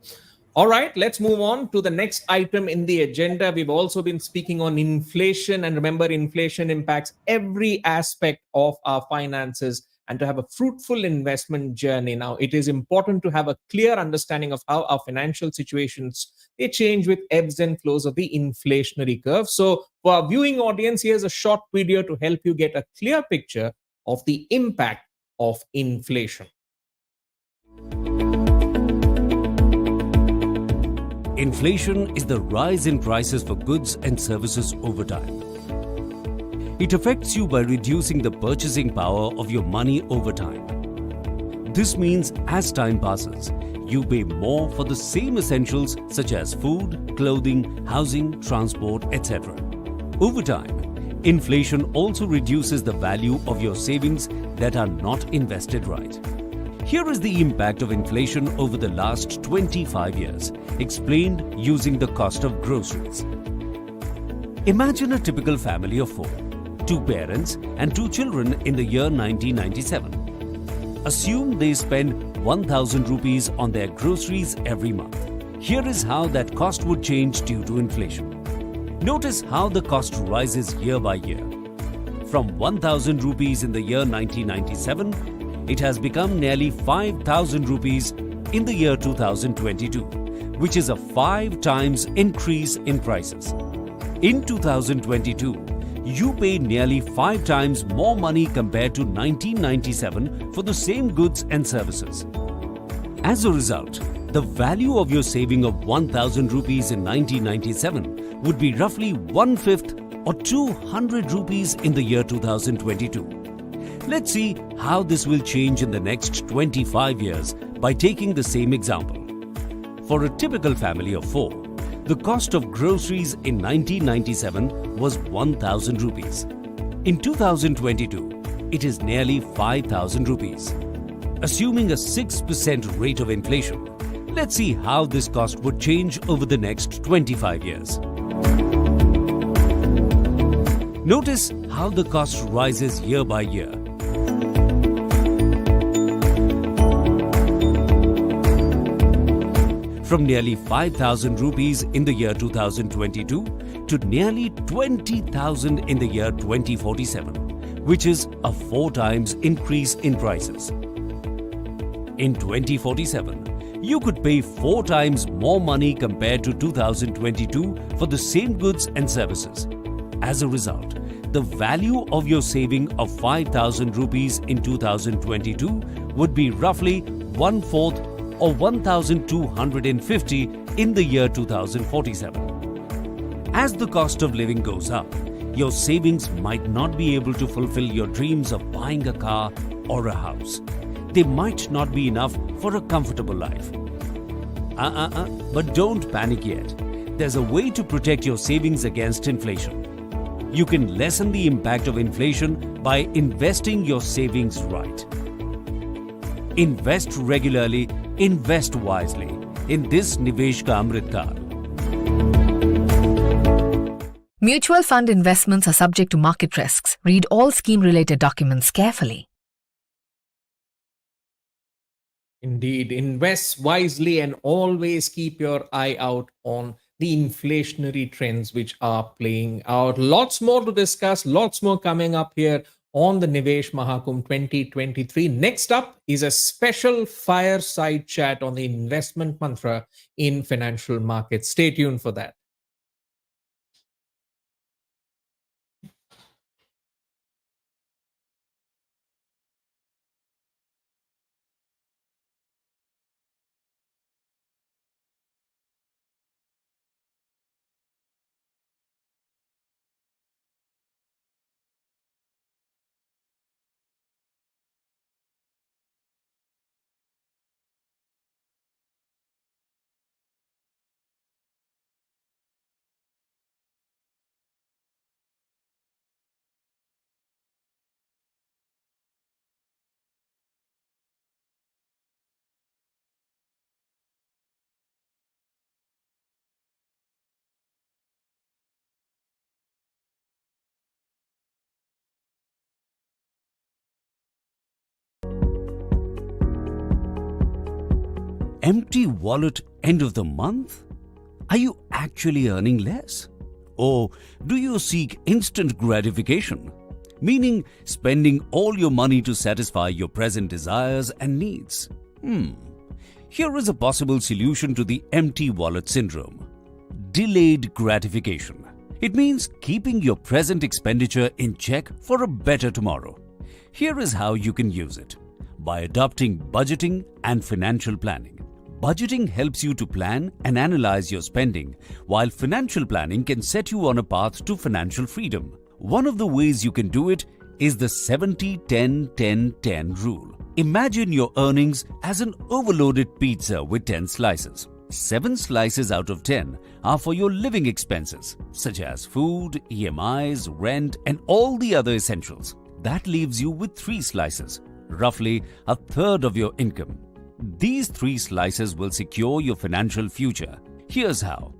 All right, let's move on to the next item in the agenda. We've also been speaking on inflation, and remember, inflation impacts every aspect of our finances. And to have a fruitful investment journey, now it is important to have a clear understanding of how our financial situations, they change with ebbs and flows of the inflationary curve. So for our viewing audience, here's a short video to help you get a clear picture of the impact of inflation. Inflation is the rise in prices for goods and services over time. It affects you by reducing the purchasing power of your money over time. This means as time passes, you pay more for the same essentials such as food, clothing, housing, transport, etc. Over time, inflation also reduces the value of your savings that are not invested right. Here is the impact of inflation over the last 25 years, explained using the cost of groceries. Imagine a typical family of 4, 2 parents and 2 children in the year 1997. Assume they spend 1,000 rupees on their groceries every month. Here is how that cost would change due to inflation. Notice how the cost rises year by year. From 1,000 rupees in the year 1997, it has become nearly 5,000 rupees in the year 2022, which is a 5 times increase in prices. In 2022, you pay nearly 5 times more money compared to 1997 for the same goods and services. As a result, the value of your saving of 1,000 rupees in 1997 would be roughly 1/5 or 200 rupees in the year 2022. Let's see how this will change in the next 25 years by taking the same example. For a typical family of 4, The cost of groceries in 1997 was 1000 rupees. In 2022, it is nearly 5000 rupees. Assuming a 6% rate of inflation, let's see how this cost would change over the next 25 years. Notice how the cost rises year by year. From nearly 5000 rupees in the year 2022 to nearly 20,000 in the year 2047, which is a 4 times increase in prices. In 2047, you could pay 4 times more money compared to 2022 for the same goods and services. As a result, the value of your saving of 5000 rupees in 2022 would be roughly 1/4 or 1250 in the year 2047. As the cost of living goes up, your savings might not be able to fulfill your dreams of buying a car or a house. They might not be enough for a comfortable life. But don't panic yet. There's a way to protect your savings against inflation. You can lessen the impact of inflation by investing your savings right. Invest regularly, invest wisely in this Nivesh ka Amrit Kaal. Mutual fund investments are subject to market risks. Read all scheme-related documents carefully. Indeed, invest wisely and always keep your eye out on the inflationary trends which are playing out. Lots more to discuss, lots more coming up here on the Nivesh Mahakumbh 2023. Next up is a special fireside chat on the investment mantra in financial markets. Stay tuned for that. Empty wallet end of the month? Are you actually earning less? Or do you seek instant gratification? Meaning spending all your money to satisfy your present desires and needs? Here is a possible solution to the empty wallet syndrome. Delayed gratification. It means keeping your present expenditure in check for a better tomorrow. Here is how you can use it. By adopting budgeting and financial planning. Budgeting helps you to plan and analyze your spending, while financial planning can set you on a path to financial freedom. One of the ways you can do it is the 70-10-10-10 rule. Imagine your earnings as an overloaded pizza with 10 slices. 7 slices out of 10 are for your living expenses, such as food, EMIs, rent, and all the other essentials. That leaves you with 3 slices, roughly a third of your income. These 3 slices will secure your financial future. Here's how.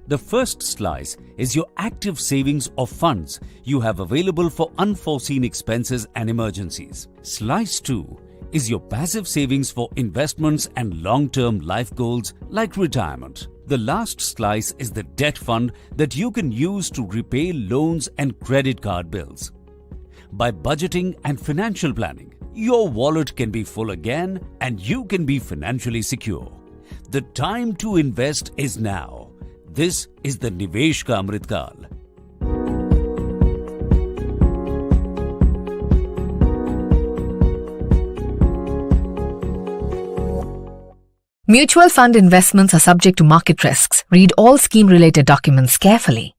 The first slice is your active savings of funds you have available for unforeseen expenses and emergencies. Slice 2 is your passive savings for investments and long-term life goals like retirement. The last slice is the debt fund that you can use to repay loans and credit card bills. By budgeting and financial planning, your wallet can be full again and you can be financially secure. The time to invest is now. This is the Nivesh ka Amrit Kaal. Mutual fund investments are subject to market risks. Read all scheme-related documents carefully.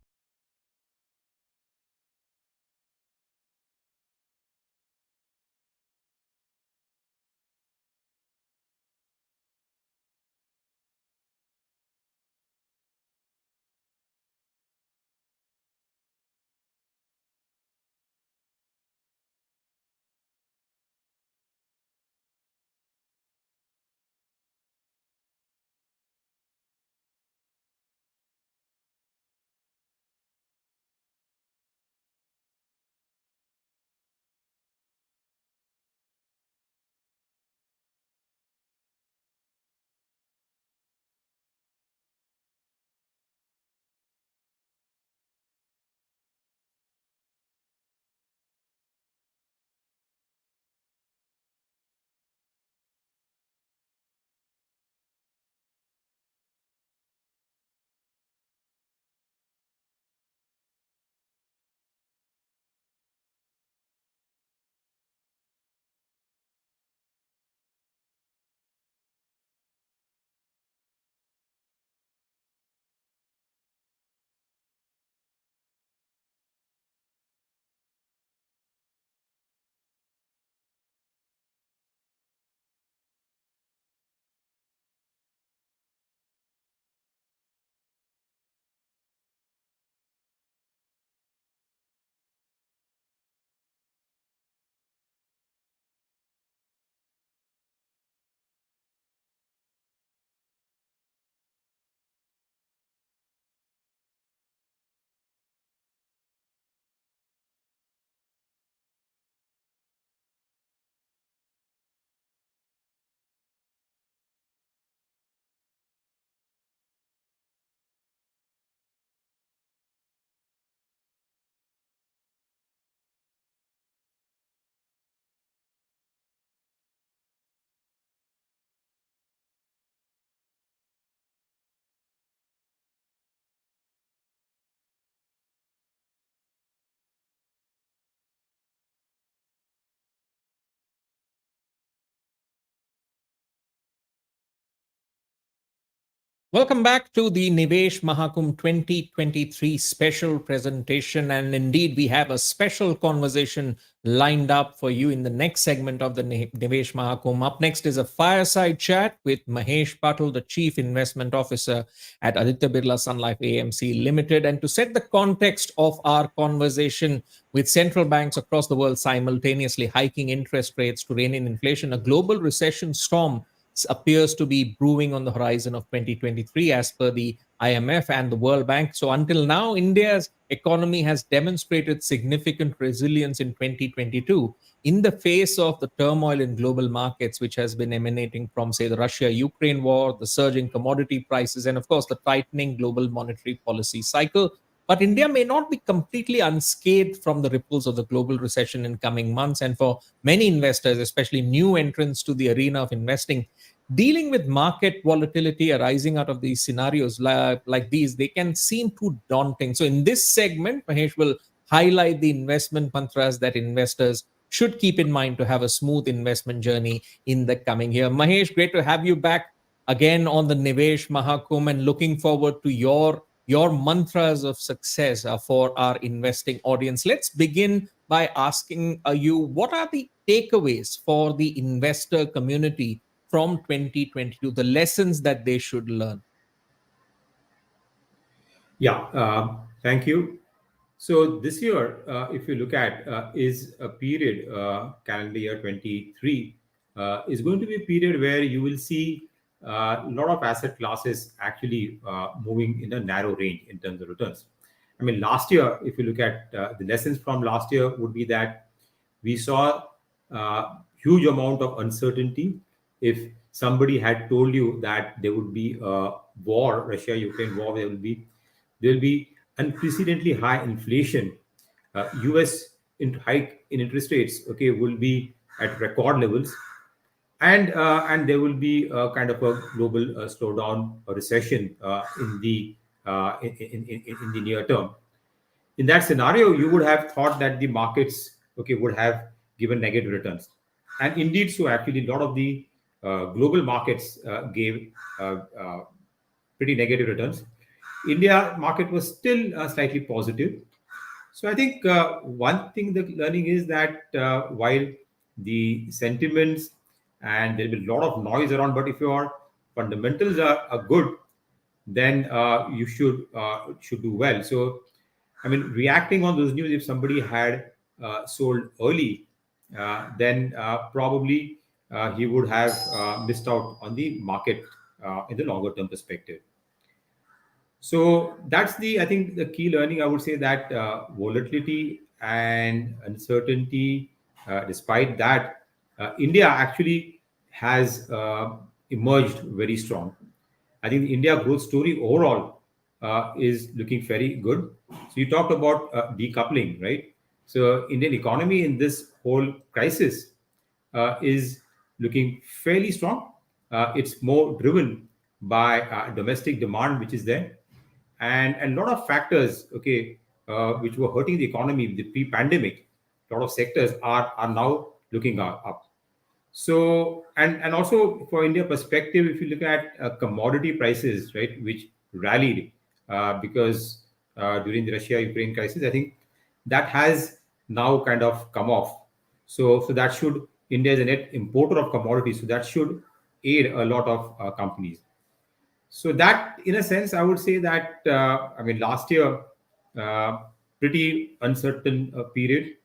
Welcome back to the Nivesh Mahakumbh 2023 special presentation. And indeed, we have a special conversation lined up for you in the next segment of the Nivesh Mahakumbh. Up next is a fireside chat with Mahesh Patil, the Chief Investment Officer at Aditya Birla Sun Life AMC Limited. And to set the context of our conversation, with central banks across the world simultaneously hiking interest rates to rein in inflation, a global recession storm appears to be brewing on the horizon of 2023 as per the IMF and the World Bank. So until now, India's economy has demonstrated significant resilience in 2022 in the face of the turmoil in global markets, which has been emanating from, say, the Russia-Ukraine war, the surging commodity prices, and of course, the tightening global monetary policy cycle. But India may not be completely unscathed from the ripples of the global recession in coming months. And for many investors, especially new entrants to the arena of investing, dealing with market volatility arising out of these scenarios like these, they can seem too daunting. So in this segment, Mahesh will highlight the investment mantras that investors should keep in mind to have a smooth investment journey in the coming year. Mahesh, great to have you back again on the Nivesh Mahakumbh, and looking forward to your mantras of success for our investing audience. Let's begin by asking you, what are the takeaways for the investor community from 2022, the lessons that they should learn? Yeah, thank you. So this year, if you look at, is a period, calendar year 23, is going to be a period where you will see a lot of asset classes actually moving in a narrow range in terms of returns. I mean, last year, if you look at the lessons from last year, would be that we saw huge amount of uncertainty. If somebody had told you that there would be a war, Russia-Ukraine war, there will be unprecedentedly high inflation. U.S. hike in interest rates, okay, will be at record levels, and there will be a kind of a global slowdown or recession in the near term. In that scenario, you would have thought that the markets, okay, would have given negative returns, and indeed, so actually, a lot of the global markets gave pretty negative returns. India market was still slightly positive. So I think one thing that learning is that while the sentiments and there'll be a lot of noise around, but if your fundamentals are good, then you should do well. So I mean, reacting on those news, if somebody had sold early, then probably he would have missed out on the market in the longer term perspective. So that's I think the key learning. I would say that volatility and uncertainty, despite that, India actually has emerged very strong. I think the India growth story overall is looking very good. So you talked about decoupling, right? So Indian economy in this whole crisis is looking fairly strong. It's more driven by domestic demand, which is there, and a lot of factors, okay, which were hurting the economy the pre-pandemic. A lot of sectors are now looking up. So and also for India perspective, if you look at commodity prices, right, which rallied because during the Russia-Ukraine crisis, I think that has now kind of come off. So that should, India is a net importer of commodities, so that should aid a lot of companies. So that, in a sense, I would say that I mean, last year, pretty uncertain period,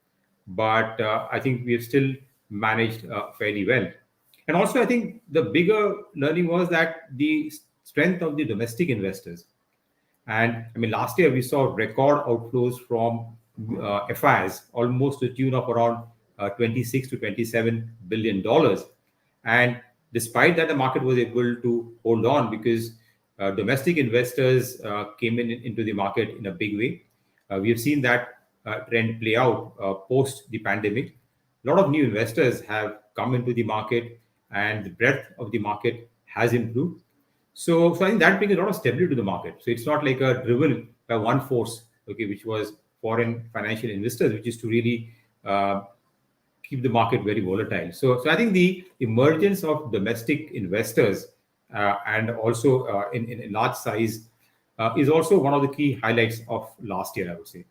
but I think we have still managed fairly well. And also, I think the bigger learning was that the strength of the domestic investors. And I mean, last year we saw record outflows from FIs, almost to the tune of around 26 to 27 billion dollars. And despite that, the market was able to hold on because domestic investors came into the market in a big way. We have seen that trend play out post the pandemic. A lot of new investors have come into the market, and the breadth of the market has improved. So I think that brings a lot of stability to the market. So it's not like a driven by one force, okay, which was foreign financial investors, which is to really keep the market very volatile. So I think the emergence of domestic investors and also in large size is also one of the key highlights of last year, I would say.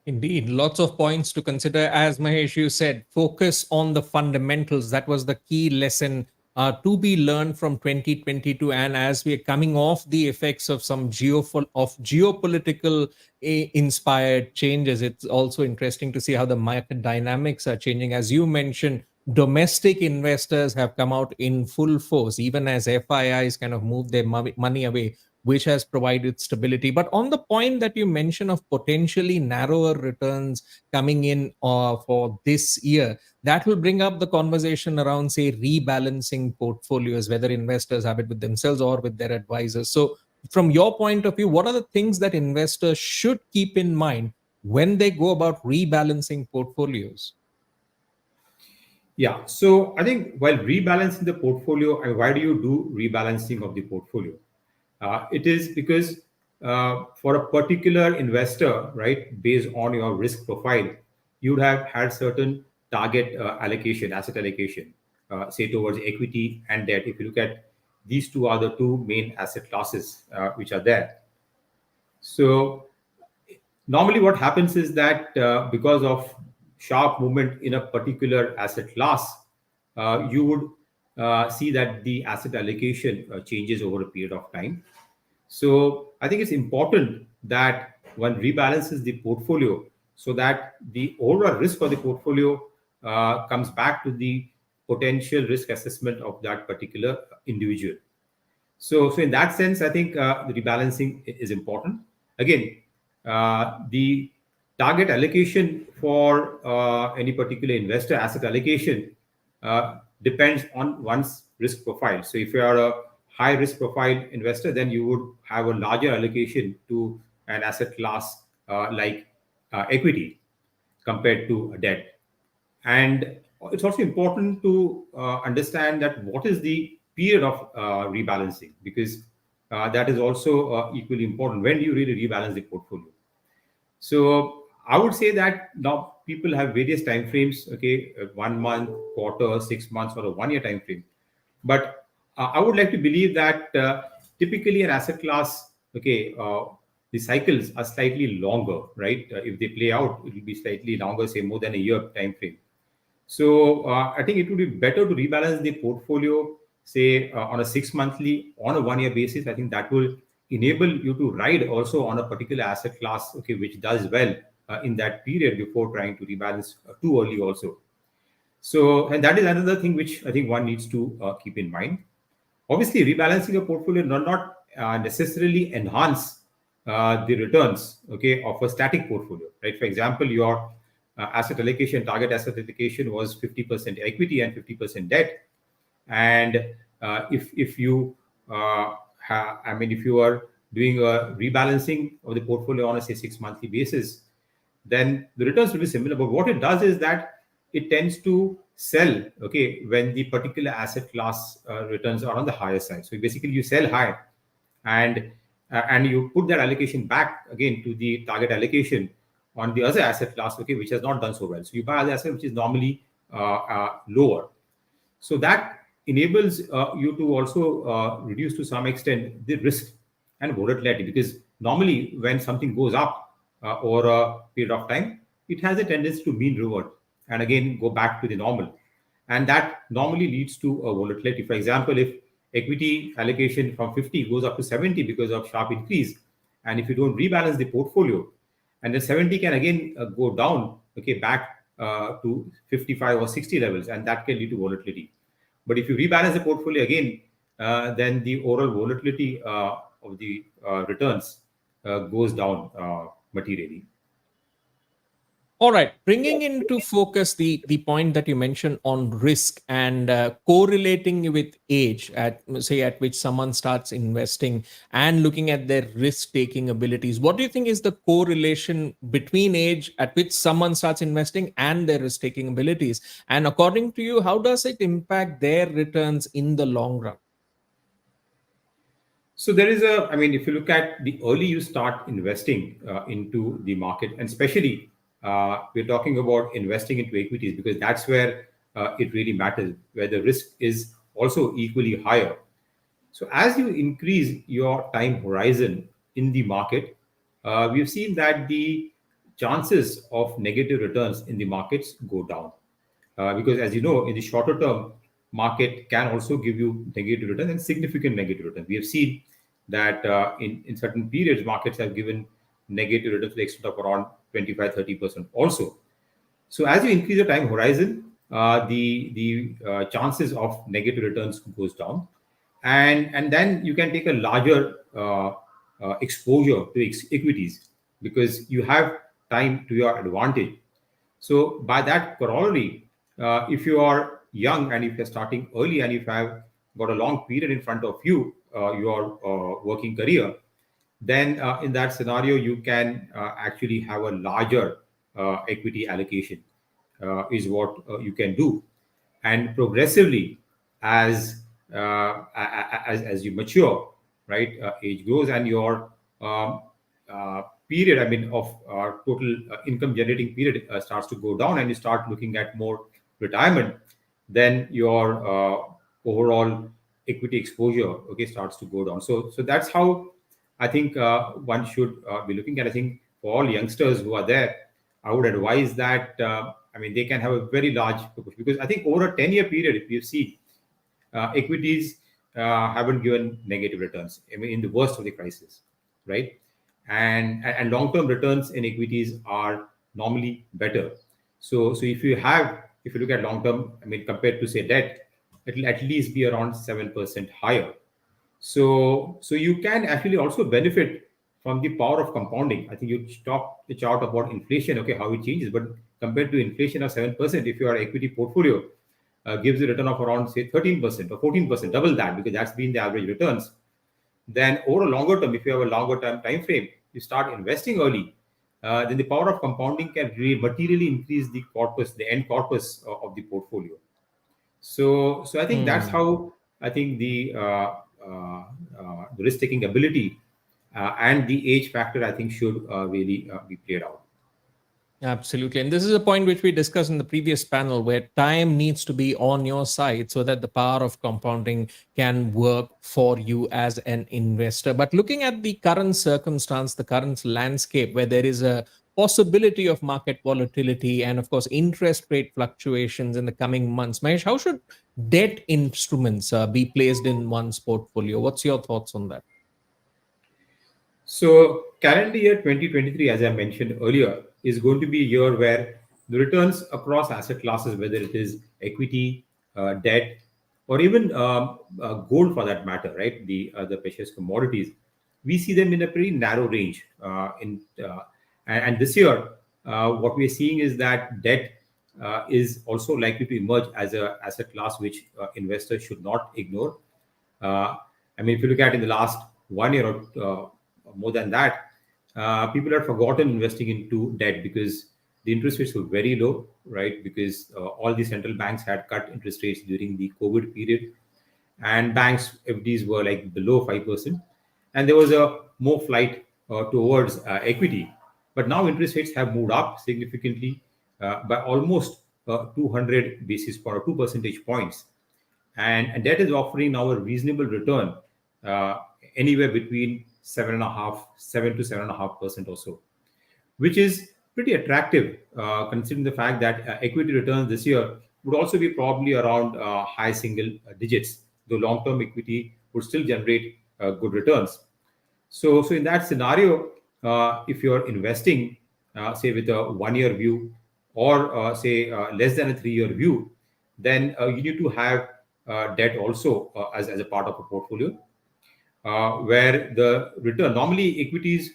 Indeed, lots of points to consider. As Mahesh, you said, focus on the fundamentals. That was the key lesson to be learned from 2022. And as we are coming off the effects of some geopolitical inspired changes, it's also interesting to see how the market dynamics are changing. As you mentioned, domestic investors have come out in full force, even as FIIs kind of move their money away, which has provided stability. But on the point that you mentioned of potentially narrower returns coming in for this year, that will bring up the conversation around, say, rebalancing portfolios, whether investors have it with themselves or with their advisors. So, from your point of view, what are the things that investors should keep in mind when they go about rebalancing portfolios? Yeah, so I think while rebalancing the portfolio, and why do you do rebalancing of the portfolio? It is because for a particular investor, right, based on your risk profile, you'd have had certain target allocation, asset allocation, say towards equity and debt. If you look at these two are the two main asset classes which are there. So normally what happens is that because of sharp movement in a particular asset class, you would see that the asset allocation changes over a period of time. So I think it's important that one rebalances the portfolio so that the overall risk of the portfolio comes back to the potential risk assessment of that particular individual. So in that sense, I think the rebalancing is important. Again, the target allocation for any particular investor asset allocation depends on one's risk profile. So if you are a high risk profile investor, then you would have a larger allocation to an asset class like equity compared to debt. And it's also important to understand that what is the period of rebalancing, because that is also equally important. When do you really rebalance the portfolio? So I would say that now people have various time frames, okay, 1 month, quarter, 6 months, or a 1 year time frame. But I would like to believe that typically an asset class, okay, the cycles are slightly longer, right? If they play out, it will be slightly longer, say more than a year time frame. So I think it would be better to rebalance the portfolio, say on a 6 monthly, on a 1 year basis. I think that will enable you to ride also on a particular asset class, okay, which does well in that period before trying to rebalance too early also. So, and that is another thing which I think one needs to keep in mind. Obviously, rebalancing a portfolio not necessarily enhance the returns, okay, of a static portfolio, right? For example, your asset allocation, target asset allocation was 50% equity and 50% debt. And if you if you are doing a rebalancing of the portfolio on a say 6 monthly basis, then the returns will be similar. But what it does is that it tends to sell, okay, when the particular asset class returns are on the higher side. So basically, you sell high, and you put that allocation back again to the target allocation on the other asset class, okay, which has not done so well. So you buy other asset which is normally lower. So that enables you to also reduce to some extent the risk and volatility, because normally when something goes up over a period of time, it has a tendency to mean revert and again go back to the normal. And that normally leads to a volatility. For example, if equity allocation from 50 goes up to 70 because of sharp increase, and if you don't rebalance the portfolio, and then 70 can again go down, okay, back to 55 or 60 levels, and that can lead to volatility. But if you rebalance the portfolio again, then the overall volatility of the returns goes down materially. All right, bringing into focus the point that you mentioned on risk and correlating with age, at say at which someone starts investing and looking at their risk taking abilities. What do you think is the correlation between age at which someone starts investing and their risk taking abilities? And according to you, how does it impact their returns in the long run? So there is a, I mean, if you look at the early you start investing into the market, and especially we're talking about investing into equities, because that's where it really matters, where the risk is also equally higher. So as you increase your time horizon in the market, we've seen that the chances of negative returns in the markets go down. Because as you know, in the shorter term, market can also give you negative returns and significant negative returns. We have seen that in certain periods, markets have given negative returns to the extent of around 25-30% also. So as you increase the time horizon, the chances of negative returns goes down, and then you can take a larger exposure to equities because you have time to your advantage. So by that corollary, if you are young and if you're starting early and if you have got a long period in front of you, your working career, then in that scenario you can actually have a larger equity allocation is what you can do, and progressively as as you mature, right, age grows and your period, I mean, of total income generating period starts to go down and you start looking at more retirement, then your overall equity exposure, okay, starts to go down. So that's how I think one should be looking at. I think for all youngsters who are there, I would advise that I mean they can have a very large focus, because I think over a 10-year period, if you see, equities haven't given negative returns. I mean, in the worst of the crisis, right? And long-term returns in equities are normally better. So if you look at long-term, I mean, compared to say debt, it will at least be around 7% higher. So you can actually also benefit from the power of compounding. I think you talked the chart about inflation, okay, how it changes, but compared to inflation of 7%, if your equity portfolio gives a return of around say 13% or 14%, double that, because that's been the average returns, then over a longer term, if you have a longer term time frame, you start investing early, then the power of compounding can really materially increase the corpus, the end corpus of the portfolio. So I think that's how I think the risk taking ability and the age factor, I think, should really be played out. Absolutely. And this is a point which we discussed in the previous panel, where time needs to be on your side so that the power of compounding can work for you as an investor. But looking at the current circumstance, the current landscape, where there is a possibility of market volatility and, of course, interest rate fluctuations in the coming months, Mahesh, how should debt instruments be placed in one's portfolio? What's your thoughts on that? So calendar year 2023, as I mentioned earlier, is going to be a year where the returns across asset classes, whether it is equity, debt, or even gold for that matter, right? The precious commodities, we see them in a pretty narrow range. And this year, what we are seeing is that debt is also likely to emerge as a asset class which investors should not ignore. I mean, if you look at in the last 1 year or more than that, people have forgotten investing into debt because the interest rates were very low, right? Because all the central banks had cut interest rates during the COVID period, and banks FDs were like below 5%, and there was a more flight towards equity. But now interest rates have moved up significantly by almost 200 basis point or 2 percentage points, and that is offering now a reasonable return, anywhere between 7 to 7.5% or so, which is pretty attractive considering the fact that equity returns this year would also be probably around high single digits, though long-term equity would still generate good returns. So in that scenario, if you're investing, say with a 1 year view or say less than a 3 year view, then you need to have debt also as a part of a portfolio, where the return, normally equities,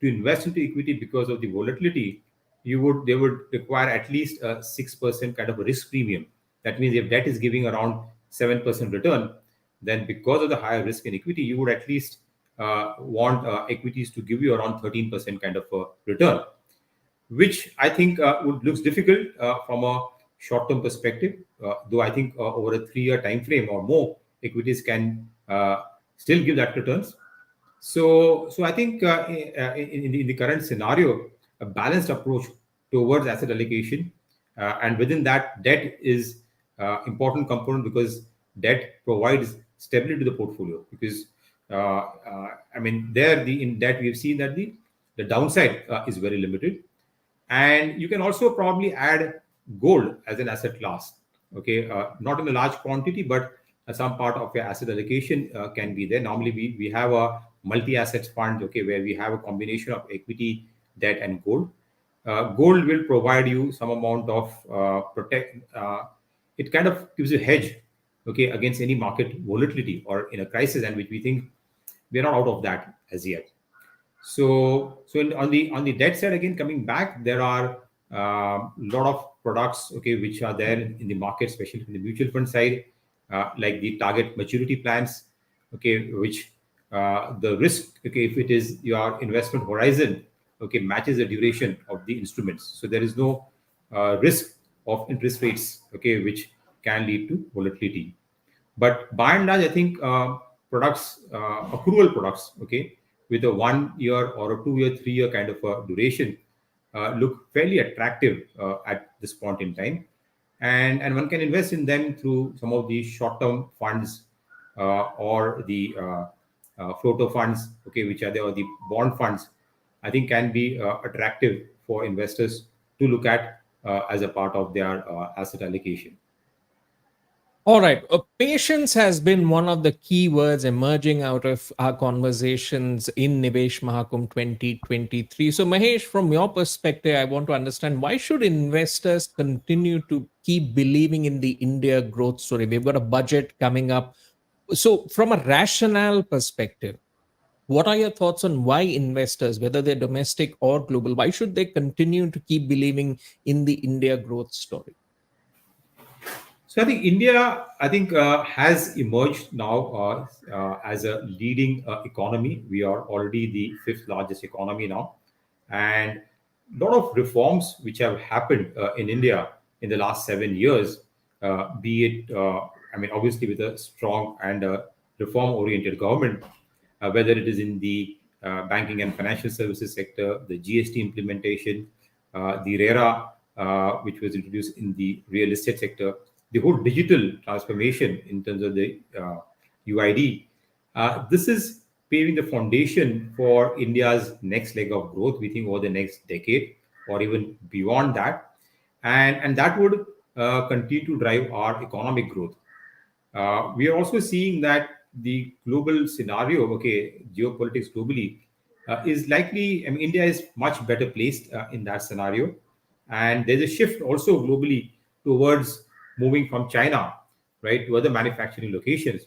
to invest into equity because of the volatility, they would require at least a 6% kind of a risk premium. That means if debt is giving around 7% return, then because of the higher risk in equity, you would at least want equities to give you around 13% kind of a return, which I think would looks difficult from a short-term perspective. Though I think over a 3 year time frame or more, equities can still give that returns. So I think in the current scenario, a balanced approach towards asset allocation, and within that, debt is important component because debt provides stability to the portfolio, because I mean, there in that we've seen that the downside is very limited. And you can also probably add gold as an asset class. Okay, not in a large quantity, but some part of your asset allocation can be there. Normally, we have a multi-assets fund, okay, where we have a combination of equity, debt, and gold. Gold will provide you some amount of protect. It kind of gives you hedge, okay, against any market volatility or in a crisis, and which we think we are not out of that as yet. On the debt side, again, coming back, there are a lot of products, okay, which are there in the market, especially in the mutual fund side, like the target maturity plans, okay, which the risk, okay, if it is your investment horizon, okay, matches the duration of the instruments. So there is no risk of interest rates, okay, which can lead to volatility. But by and large, I think products, accrual products, okay, with a 1 year or a 2 year, 3 year kind of a duration, look fairly attractive at this point in time. And one can invest in them through some of these short-term funds or the floater funds, okay, which are there, or the bond funds, I think can be attractive for investors to look at as a part of their asset allocation. All right. Patience has been one of the key words emerging out of our conversations in Nivesh Mahakumbh 2023. So, Mahesh, from your perspective, I want to understand, why should investors continue to keep believing in the India growth story? We've got a budget coming up. So, from a rationale perspective, what are your thoughts on why investors, whether they're domestic or global, why should they continue to keep believing in the India growth story? So I think India, has emerged now as a leading economy. We are already the fifth largest economy now, and a lot of reforms which have happened in India in the last 7 years, be it, obviously with a strong and reform-oriented government, whether it is in the banking and financial services sector, the GST implementation, the RERA, which was introduced in the real estate sector, the whole digital transformation in terms of the UID. This is paving the foundation for India's next leg of growth, we think, over the next decade or even beyond that. And that would continue to drive our economic growth. We are also seeing that the global scenario, okay, geopolitics globally, is likely, India is much better placed in that scenario. And there's a shift also globally towards moving from China, right, to other manufacturing locations.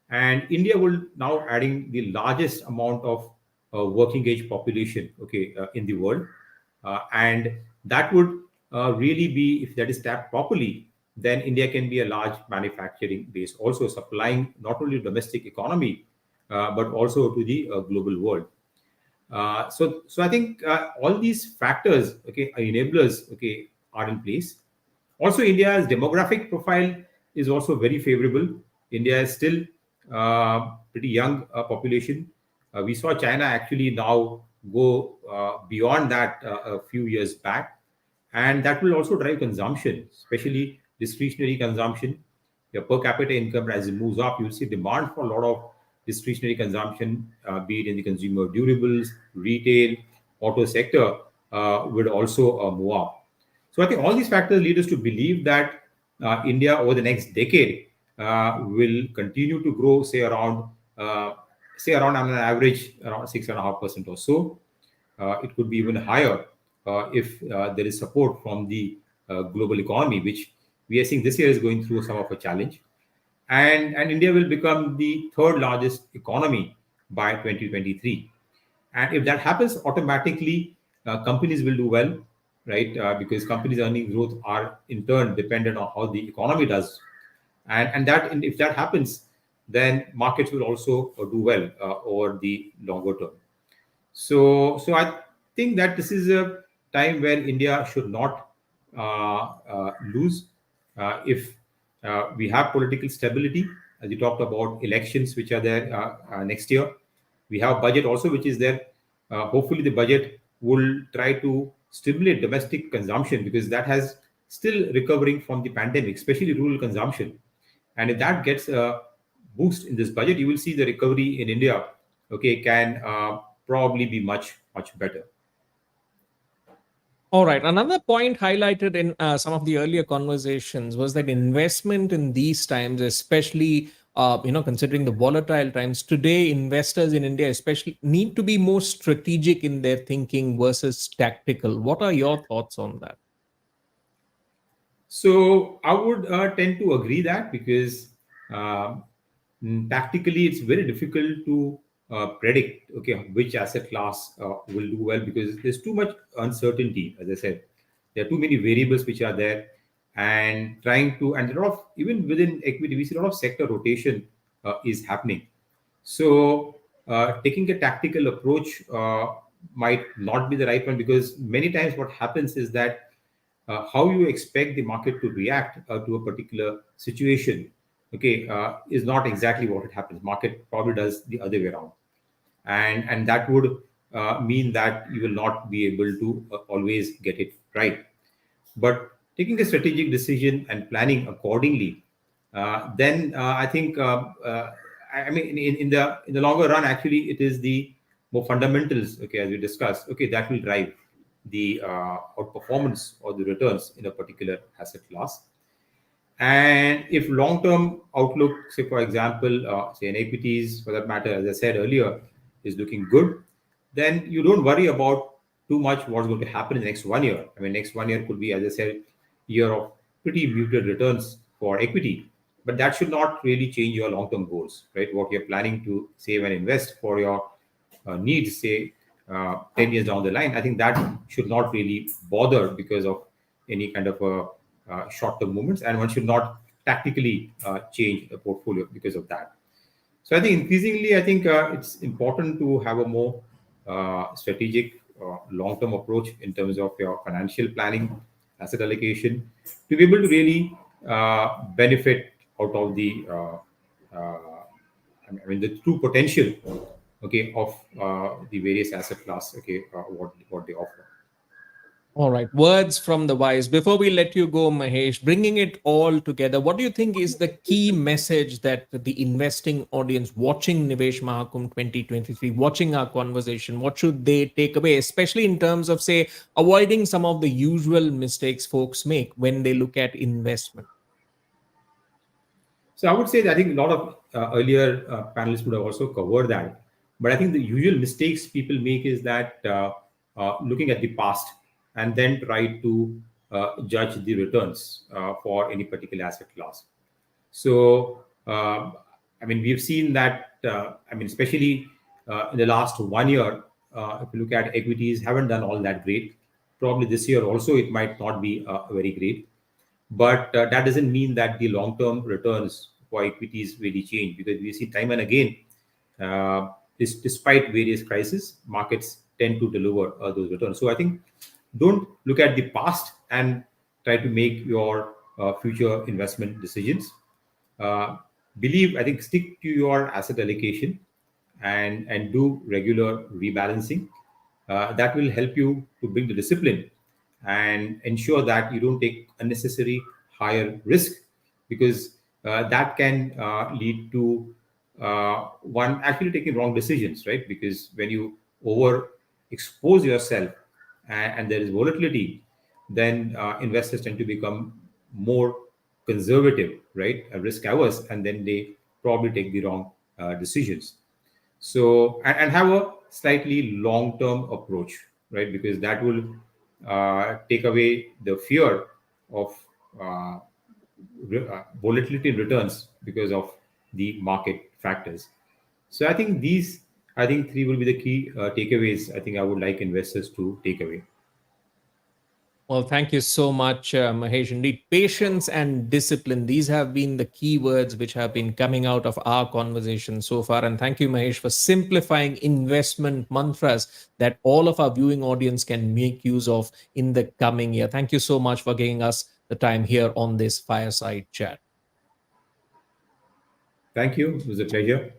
And India will now adding the largest amount of working age population, okay, in the world. And that would really be, if that is tapped properly, then India can be a large manufacturing base, also supplying not only domestic economy, but also to the global world. So I think all these factors, okay, enablers, okay, are in place. Also, India's demographic profile is also very favorable. India is still pretty young population. We saw China actually now go beyond that a few years back, and that will also drive consumption, especially discretionary consumption. Your per capita income, as it moves up, you'll see demand for a lot of discretionary consumption, be it in the consumer durables, retail, auto sector, would also move up. So I think all these factors lead us to believe that India over the next decade will continue to grow, say around on an average around 6.5% or so. It could be even higher if there is support from the global economy, which we are seeing this year is going through some of a challenge. And India will become the third largest economy by 2023. And if that happens, automatically companies will do well, right? Because companies' earning growth are in turn dependent on how the economy does. And if that happens, then markets will also do well over the longer term. So I think that this is a time where India should not lose. If we have political stability, as you talked about elections, which are there next year, we have budget also, which is there. Hopefully, the budget will try to stimulate domestic consumption, because that has still recovering from the pandemic, especially rural consumption. And if that gets boost in this budget, you will see the recovery in India, okay, can probably be much, much better. All right. Another point highlighted in some of the earlier conversations was that investment in these times, especially considering the volatile times today, investors in India especially need to be more strategic in their thinking versus tactical. What are your thoughts on that? So I would tend to agree that because uh, tactically it's very difficult to predict, okay, which asset class will do well, because there's too much uncertainty. As I said, there are too many variables which are there, and trying to, and a lot of, even within equity we see a lot of sector rotation is happening. So taking a tactical approach might not be the right one, because many times what happens is that how you expect the market to react to a particular situation, okay, is not exactly what it happens. Market probably does the other way around, and that would mean that you will not be able to always get it right. But taking a strategic decision and planning accordingly, then I think I mean in the longer run, actually it is the more fundamentals, okay, as we discussed, okay, that will drive the outperformance or the returns in a particular asset class. And if long-term outlook, say for example, say in equities for that matter, as I said earlier, is looking good, then you don't worry about too much what's going to happen in the next 1 year. I mean, next 1 year could be, as I said, year of pretty muted returns for equity, but that should not really change your long-term goals, right? What you're planning to save and invest for your needs, say 10 years down the line, I think that should not really bother because of any kind of short-term movements, and one should not tactically change the portfolio because of that. So I think increasingly, I think it's important to have a more strategic, long-term approach in terms of your financial planning, asset allocation, to be able to really benefit out of the I mean the true potential, okay, of the various asset class, okay, what they offer. All right, words from the wise. Before we let you go, Mahesh, bringing it all together, what do you think is the key message that the investing audience watching Nivesh Mahakumbh 2023, watching our conversation, what should they take away, especially in terms of, say, avoiding some of the usual mistakes folks make when they look at investment? So I would say that I think a lot of earlier panelists would have also covered that. But I think the usual mistakes people make is that looking at the past and then try to judge the returns for any particular asset class. So, I mean, we've seen that, I mean, especially in the last 1 year, if you look at equities, haven't done all that great. Probably this year also, it might not be very great. But that doesn't mean that the long-term returns for equities really change, because we see time and again, despite various crises, markets tend to deliver those returns. So I think don't look at the past and try to make your future investment decisions. Believe, I think, stick to your asset allocation and do regular rebalancing. That will help you to build the discipline and ensure that you don't take unnecessary higher risk, because that can lead to one actually taking wrong decisions, right? Because when you over expose yourself and there is volatility, then investors tend to become more conservative, right, risk averse, and then they probably take the wrong decisions. So and have a slightly long term approach, right, because that will take away the fear of volatility in returns because of the market factors. So I think three will be the key takeaways I think I would like investors to take away. Well, thank you so much, Mahesh. Indeed, patience and discipline. These have been the key words which have been coming out of our conversation so far. And thank you, Mahesh, for simplifying investment mantras that all of our viewing audience can make use of in the coming year. Thank you so much for giving us the time here on this fireside chat. Thank you. It was a pleasure.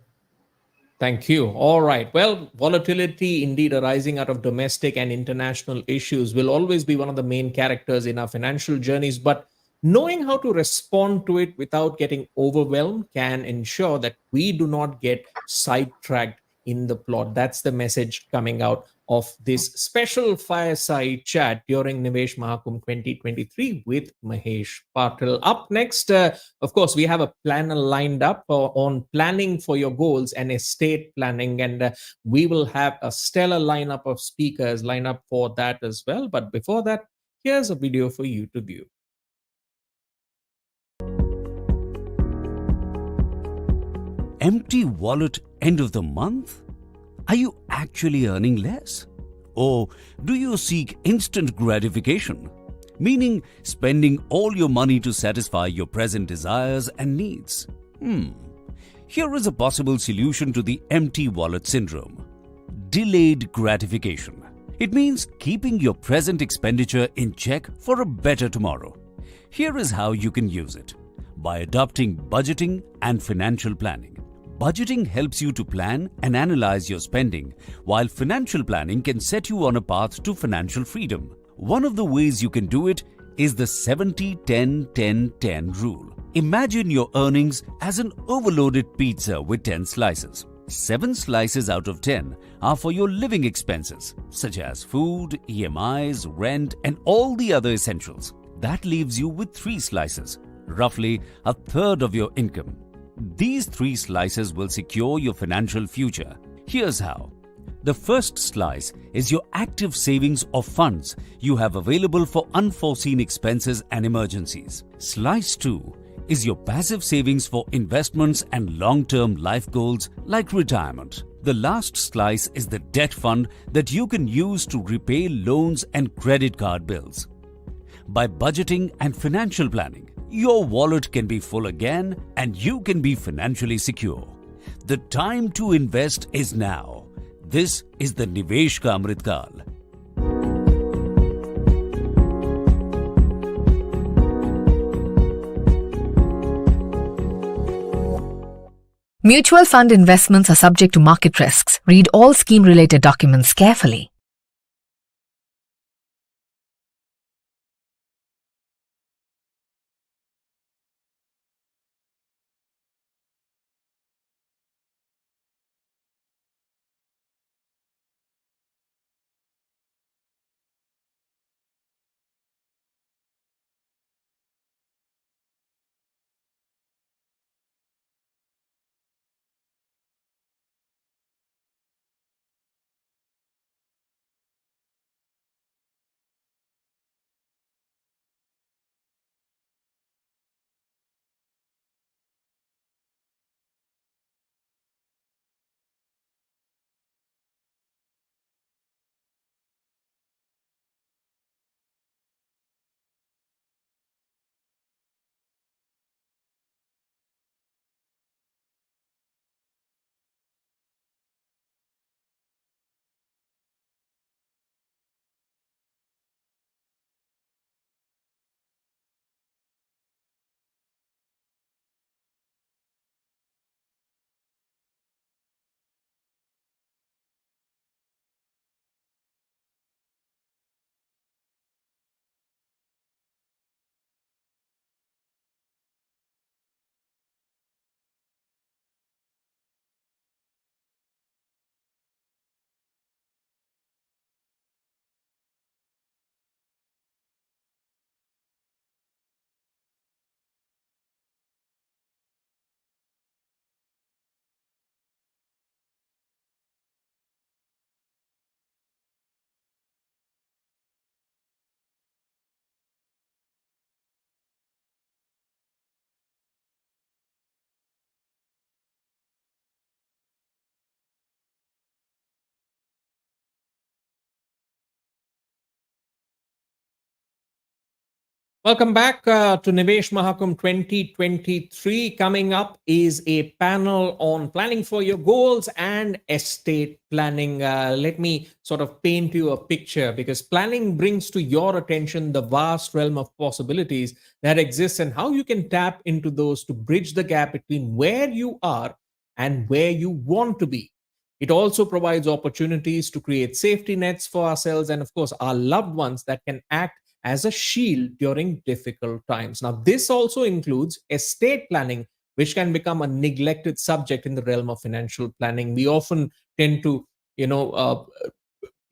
Thank you. All right. Well, volatility indeed arising out of domestic and international issues will always be one of the main characters in our financial journeys. But Knowing how to respond to it without getting overwhelmed can ensure that we do not get sidetracked in the plot. That's the message coming out of this special fireside chat during Nivesh Mahakumbh 2023 with Mahesh Patil. Up next, of course, we have a planner lined up on planning for your goals and estate planning. And we will have a stellar lineup of speakers lined up for that as well. But before that, here's a video for you to view. Empty wallet end of the month? Are you actually earning less? Or do you seek instant gratification? Meaning spending all your money to satisfy your present desires and needs? Here is a possible solution to the empty wallet syndrome. Delayed gratification. It means keeping your present expenditure in check for a better tomorrow. Here is how you can use it. By adopting budgeting and financial planning. Budgeting helps you to plan and analyze your spending, while financial planning can set you on a path to financial freedom. One of the ways you can do it is the 70-10-10-10 rule. Imagine your earnings as an overloaded pizza with 10 slices. 7 slices out of 10 are for your living expenses, such as food, EMIs, rent, and all the other essentials. That leaves you with 3 slices, roughly a third of your income. These 3 slices will secure your financial future. Here's how. The first slice is your active savings of funds you have available for unforeseen expenses and emergencies. Slice 2 is your passive savings for investments and long-term life goals like retirement. The last slice is the debt fund that you can use to repay loans and credit card bills. By budgeting and financial planning, your wallet can be full again and you can be financially secure. The time to invest is now. This is the Nivesh ka Amrit Kaal. Mutual fund investments are subject to market risks. Read all scheme-related documents carefully. Welcome back to Nivesh Mahakumbh 2023. Coming up is a panel on planning for your goals and estate planning. Let me sort of paint you a picture, because planning brings to your attention the vast realm of possibilities that exist and how you can tap into those to bridge the gap between where you are and where you want to be. It also provides opportunities to create safety nets for ourselves and, of course, our loved ones that can act as a shield during difficult times. Now, this also includes estate planning, which can become a neglected subject in the realm of financial planning. We often tend to,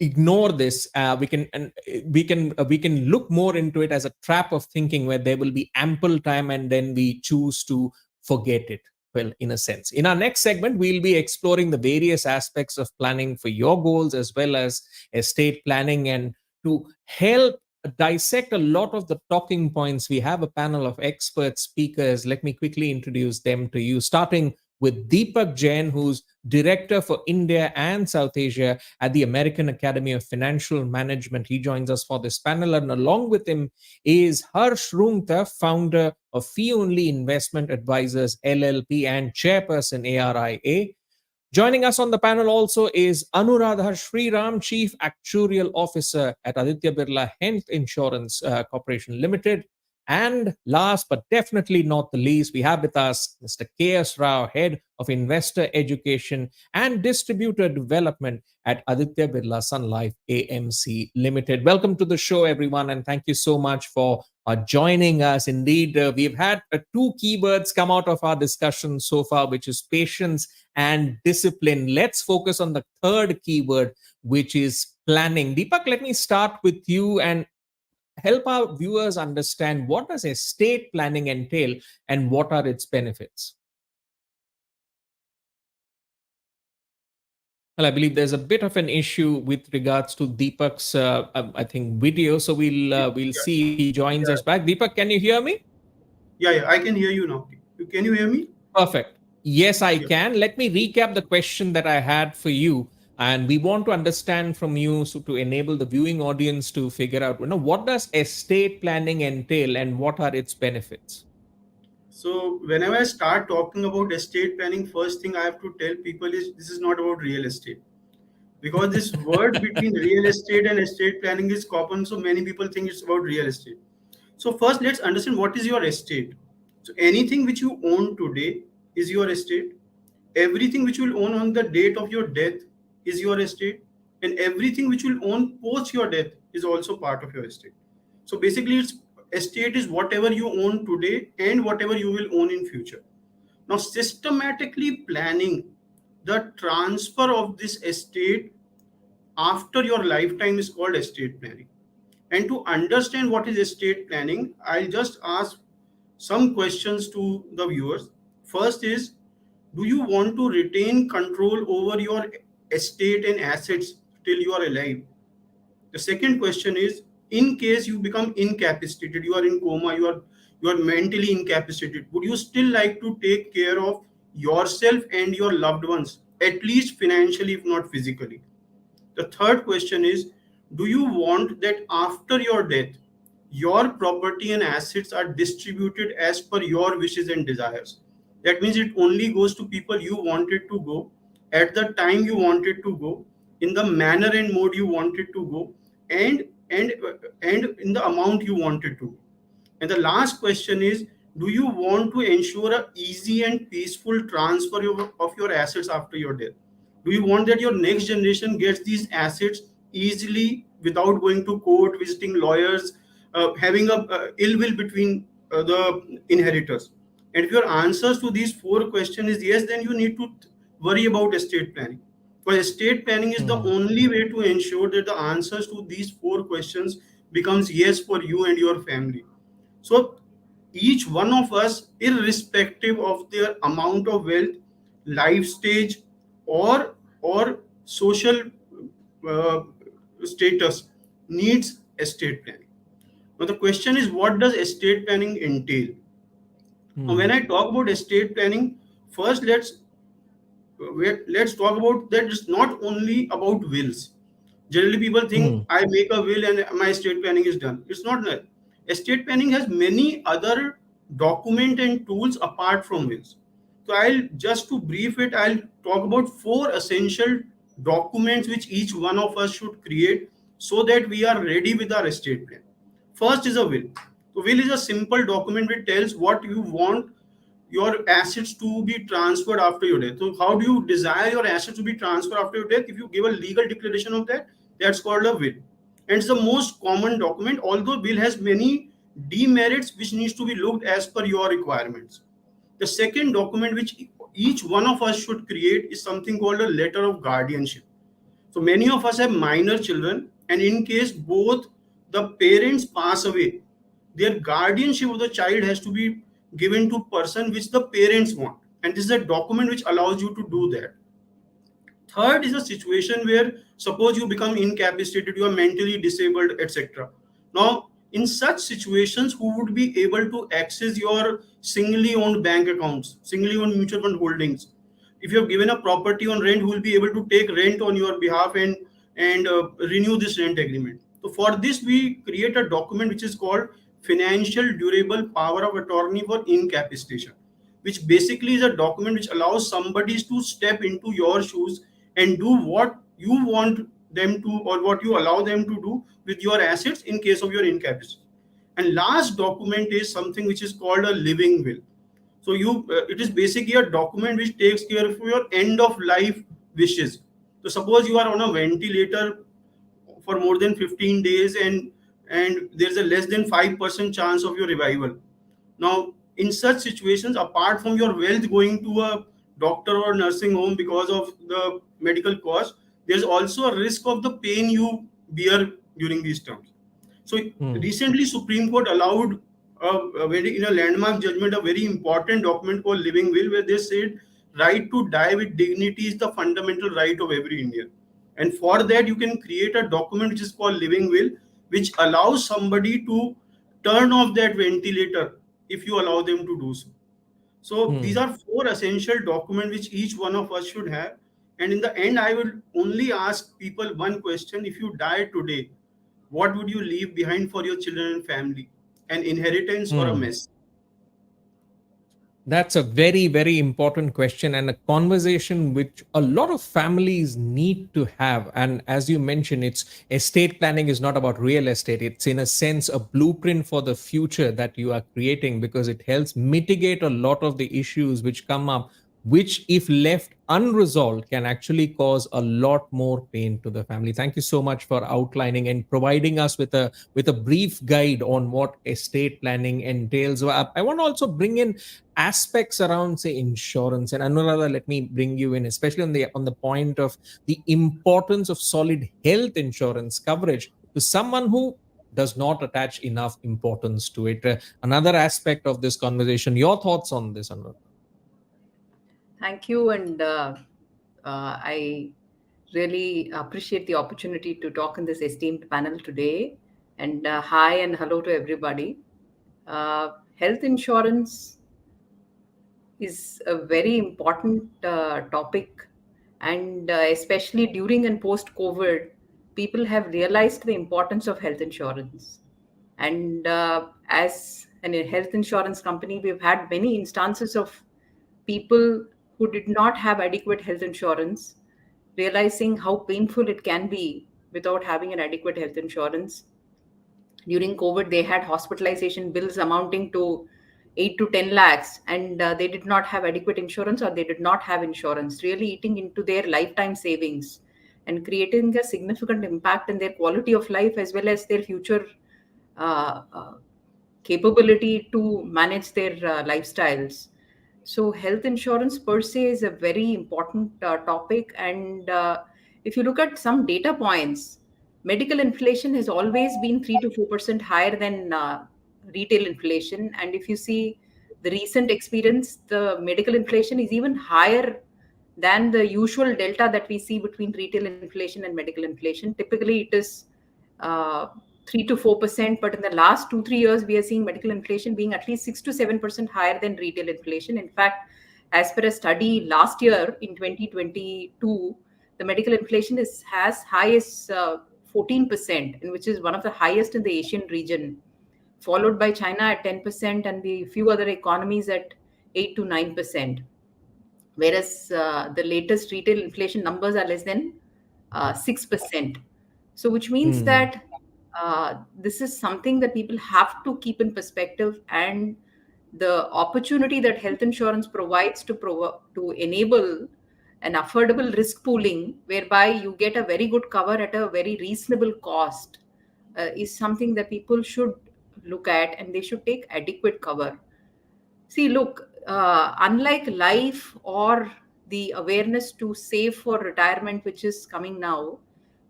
ignore this. We can look more into it as a trap of thinking where there will be ample time and then we choose to forget it. Well, in a sense, in our next segment we'll be exploring the various aspects of planning for your goals as well as estate planning. And to help dissect a lot of the talking points, we have a panel of expert speakers. Let me quickly introduce them to you, starting with Deepak Jain, who's Director for India and South Asia at the American Academy of Financial Management. He joins us for this panel. And along with him is Harsh Rungta, founder of Fee Only Investment Advisors LLP and chairperson ARIA. Joining us on the panel also is Anuradha Sriram, Chief Actuarial Officer at Aditya Birla Health Insurance Corporation Limited. And last but definitely not the least, we have with us Mr. K.S. Rao, Head of Investor Education and Distributor Development at Aditya Birla Sun Life AMC Limited. Welcome to the show, everyone, and thank you so much for joining us. Indeed, we've had two keywords come out of our discussion so far, which is patience and discipline. Let's focus on the third keyword, which is planning. Deepak, let me start with you and help our viewers understand what does estate planning entail and what are its benefits. Well, I believe there's a bit of an issue with regards to Deepak's, I think, video. So we'll see if he joins us back. Deepak, can you hear me? Yeah, I can hear you now. Can you hear me? Perfect. Yes, I can. Let me recap the question that I had for you. And we want to understand from you, so to enable the viewing audience to figure out, what does estate planning entail and what are its benefits? So whenever I start talking about estate planning, first thing I have to tell people is this is not about real estate. Because this word between real estate and estate planning is common, so many people think it's about real estate. So first, let's understand what is your estate. So anything which you own today is your estate. Everything which you will own on the date of your death is your estate, and everything which you will own post your death is also part of your estate. So basically, estate is whatever you own today and whatever you will own in future. Now, systematically planning the transfer of this estate after your lifetime is called estate planning. And to understand what is estate planning, I'll just ask some questions to the viewers. First is, do you want to retain control over your estate and assets till you are alive? The second question is, in case you become incapacitated, you are in coma, you are mentally incapacitated, would you still like to take care of yourself and your loved ones, at least financially, if not physically? The third question is, do you want that after your death, your property and assets are distributed as per your wishes and desires? That means it only goes to people you wanted to go, at the time you wanted to go, in the manner and mode you wanted to go, and and and in the amount you wanted to. And the last question is, do you want to ensure a easy and peaceful transfer of your assets after your death? Do you want that your next generation gets these assets easily without going to court, visiting lawyers, having a ill will between the inheritors? And if your answers to these four questions is yes, then you need to worry about estate planning. Because estate planning is the only way to ensure that the answers to these four questions becomes yes for you and your family. So each one of us, irrespective of their amount of wealth, life stage, or social uh, status, needs estate planning. Now the question is, what does estate planning entail? Now, when I talk about estate planning, first let's talk about that it's not only about wills. Generally, people think I make a will and my estate planning is done. It's not that. Estate planning has many other document and tools apart from wills. So I'll just to brief it, I'll talk about four essential documents which each one of us should create so that we are ready with our estate plan. First is a will. So will is a simple document which tells what you want your assets to be transferred after your death. So how do you desire your assets to be transferred after your death? If you give a legal declaration of that, that's called a will. and it's the most common document, although will has many demerits which needs to be looked as per your requirements. The second document which each one of us should create is something called a letter of guardianship. So many of us have minor children, and in case both the parents pass away, their guardianship of the child has to be given to person which the parents want, and this is a document which allows you to do that. Third is a situation where suppose you become incapacitated, you are mentally disabled, etc. Now, in such situations, who would be able to access your singly owned bank accounts, singly owned mutual fund holdings? If you have given a property on rent, who will be able to take rent on your behalf and renew this rent agreement? So for this, we create a document which is called financial durable power of attorney for incapacitation, which basically is a document which allows somebody to step into your shoes and do what you want them to or what you allow them to do with your assets in case of your incapacity. And last document is something which is called a living will. So it is basically a document which takes care of your end of life wishes. So suppose you are on a ventilator for more than 15 days and there's a less than 5% chance of your revival. Now, in such situations, apart from your wealth going to a doctor or nursing home because of the medical cost, there's also a risk of the pain you bear during these terms. So recently, Supreme Court allowed in a landmark judgment a very important document called Living Will, where they said right to die with dignity is the fundamental right of every Indian. And for that, you can create a document which is called Living Will, which allows somebody to turn off that ventilator if you allow them to do so. So these are four essential documents which each one of us should have. And in the end, I will only ask people one question: if you die today, what would you leave behind for your children and family? An inheritance or a mess? That's a very, very important question and a conversation which a lot of families need to have. And as you mentioned, it's estate planning is not about real estate. It's in a sense a blueprint for the future that you are creating because it helps mitigate a lot of the issues which come up, which if left unresolved can actually cause a lot more pain to the family. Thank you so much for outlining and providing us with a brief guide on what estate planning entails. I want to also bring in aspects around say insurance, and Anuradha, let me bring you in, especially on the point of the importance of solid health insurance coverage to someone who does not attach enough importance to it. Another aspect of this conversation, your thoughts on this, Anuradha? Thank you, and I really appreciate the opportunity to talk in this esteemed panel today. And hi and hello to everybody. Health insurance is a very important topic, and especially during and post COVID, people have realized the importance of health insurance. And as a health insurance company, we've had many instances of people who did not have adequate health insurance, realizing how painful it can be without having an adequate health insurance. During COVID, they had hospitalization bills amounting to 8 to 10 lakhs, and they did not have adequate insurance, or they did not have insurance, really eating into their lifetime savings and creating a significant impact in their quality of life as well as their future uh, uh, capability to manage their lifestyles. So, health insurance per se is a very important topic. And if you look at some data points, medical inflation has always been 3 to 4% higher than retail inflation. And if you see the recent experience, the medical inflation is even higher than the usual delta that we see between retail inflation and medical inflation. Typically, it is uh, 3 to 4%, but in the last 2 3 years, we are seeing medical inflation being at least 6 to 7% higher than retail inflation. In fact, as per a study last year in 2022, the medical inflation is as high as 14%, and which is one of the highest in the Asian region, followed by China at 10% and the few other economies at 8 to 9%. Whereas the latest retail inflation numbers are less than 6%. So, which means that this is something that people have to keep in perspective, and the opportunity that health insurance provides to enable an affordable risk pooling, whereby you get a very good cover at a very reasonable cost, is something that people should look at, and they should take adequate cover. See, look, unlike life or the awareness to save for retirement, which is coming now,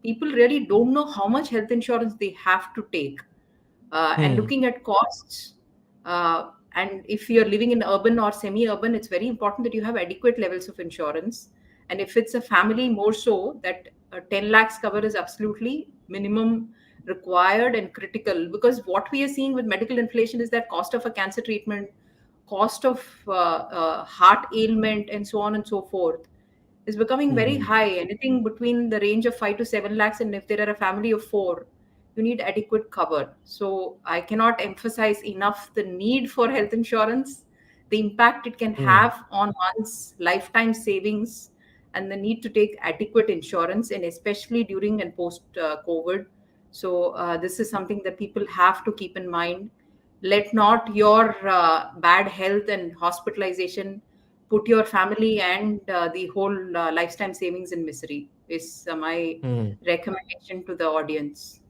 people really don't know how much health insurance they have to take. And looking at costs, and if you're living in urban or semi-urban, it's very important that you have adequate levels of insurance. And if it's a family, more so, that 10 lakhs cover is absolutely minimum required and critical, because what we are seeing with medical inflation is that cost of a cancer treatment, cost of heart ailment, and so on and so forth, is becoming very high, anything between the range of 5 to 7 lakhs. And if there are a family of four, you need adequate cover. So I cannot emphasize enough the need for health insurance, the impact it can have on one's lifetime savings, and the need to take adequate insurance, and especially during and post COVID. So this is something that people have to keep in mind. Let not your bad health and hospitalization put your family and the whole lifetime savings in misery, is my recommendation to the audience.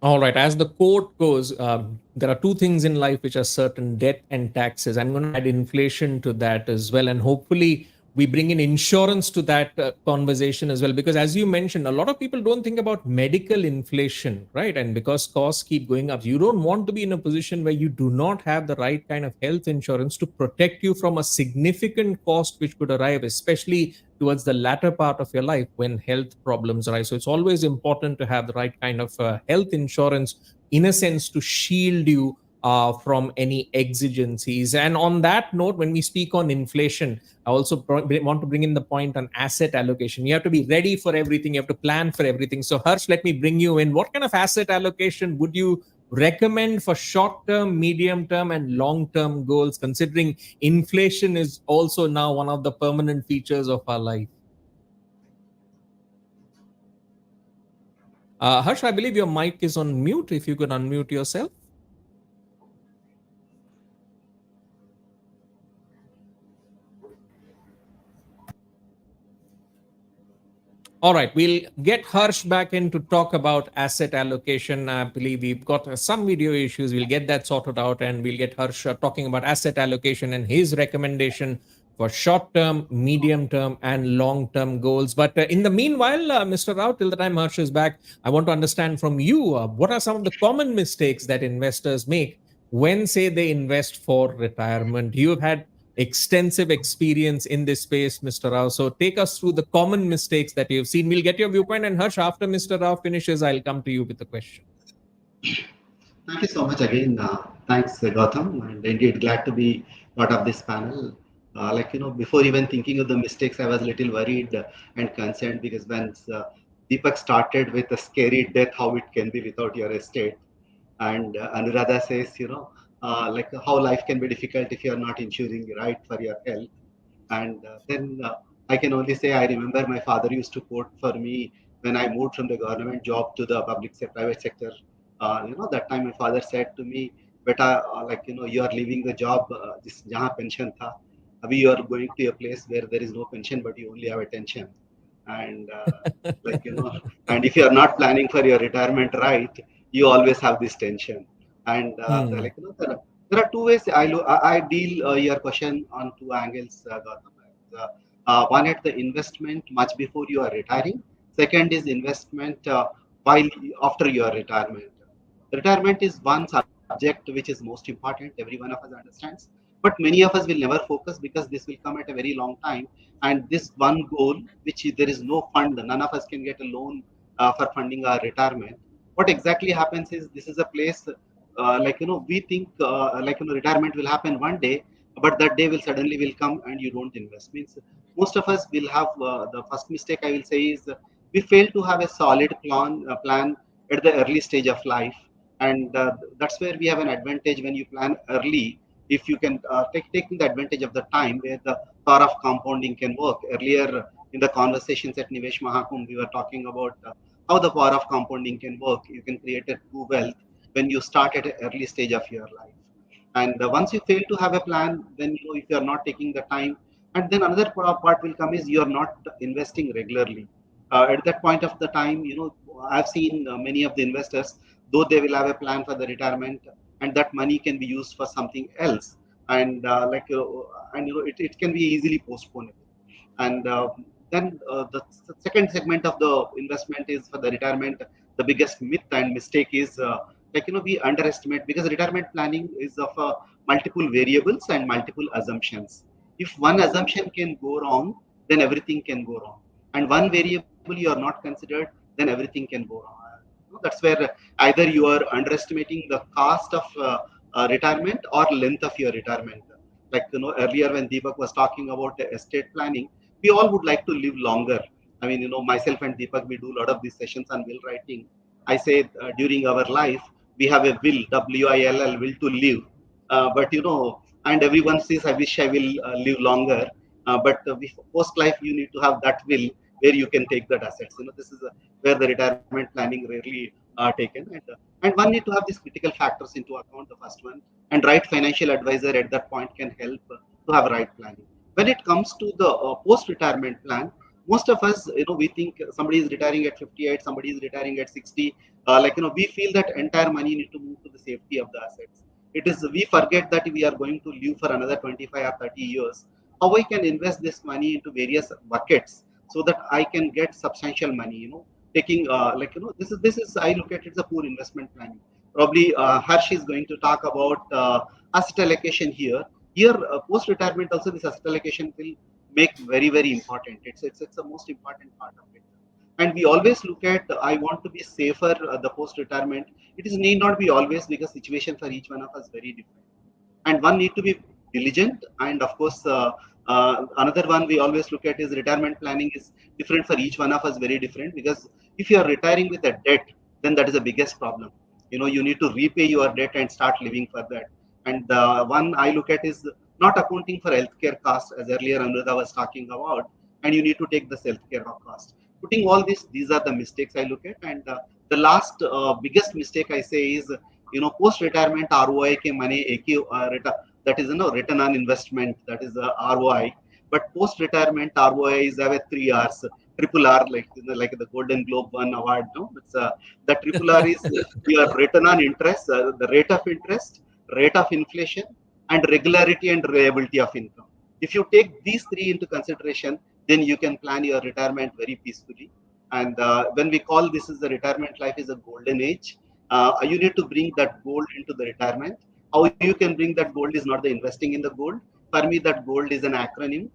All right. As the quote goes, there are two things in life which are certain: debt and taxes. I'm going to add inflation to that as well. And hopefully, we bring in insurance to that conversation as well. Because as you mentioned, a lot of people don't think about medical inflation, right? And because costs keep going up, you don't want to be in a position where you do not have the right kind of health insurance to protect you from a significant cost which could arrive, especially towards the latter part of your life when health problems arise. So it's always important to have the right kind of health insurance, in a sense, to shield you from any exigencies. And on that note, when we speak on inflation, I also want to bring in the point on asset allocation. You have to be ready for everything, you have to plan for everything. So, Harsh, let me bring you in. What kind of asset allocation would you recommend for short term, medium term, and long term goals, considering inflation is also now one of the permanent features of our life? Harsh, I believe your mic is on mute. If you could unmute yourself. All right, we'll get Harsh back in to talk about asset allocation. I believe we've got some video issues. We'll get that sorted out, and we'll get Harsh talking about asset allocation and his recommendation for short term, medium term, and long term goals. But in the meanwhile, Mr. Rao, till the time Harsh is back, I want to understand from you what are some of the common mistakes that investors make when, say, they invest for retirement. You've had extensive experience in this space, Mr. Rao. So take us through the common mistakes that you've seen. We'll get your viewpoint, and Harsh, after Mr. Rao finishes, I'll come to you with the question. Thank you so much again. Thanks, Gautam, and indeed glad to be part of this panel. Before even thinking of the mistakes, I was a little worried and concerned, because when Deepak started with a scary death, how it can be without your estate, and Anuradha says, how life can be difficult if you are not insuring right for your health. And then I can only say I remember my father used to quote for me when I moved from the government job to the private sector. That time my father said to me, "Beta, you are leaving the job, this jahan pension tha. Abhi you are going to a place where there is no pension, but you only have a tension." And and if you are not planning for your retirement right, you always have this tension. And there are two ways I deal your question on two angles, Gautam. One at the investment much before you are retiring. Second is investment after your retirement. Retirement is one subject which is most important. Every one of us understands, but many of us will never focus, because this will come at a very long time. And this one goal, which there is no fund, none of us can get a loan for funding our retirement. What exactly happens is, this is a place we think retirement will happen one day, but that day will suddenly will come and you don't invest. Means most of us will have the first mistake I will say is we fail to have a solid plan at the early stage of life. And that's where we have an advantage when you plan early. If you can taking the advantage of the time where the power of compounding can work. Earlier in the conversations at Nivesh Mahakumbh, we were talking about how the power of compounding can work. You can create a true wealth when you start at an early stage of your life. And once you fail to have a plan, then if you are not taking the time, and then another part will come is you are not investing regularly. At that point of the time, I've seen many of the investors, though they will have a plan for the retirement, and that money can be used for something else, and it can be easily postponable. And then the second segment of the investment is for the retirement. The biggest myth and mistake is we underestimate, because retirement planning is of multiple variables and multiple assumptions. If one assumption can go wrong, then everything can go wrong, and one variable you are not considered, then everything can go wrong. That's where either you are underestimating the cost of retirement or length of your retirement. Like earlier when Deepak was talking about the estate planning, we all would like to live longer. I mean, myself and Deepak, we do a lot of these sessions on will writing. I say during our life, we have a will, WILL, will to live. But and everyone says, I wish I will live longer. But post life, you need to have that will where you can take that assets. This is where the retirement planning rarely taken. And one need to have these critical factors into account. The first one, and right financial advisor at that point can help to have right planning. When it comes to the post-retirement plan, most of us, we think somebody is retiring at 58, somebody is retiring at 60. We feel that entire money need to move to the safety of the assets. It is, we forget that we are going to live for another 25 or 30 years. How I can invest this money into various buckets so that I can get substantial money, taking this is I look at it as a poor investment planning. Probably Harsh is going to talk about asset allocation here. Here, post-retirement also this asset allocation will make very, very important. It's the most important part of it. And we always look at, I want to be safer the post-retirement. It is need not be always, because situation for each one of us very different. And one need to be diligent. And of course, another one we always look at is retirement planning is different for each one of us, very different, because if you are retiring with a debt, then that is the biggest problem. You need to repay your debt and start living for that. And the one I look at is not accounting for healthcare costs, as earlier Anuradha was talking about, and you need to take the healthcare cost. Putting all this, these are the mistakes I look at. And the last biggest mistake I say is, post-retirement ROI ke money that is return on investment, that is ROI. But post-retirement ROI is have a 3 R's, triple R, like the Golden Globe one award. No, it's the triple R is your return on interest, the rate of interest, rate of inflation, and regularity and reliability of income. If you take these three into consideration, then you can plan your retirement very peacefully. And when we call this is the retirement life is a golden age, you need to bring that gold into the retirement. How you can bring that gold is not the investing in the gold. For me, that gold is an acronym.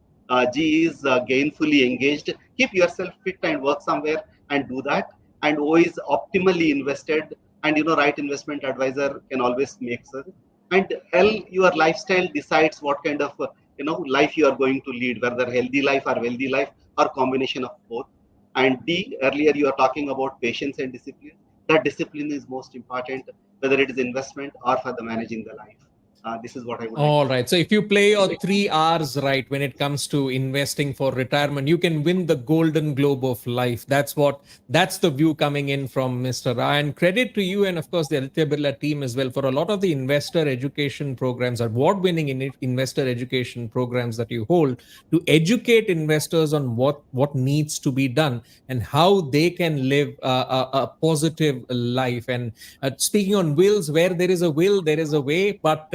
G is gainfully engaged. Keep yourself fit and work somewhere and do that. And O is optimally invested. And right investment advisor can always make sense. And L, your lifestyle decides what kind of life you are going to lead, whether healthy life or wealthy life or combination of both. And D, earlier you are talking about patience and discipline. That discipline is most important, whether it is investment or for the managing the life. This is what I would like All to right. So if you play your 3 R's right when it comes to investing for retirement, you can win the golden globe of life. That's the view coming in from Mr. Ryan. Credit to you and of course the Aditya Birla team as well for a lot of the investor education programs, award-winning investor education programs that you hold to educate investors on what needs to be done and how they can live a positive life. And speaking on wills, where there is a will, there is a way, but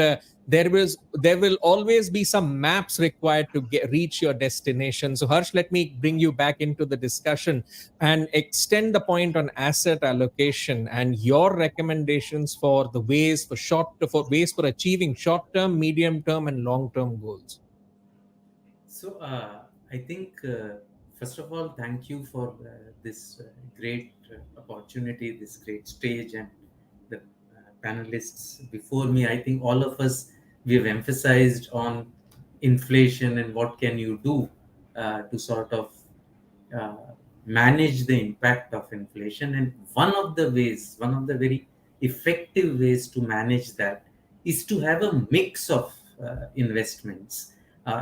there will always be some maps required to reach your destination. So Harsh, let me bring you back into the discussion and extend the point on asset allocation and your recommendations for the ways for achieving short term, medium term, and long term goals. So I think first of all, thank you for this great opportunity, this great stage, and the panelists before me. I think all of us, we have emphasized on inflation and what can you do to sort of uh, manage the impact of inflation. And one of the ways, one of the very effective ways to manage that is to have a mix of investments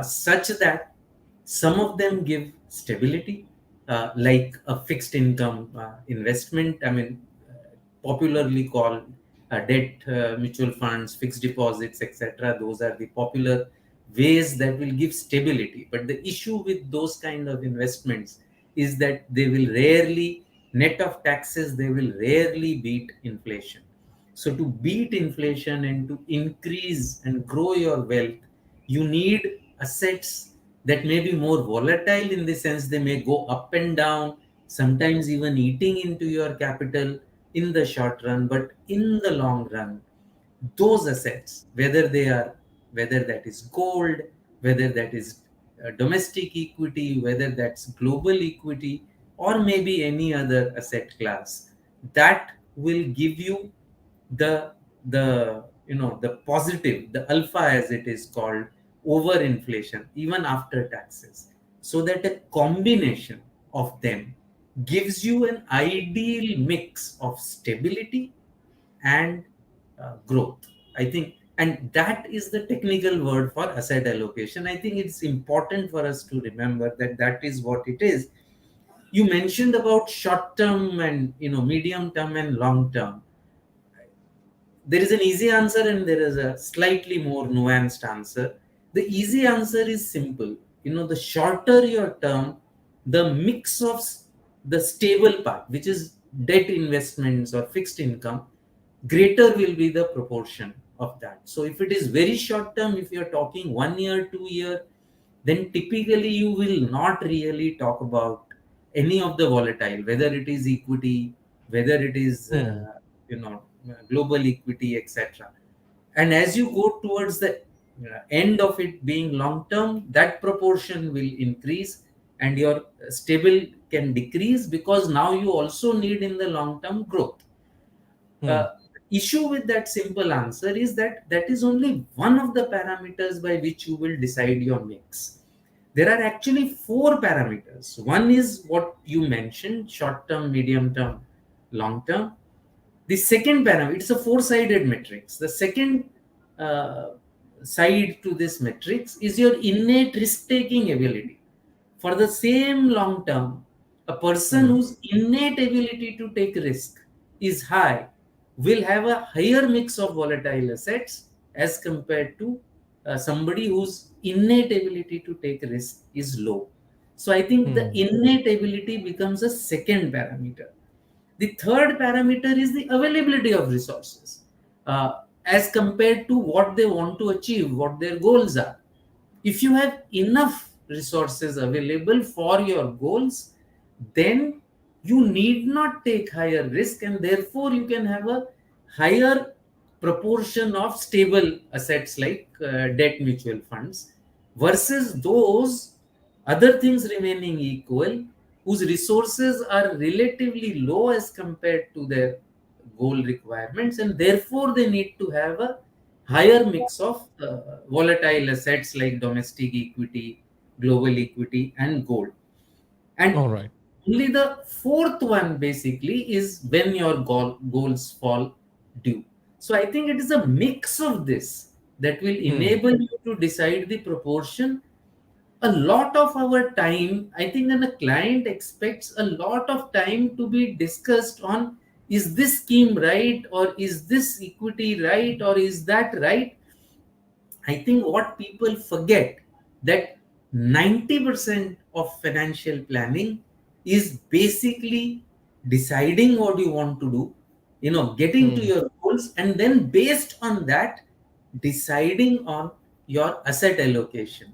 such that some of them give stability, like a fixed income investment. I mean, popularly called debt mutual funds, fixed deposits, etc. Those are the popular ways that will give stability. But the issue with those kind of investments is that they will rarely, net of taxes, they will rarely beat inflation. So to beat inflation and to increase and grow your wealth, you need assets that may be more volatile, in the sense they may go up and down, sometimes even eating into your capital in the short run, but in the long run, those assets, whether that is gold, whether that is domestic equity, whether that's global equity, or maybe any other asset class, that will give you the positive, the alpha as it is called, over inflation even after taxes. So that a combination of them gives you an ideal mix of stability and growth, I think. And that is the technical word for asset allocation. I think it's important for us to remember that that is what it is. You mentioned about short term and medium term and long term. There is an easy answer and there is a slightly more nuanced answer. The easy answer is simple. The shorter your term, the mix of the stable part, which is debt investments or fixed income, greater will be the proportion of that. So if it is very short term, if you're talking 1 year, 2 year, then typically you will not really talk about any of the volatile, whether it is equity, whether it is global equity, etc. And as you go towards the end of it being long term, that proportion will increase and your stable can decrease, because now you also need in the long term growth. uh, issue with that simple answer is that that is only one of the parameters by which you will decide your mix. There are actually four parameters. One is what you mentioned: short term, medium term, long term. The second parameter, it's a four-sided matrix. The second uh, side to this matrix is your innate risk-taking ability. For the same long term, a person whose innate ability to take risk is high will have a higher mix of volatile assets as compared to somebody whose innate ability to take risk is low. So I think the innate ability becomes a second parameter. The third parameter is the availability of resources as compared to what they want to achieve, what their goals are. If you have enough resources available for your goals, then you need not take higher risk, and therefore you can have a higher proportion of stable assets like debt mutual funds, versus those, other things remaining equal, whose resources are relatively low as compared to their goal requirements, and therefore they need to have a higher mix of volatile assets like domestic equity, global equity, and gold. And All right. only the fourth one basically is when your goals fall due. So I think it is a mix of this that will enable you to decide the proportion. A lot of our time, I think, when a client expects a lot of time to be discussed on, is this scheme right, or is this equity right, or is that right? I think what people forget, that 90% of financial planning is basically deciding what you want to do, getting to your goals, and then based on that, deciding on your asset allocation.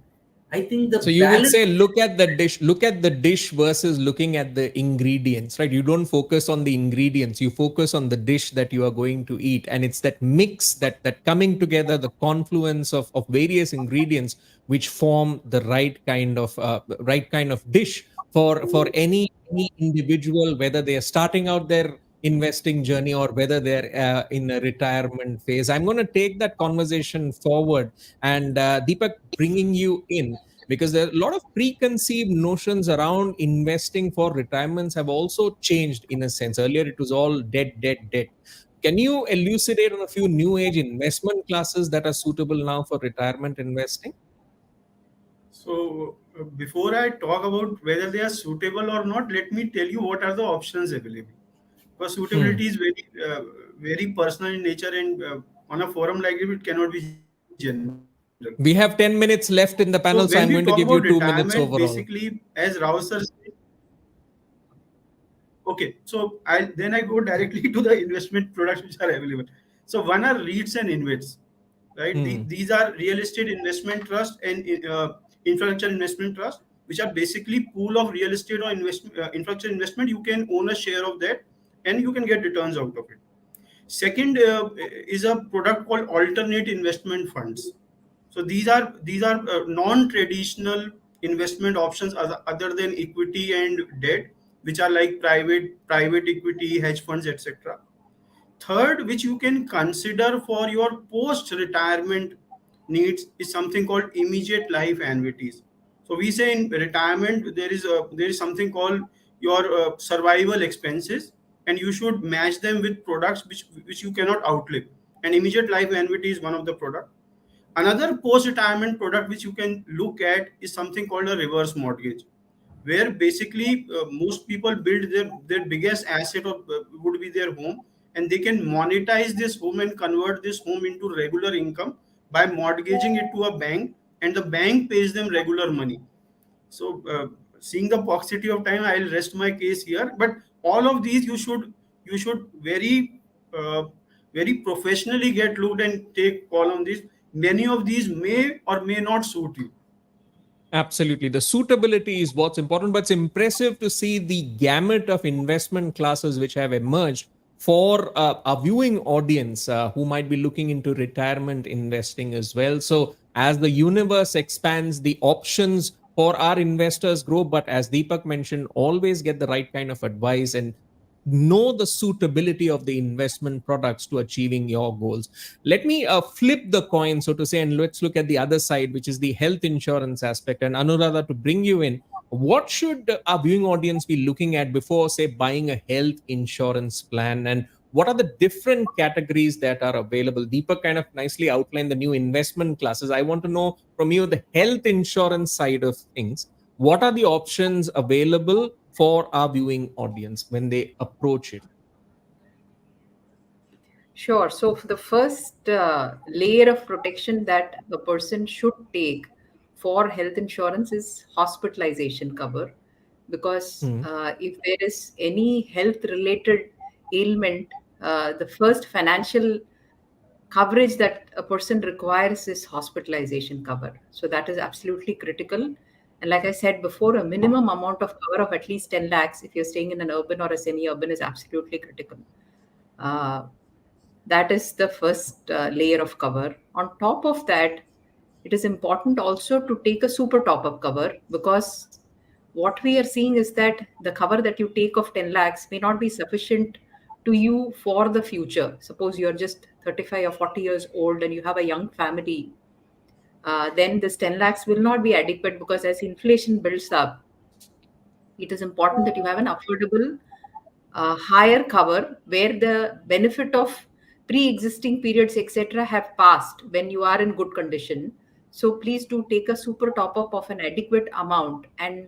I think the So you would balance. say look at the dish versus looking at the ingredients, right? You don't focus on the ingredients, you focus on the dish that you are going to eat. And it's that mix, that coming together, the confluence of various ingredients which form the right kind of dish for any individual, whether they are starting out their investing journey or whether they're in a retirement phase. I'm going to take that conversation forward, and Deepak, bringing you in, because there are a lot of preconceived notions around investing for retirements have also changed in a sense. Earlier it was all debt, debt, debt. Can you elucidate on a few new age investment classes that are suitable now for retirement investing? So before I talk about whether they are suitable or not, let me tell you what are the options available. Because suitability is very personal in nature, and on a forum like this, it cannot be general. We have 10 minutes left in the So panel, when so we I'm talk going to about give you 2 minutes retirement, overall. basically, as Rao sir said, okay, so I go directly to the investment products which are available. So one are REITs and InvITs, right? Hmm. These are real estate investment trust and infrastructure investment trust, which are basically pool of real estate or infrastructure investment. You can own a share of that, and you can get returns out of it. Second is a product called alternate investment funds. So these are non-traditional investment options other than equity and debt, which are like private equity, hedge funds, etc. Third, which you can consider for your post-retirement needs, is something called immediate life annuities. So we say in retirement there is something called your survival expenses, and you should match them with products which you cannot outlive. And immediate life annuity is one of the product. Another post-retirement product which you can look at is something called a reverse mortgage, where basically most people build their biggest asset would be their home, and they can monetize this home and convert this home into regular income by mortgaging it to a bank, and the bank pays them regular money. So seeing the paucity of time, I'll rest my case here, but all of these you should uh, very professionally get looked and take call on these. Many of these may or may not suit you. Absolutely. The suitability is what's important, but it's impressive to see the gamut of investment classes which have emerged for our viewing audience who might be looking into retirement investing as well. So, as the universe expands, the options for our investors grow. But as Deepak mentioned, always get the right kind of advice and know the suitability of the investment products to achieving your goals. Let me flip the coin, so to say, and let's look at the other side, which is the health insurance aspect. And Anuradha, to bring you in, what should our viewing audience be looking at before, say, buying a health insurance plan? And what are the different categories that are available? Deepak kind of nicely outlined the new investment classes. I want to know from you the health insurance side of things. What are the options available for our viewing audience when they approach it? Sure. So the first layer of protection that a person should take for health insurance is hospitalization cover, because Hmm. if there is any health related ailment, the first financial coverage that a person requires is hospitalization cover. So that is absolutely critical. And like I said before, a minimum amount of cover of at least 10 lakhs if you're staying in an urban or a semi-urban is absolutely critical. Uh, that is the first layer of cover. On top of that, it is important also to take a super top up cover, because what we are seeing is that the cover that you take of 10 lakhs may not be sufficient to you for the future. Suppose you're just 35 or 40 years old and you have a young family, then this 10 lakhs will not be adequate, because as inflation builds up, it is important that you have an affordable higher cover where the benefit of pre-existing periods etc have passed when you are in good condition. So please do take a super top up of an adequate amount. And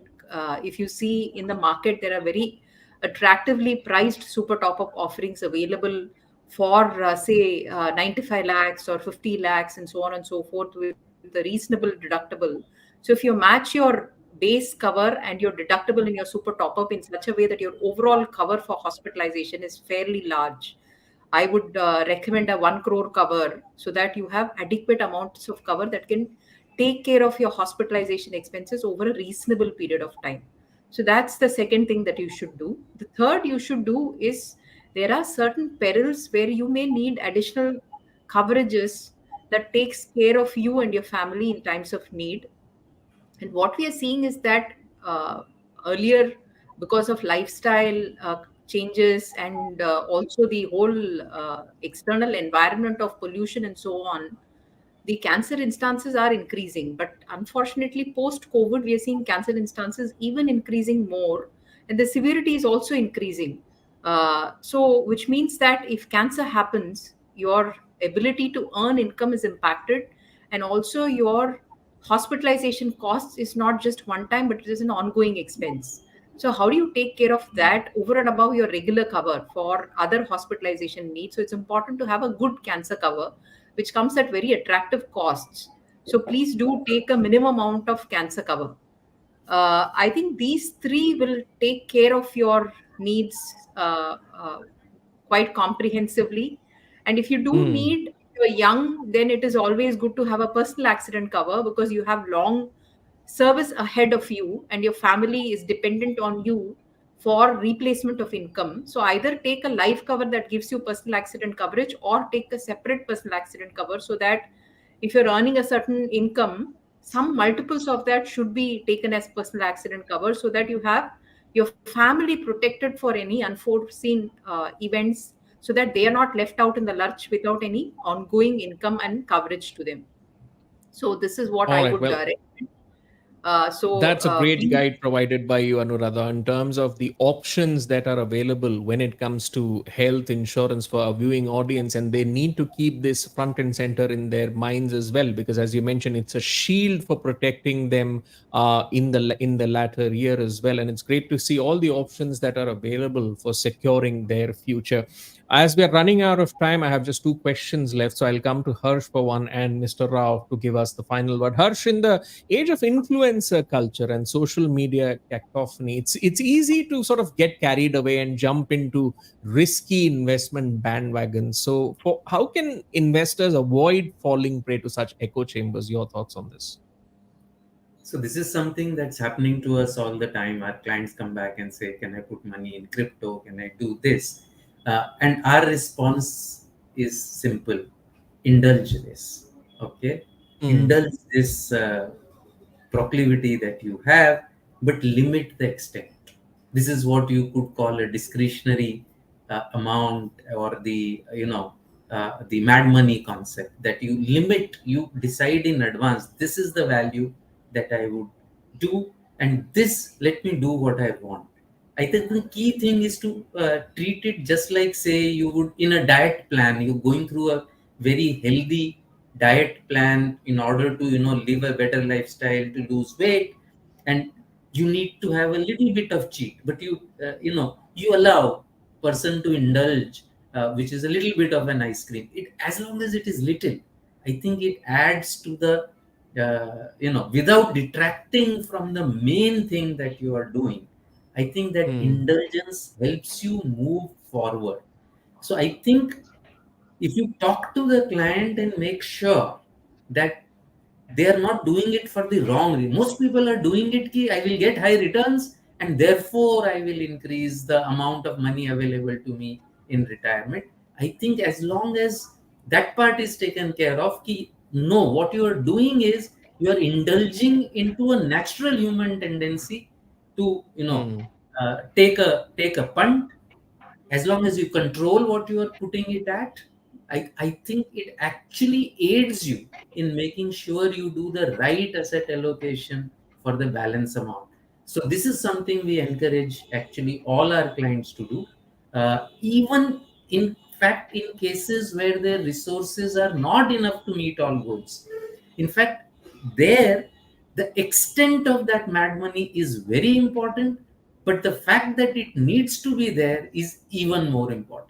if you see in the market, there are very attractively priced super top up offerings available for say 95 lakhs or 50 lakhs and so on and so forth, with the reasonable deductible. So if you match your base cover and your deductible in your super top up in such a way that your overall cover for hospitalization is fairly large, I would recommend a 1 crore cover, so that you have adequate amounts of cover that can take care of your hospitalization expenses over a reasonable period of time. So that's the second thing that you should do. The third you should do is, there are certain perils where you may need additional coverages that takes care of you and your family in times of need. And what we are seeing is that earlier, because of lifestyle changes and also the whole external environment of pollution and so on, the cancer instances are increasing. But unfortunately, post COVID, we are seeing cancer instances even increasing more, and the severity is also increasing. So, which means that if cancer happens, your ability to earn income is impacted, and also your hospitalization costs is not just one time, but it is an ongoing expense. So, how do you take care of that over and above your regular cover for other hospitalization needs? So, it's important to have a good cancer cover, which comes at very attractive costs. So, please do take a minimum amount of cancer cover. I think these three will take care of your needs quite comprehensively. And if you do need, if you're young, then it is always good to have a personal accident cover, because you have long service ahead of you and your family is dependent on you for replacement of income. So either take a life cover that gives you personal accident coverage, or take a separate personal accident cover, so that if you're earning a certain income, some multiples of that should be taken as personal accident cover, so that you have your family protected for any unforeseen events, so that they are not left out in the lurch without any ongoing income and coverage to them. So this is what All I right. would Well, recommend. that's a great Please. guide provided by you, Anuradha, in terms of the options that are available when it comes to health insurance for our viewing audience. And they need to keep this front and center in their minds as well, because as you mentioned, it's a shield for protecting them in the latter year as well. And it's great to see all the options that are available for securing their future. As we are running out of time, I have just two questions left. So I'll come to Harsh for one and Mr. Rao to give us the final word. Harsh, in the age of influencer culture and social media cacophony, it's easy to sort of get carried away and jump into risky investment bandwagons. So, how can investors avoid falling prey to such echo chambers? Your thoughts on this? So this is something that's happening to us all the time. Our clients come back and say, "Can I put money in crypto? Can I do this?" And our response is simple: indulge this. Okay, Mm. indulge this proclivity that you have, but limit the extent. This is what you could call a discretionary amount, or the mad money concept, that you limit, you decide in advance, this is the value that I would do, and this, let me do what I want. I think the key thing is to treat it just like, say, you would in a diet plan. You're going through a very healthy diet plan in order to live a better lifestyle, to lose weight, and you need to have a little bit of cheat, but you allow person to indulge, which is a little bit of an ice cream. It, as long as it is little, I think it adds to the without detracting from the main thing that you are doing. I think that Mm. indulgence helps you move forward. So I think if you talk to the client and make sure that they are not doing it for the wrong reason. Most people are doing it ki I will get high returns and therefore I will increase the amount of money available to me in retirement. I think as long as that part is taken care of, ki no, what you are doing is you are indulging into a natural human tendency to Mm. take a punt. As long as you control what you are putting it at, I think it actually aids you in making sure you do the right asset allocation for the balance amount. So this is something we encourage actually all our clients to do. Even in fact, in cases where their resources are not enough to meet all goals. In fact, there, the extent of that mad money is very important, but the fact that it needs to be there is even more important.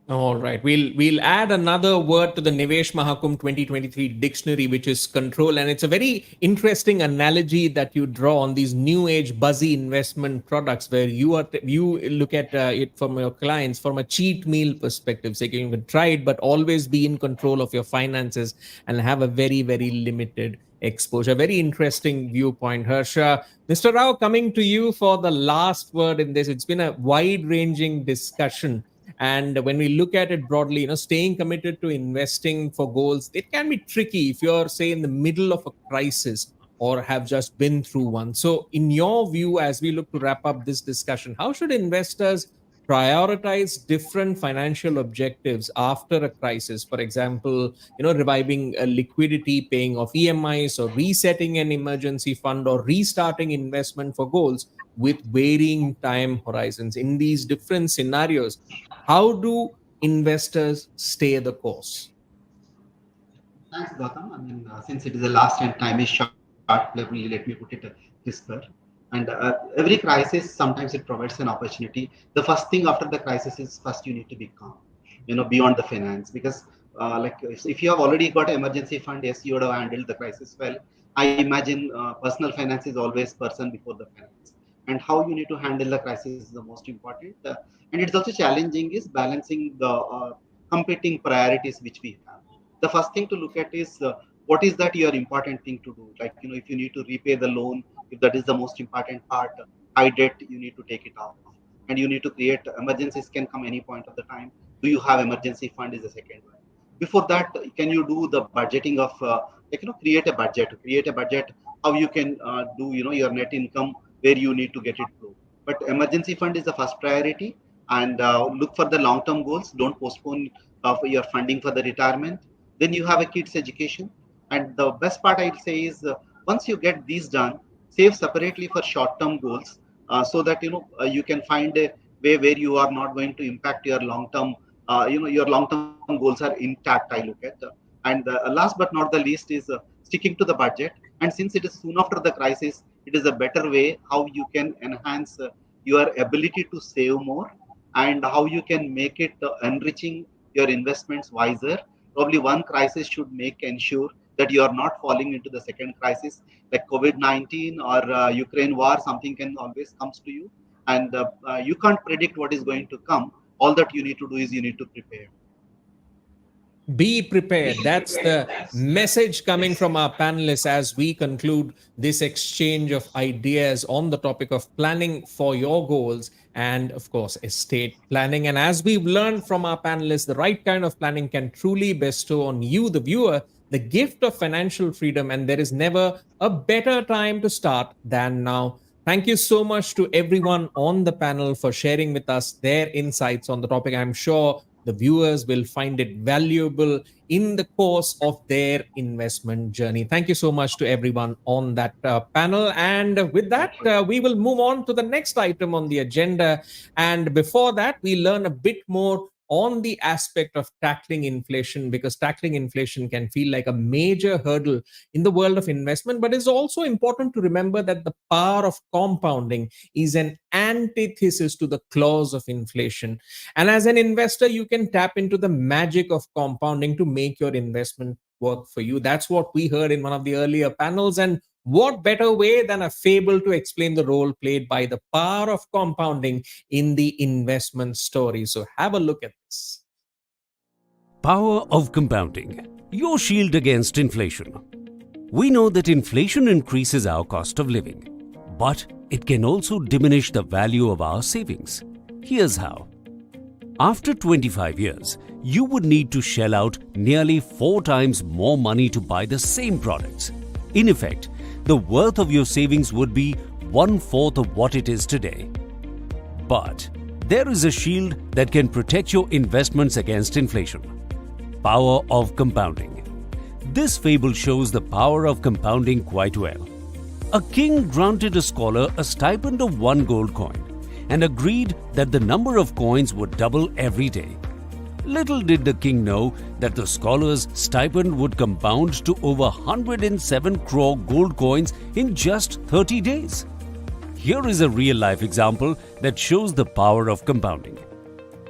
All right. We'll add another word to the Nivesh Mahakumbh 2023 dictionary, which is control. And it's a very interesting analogy that you draw on these new age buzzy investment products, where you look at it from your clients from a cheat meal perspective. So you can try it, but always be in control of your finances and have a very, very limited exposure. Very interesting viewpoint, Harsha. Mr. Rao, coming to you for the last word in this. It's been a wide ranging discussion, and when we look at it broadly, staying committed to investing for goals, it can be tricky if you're, say, in the middle of a crisis or have just been through one. So in your view, as we look to wrap up this discussion, how should investors prioritize different financial objectives after a crisis? For example, reviving liquidity, paying off EMIs, or resetting an emergency fund, or restarting investment for goals with varying time horizons. In these different scenarios, how do investors stay the course? Thanks, Gautam. I mean, since it is the last and time is short, let me put it crisper. And every crisis, sometimes it provides an opportunity. The first thing after the crisis is first you need to be calm, beyond the finance. Because like if you have already got emergency fund, yes, you would have handled the crisis well. I imagine personal finance is always person before the finance. And how you need to handle the crisis is the most important. And it's also challenging is balancing the competing priorities which we have. The first thing to look at is what is that your important thing to do. Like, if you need to repay the loan, if that is the most important part, high debt, you need to take it off. And you need to create emergencies can come any point of the time. Do you have emergency fund is the second one. Before that, can you do the budgeting of create a budget how you can do your net income where you need to get it flow. But emergency fund is the first priority, and look for the long term goals. Don't postpone for your funding for the retirement. Then you have a kids education, and the best part I'd say is once you get these done, save separately for short term goals, so that you can find a way where you are not going to impact your long term your long term goals are intact, I look at. And last but not the least is sticking to the budget. And since it is soon after the crisis, it is a better way how you can enhance your ability to save more, and how you can make it enriching your investments wiser. Probably one crisis should make ensure that you are not falling into the second crisis, like COVID-19 or Ukraine war. Something can always comes to you, and you can't predict what is going to come. All that you need to do is you need to prepare. Be prepared. That's the message coming from our panelists as we conclude this exchange of ideas on the topic of planning for your goals and, of course, estate planning. And as we've learned from our panelists, the right kind of planning can truly bestow on you, the viewer, the gift of financial freedom. And there is never a better time to start than now. Thank you so much to everyone on the panel for sharing with us their insights on the topic. I'm sure the viewers will find it valuable in the course of their investment journey. Thank you so much to everyone on that panel. And with that, we will move on to the next item on the agenda. And before that, we learn a bit more on the aspect of tackling inflation, because tackling inflation can feel like a major hurdle in the world of investment. But it's also important to remember that the power of compounding is an antithesis to the clause of inflation. And as an investor, you can tap into the magic of compounding to make your investment work for you. That's what we heard in one of the earlier panels. And what better way than a fable to explain the role played by the power of compounding in the investment story? So have a look at this. Power of compounding, your shield against inflation. We know that inflation increases our cost of living, but it can also diminish the value of our savings. Here's how. After 25 years, you would need to shell out nearly 4 times more money to buy the same products. In effect, the worth of your savings would be 1/4 of what it is today. But there is a shield that can protect your investments against inflation. Power of compounding. This fable shows the power of compounding quite well. A king granted a scholar a stipend of 1 gold coin and agreed that the number of coins would double every day. Little did the king know that the scholar's stipend would compound to over 107 crore gold coins in just 30 days. Here is a real-life example that shows the power of compounding.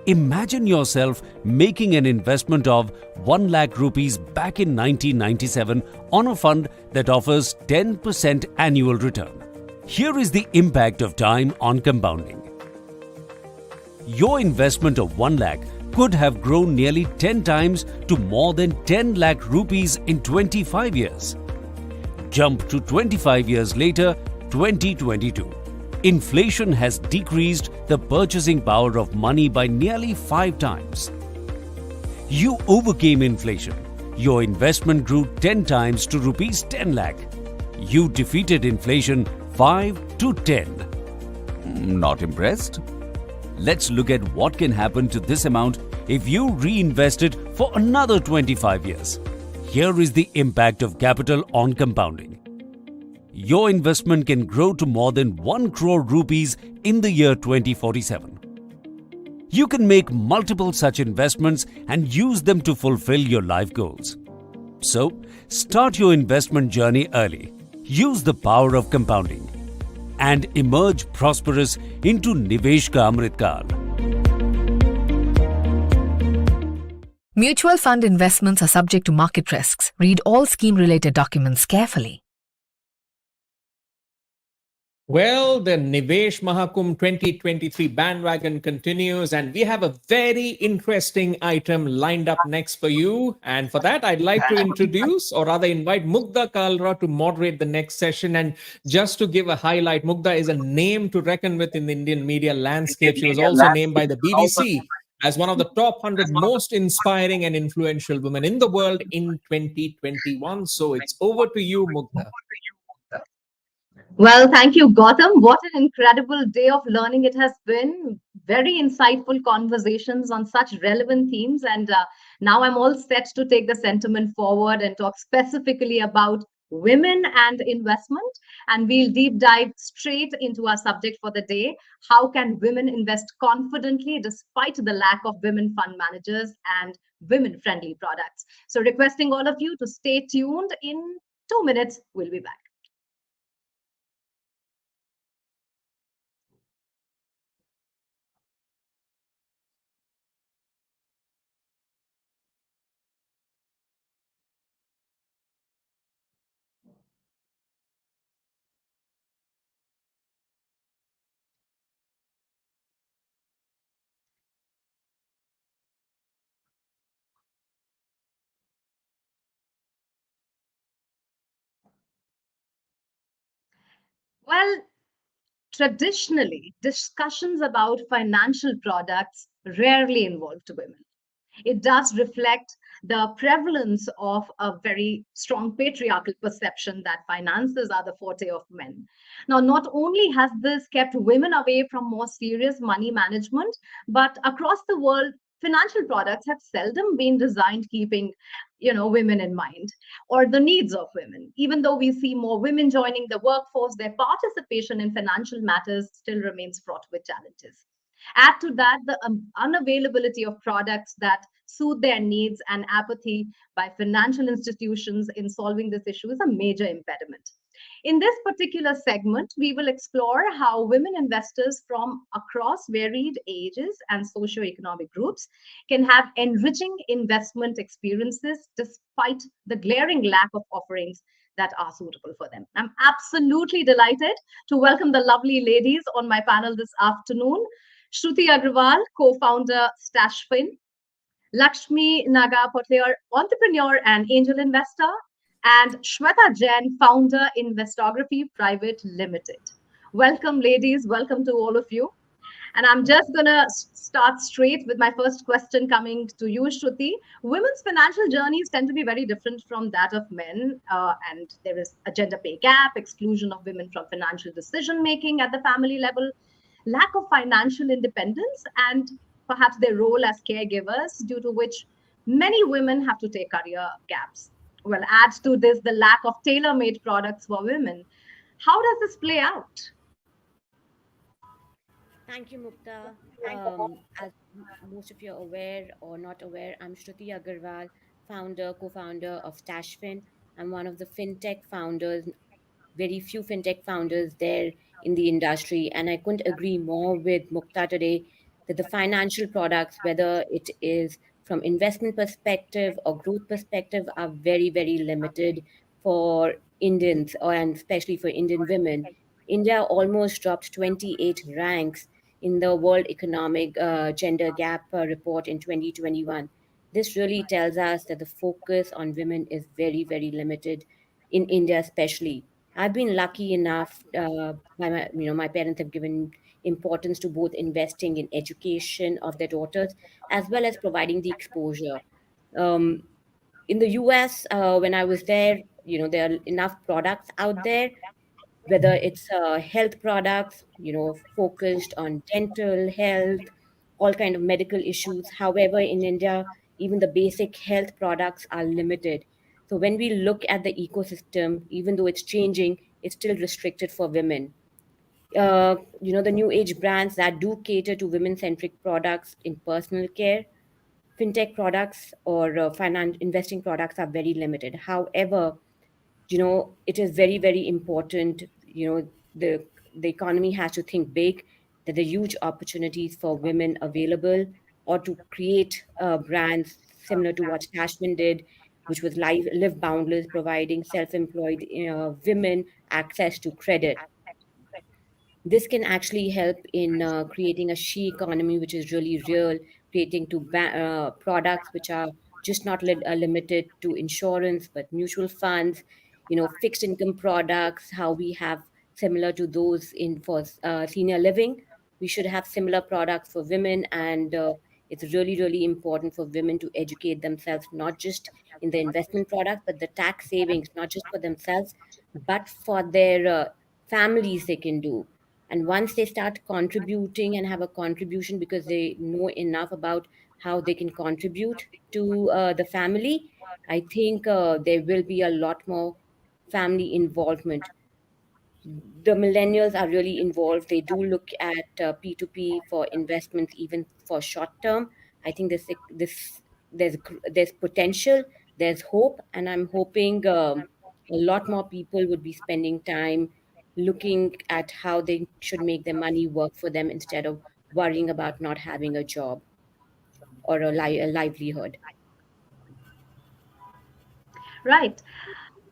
Imagine yourself making an investment of 1 lakh rupees back in 1997 on a fund that offers 10% annual return. Here is the impact of time on compounding. Your investment of 1 lakh could have grown nearly 10 times to more than 10 lakh rupees in 25 years. Jump to 25 years later, 2022. Inflation has decreased the purchasing power of money by nearly 5 times. You overcame inflation. Your investment grew 10 times to rupees 10 lakh. You defeated inflation 5 to 10. Not impressed? Let's look at what can happen to this amount if you reinvest it for another 25 years. Here is the impact of capital on compounding. Your investment can grow to more than 1 crore rupees in the year 2047. You can make multiple such investments and use them to fulfill your life goals. So, start your investment journey early. Use the power of compounding and emerge prosperous into Nivesh ka Amrit Kaal. Mutual fund investments are subject to market risks. Read all scheme-related documents carefully. Well, the Nivesh Mahakumbh 2023 bandwagon continues, and we have a very interesting item lined up next for you. And for that, I'd like to introduce, or rather invite Mugdha Kalra to moderate the next session. And just to give a highlight, Mugdha is a name to reckon with in the Indian media landscape. She was also named by the BBC as one of the top 100 most inspiring and influential women in the world in 2021. So it's over to you, Mugdha. Well, thank you, Gautam. What an incredible day of learning it has been. Very insightful conversations on such relevant themes. And now I'm all set to take the sentiment forward and talk specifically about women and investment. And we'll deep dive straight into our subject for the day. How can women invest confidently despite the lack of women fund managers and women friendly products? So, requesting all of you to stay tuned. In 2 minutes, we'll be back. Well, traditionally, discussions about financial products rarely involved women. It does reflect the prevalence of a very strong patriarchal perception that finances are the forte of men. Now, not only has this kept women away from more serious money management, but across the world, financial products have seldom been designed keeping women in mind or the needs of women. Even though we see more women joining the workforce, their participation in financial matters still remains fraught with challenges. Add to that the unavailability of products that suit their needs, and apathy by financial institutions in solving this issue is a major impediment. In this particular segment, we will explore how women investors from across varied ages and socioeconomic groups can have enriching investment experiences despite the glaring lack of offerings that are suitable for them. I'm absolutely delighted to welcome the lovely ladies on my panel this afternoon. Shruti Agrawal, co-founder Stashfin, Lakshmi Naga Potlier, entrepreneur and angel investor, and Shweta Jain, founder Investography Private Limited. Welcome, ladies. Welcome to all of you. And I'm just going to start straight with my first question coming to you, Shruti. Women's financial journeys tend to be very different from that of men. And there is a gender pay gap, exclusion of women from financial decision making at the family level, lack of financial independence, and perhaps their role as caregivers, due to which many women have to take career gaps. Well, add to this the lack of tailor made products for women. How does this play out? Thank you, Mukta. As most of you are aware or not aware, I'm Shruti Agarwal, co-founder of Stashfin. I'm one of the fintech founders, very few fintech founders there in the industry. And I couldn't agree more with Mukta today that the financial products, whether it is from investment perspective or growth perspective, are very, very limited for Indians, and especially for Indian women. India almost dropped 28 ranks in the World Economic Gender Gap report in 2021. This really tells us that the focus on women is very, very limited in India, especially. I've been lucky enough, my parents have given importance to both investing in education of their daughters as well as providing the exposure. Um, in the US, when I was there, there are enough products out there, whether it's health products, focused on dental health, all kind of medical issues. However, in India, even the basic health products are limited. So when we look at the ecosystem, even though it's changing, it's still restricted for women. The new age brands that do cater to women centric products in personal care, fintech products, or investing products are very limited. However, it is very, very important. The economy has to think big, that there are huge opportunities for women available, or to create brands similar to what Cashman did, which was Live Boundless, providing self-employed women access to credit. This can actually help in creating a she economy, which is really real, creating products which are just not limited to insurance, but mutual funds, fixed income products, how we have similar to those in for senior living. We should have similar products for women, and it's really, really important for women to educate themselves, not just in the investment product, but the tax savings, not just for themselves, but for their families they can do. And once they start contributing and have a contribution because they know enough about how they can contribute to the family, I think there will be a lot more family involvement. The millennials are really involved. They do look at P2P for investments, even for short term. I think there's potential, there's hope, and I'm hoping a lot more people would be spending time looking at how they should make their money work for them instead of worrying about not having a job or a livelihood. Right.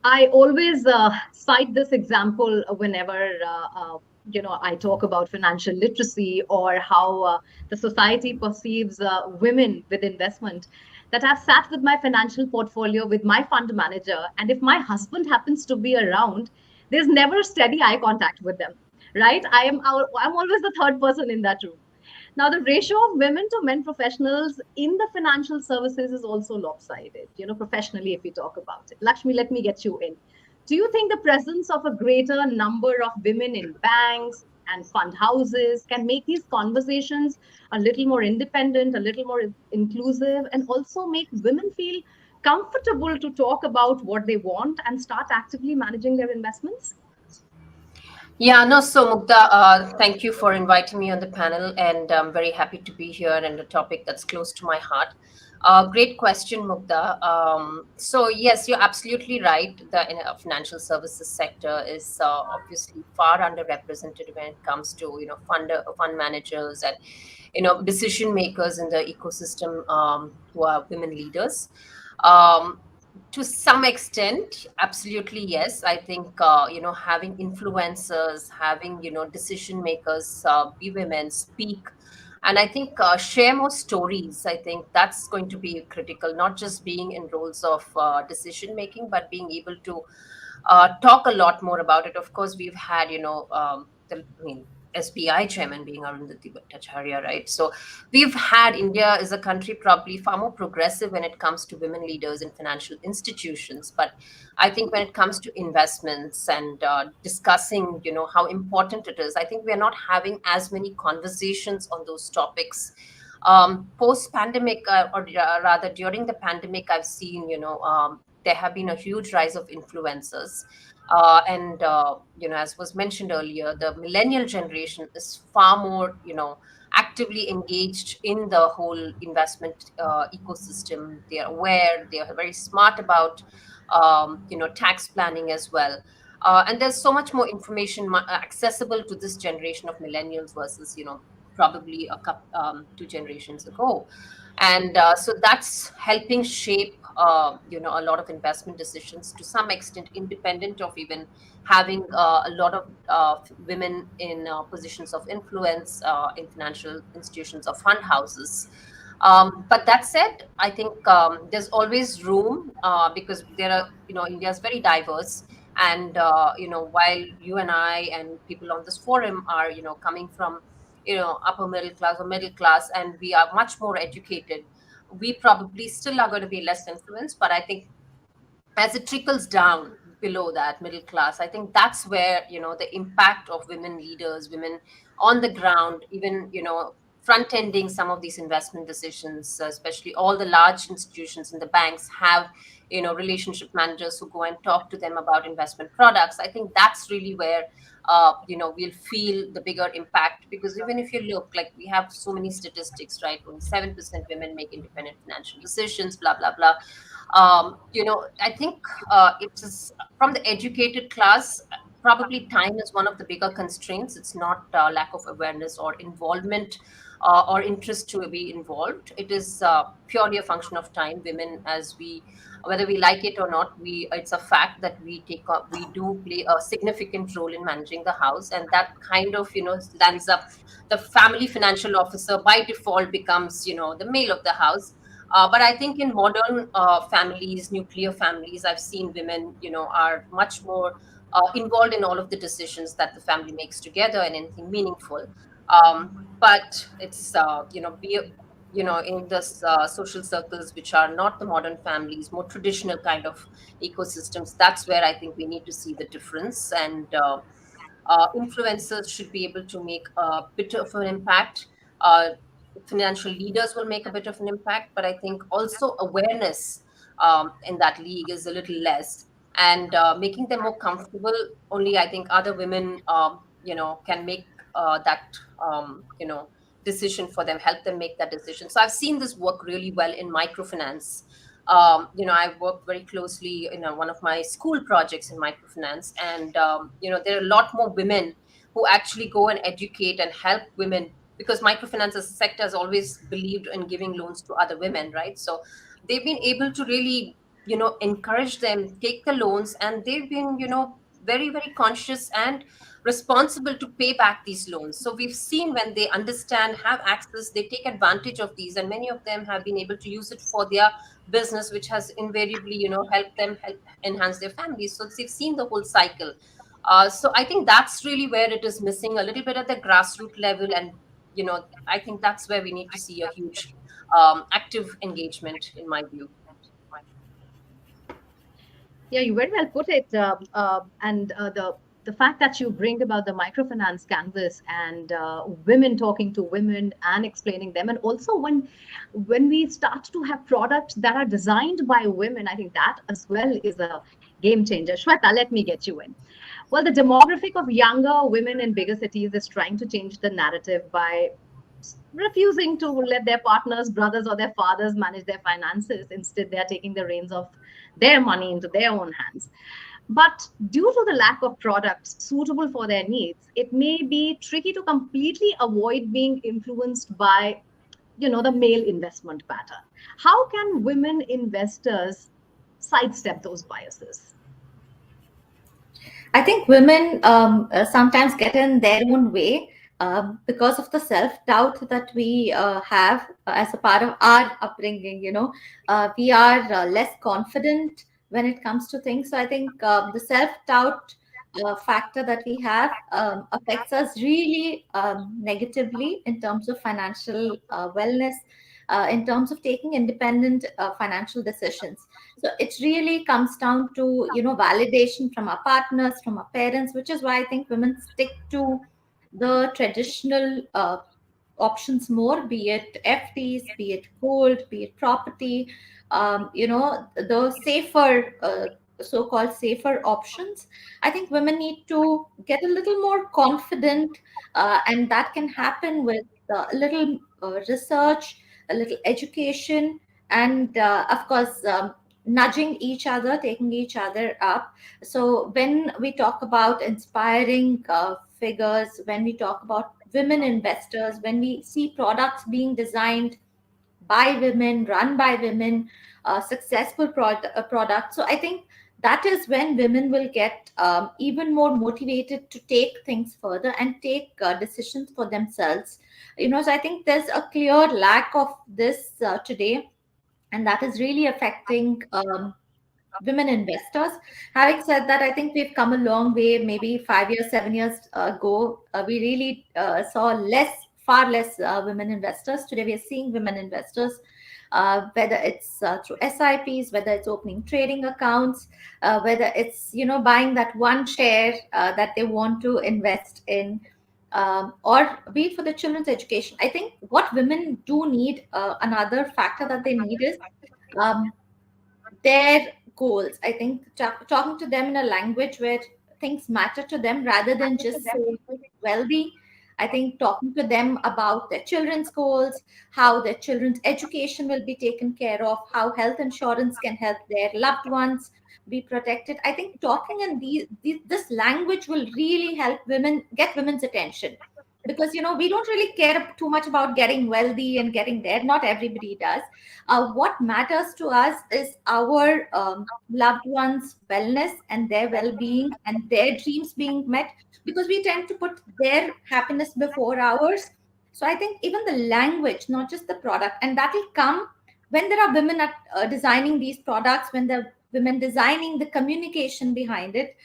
I always cite this example whenever I talk about financial literacy or how the society perceives women with investment. That I've sat with my financial portfolio with my fund manager, and if my husband happens to be around, there's never steady eye contact with them. Right? I'm always the third person in that room. Now, the ratio of women to men professionals in the financial services is also lopsided, professionally, if we talk about it. Lakshmi, let me get you in. Do you think the presence of a greater number of women in banks and fund houses can make these conversations a little more independent, a little more inclusive, and also make women feel comfortable to talk about what they want and start actively managing their investments? Yeah, no, so Mugda, thank you for inviting me on the panel, and I'm very happy to be here and a topic that's close to my heart. Great question, Mugda. So yes, you're absolutely right. The financial services sector is obviously far underrepresented when it comes to fund managers and decision makers in the ecosystem who are women leaders. Um, to some extent, absolutely yes. I think having influencers, having decision makers be women, speak, and I think share more stories. I think that's going to be critical. Not just being in roles of decision making, but being able to talk a lot more about it. Of course, we've had, SBI chairman being Arundhati Bhattacharya, right? So we've had India is a country probably far more progressive when it comes to women leaders in financial institutions. But I think when it comes to investments and discussing, how important it is, I think we are not having as many conversations on those topics. Post pandemic, or rather during the pandemic, I've seen, there have been a huge rise of influencers. And as was mentioned earlier, the millennial generation is far more actively engaged in the whole investment ecosystem. They are aware, they are very smart about tax planning as well. And there's so much more information accessible to this generation of millennials versus probably a couple 2 generations ago. And so that's helping shape a lot of investment decisions to some extent, independent of even having a lot of women in positions of influence in financial institutions or fund houses. But that said, I think there's always room because there are, India is very diverse. And, while you and I and people on this forum are, coming from, upper middle class or middle class, and we are much more educated, we probably still are going to be less influenced. But I think as it trickles down below that middle class, I think that's where the impact of women leaders, women on the ground, even front ending some of these investment decisions, especially all the large institutions and the banks have relationship managers who go and talk to them about investment products. I think that's really where we'll feel the bigger impact, because even if you look, like, we have so many statistics, right? Only 7% women make independent financial decisions, blah blah blah. I think it is from the educated class. probably time is one of the bigger constraints. It's not lack of awareness or involvement or interest to be involved. It is purely a function of time. Women, as we, whether we like it or not, we, it's a fact that we take up, we do play a significant role in managing the house, and that kind of, you know, lands up, the family financial officer by default becomes, you know, the male of the house. But I think in modern families, nuclear families, I've seen women, you know, are much more involved in all of the decisions that the family makes together and anything meaningful. But it's, you know, be, you know, in the social circles which are not the modern families, more traditional kind of ecosystems, that's where I think we need to see the difference. And influencers should be able to make a bit of an impact. Uh, Financial leaders will make a bit of an impact, but I think also awareness in that league is a little less. And making them more comfortable, only I think other women, you know, can make that, you know, decision for them, help them make that decision. So I've seen this work really well in microfinance. You know, I've worked very closely in one of my school projects in microfinance, and you know, there are a lot more women who actually go and educate and help women, because microfinance as a sector has always believed in giving loans to other women, right? So they've been able to really, you know, encourage them take the loans, and they've been, you know, very, very conscious and responsible to pay back these loans. So we've seen when they understand, have access, they take advantage of these, and many of them have been able to use it for their business, which has invariably, you know, helped them help enhance their families. So they've seen the whole cycle. So I think that's really where it is missing a little bit at the grassroots level. And, you know, I think that's where we need to see a huge active engagement, in my view. Yeah, you very well put it. And the fact that you bring about the microfinance canvas and women talking to women and explaining them, and also when we start to have products that are designed by women, I think that as well is a game changer. Shweta, let me get you in. Well, the demographic of younger women in bigger cities is trying to change the narrative by refusing to let their partners, brothers, or their fathers manage their finances. Instead, they are taking the reins of their money into their own hands. But due to the lack of products suitable for their needs, it may be tricky to completely avoid being influenced by, you know, the male investment pattern. How can women investors sidestep those biases? I think women sometimes get in their own way because of the self-doubt that we have as a part of our upbringing. You know, we are less confident when it comes to things. So I think the self-doubt factor that we have affects us really negatively in terms of financial wellness, in terms of taking independent financial decisions. So it really comes down to, you know, validation from our partners, from our parents, which is why I think women stick to the traditional options more, be it FDs, be it gold, be it property, you know, the safer, so-called safer options. I think women need to get a little more confident, and that can happen with a little research, a little education, and of course, nudging each other, taking each other up. So when we talk about inspiring figures, when we talk about women investors, when we see products being designed by women, run by women, successful products. So I think that is when women will get even more motivated to take things further and take decisions for themselves. You know, so I think there's a clear lack of this today, and that is really affecting women investors. Having said that, I think we've come a long way. Maybe 5 years, 7 years ago, we really saw far less women investors. Today, we are seeing women investors, whether it's through SIPs, whether it's opening trading accounts, whether it's, you know, buying that one share that they want to invest in. Or be it for the children's education. I think what women do need, another factor that they need is um, their goals. I think talking to them in a language where things matter to them rather than just saying wealthy. I think talking to them about their children's goals, how their children's education will be taken care of, how health insurance can help their loved ones, be protected. I think talking in this language will really help women get women's attention, because we don't really care too much about getting wealthy and getting there. Not everybody does. What matters to us is our loved ones' wellness and their well-being and their dreams being met, because we tend to put their happiness before ours. So I think even the language, not just the product, and that will come when there are women at, designing these products, when there are women designing the communication behind it.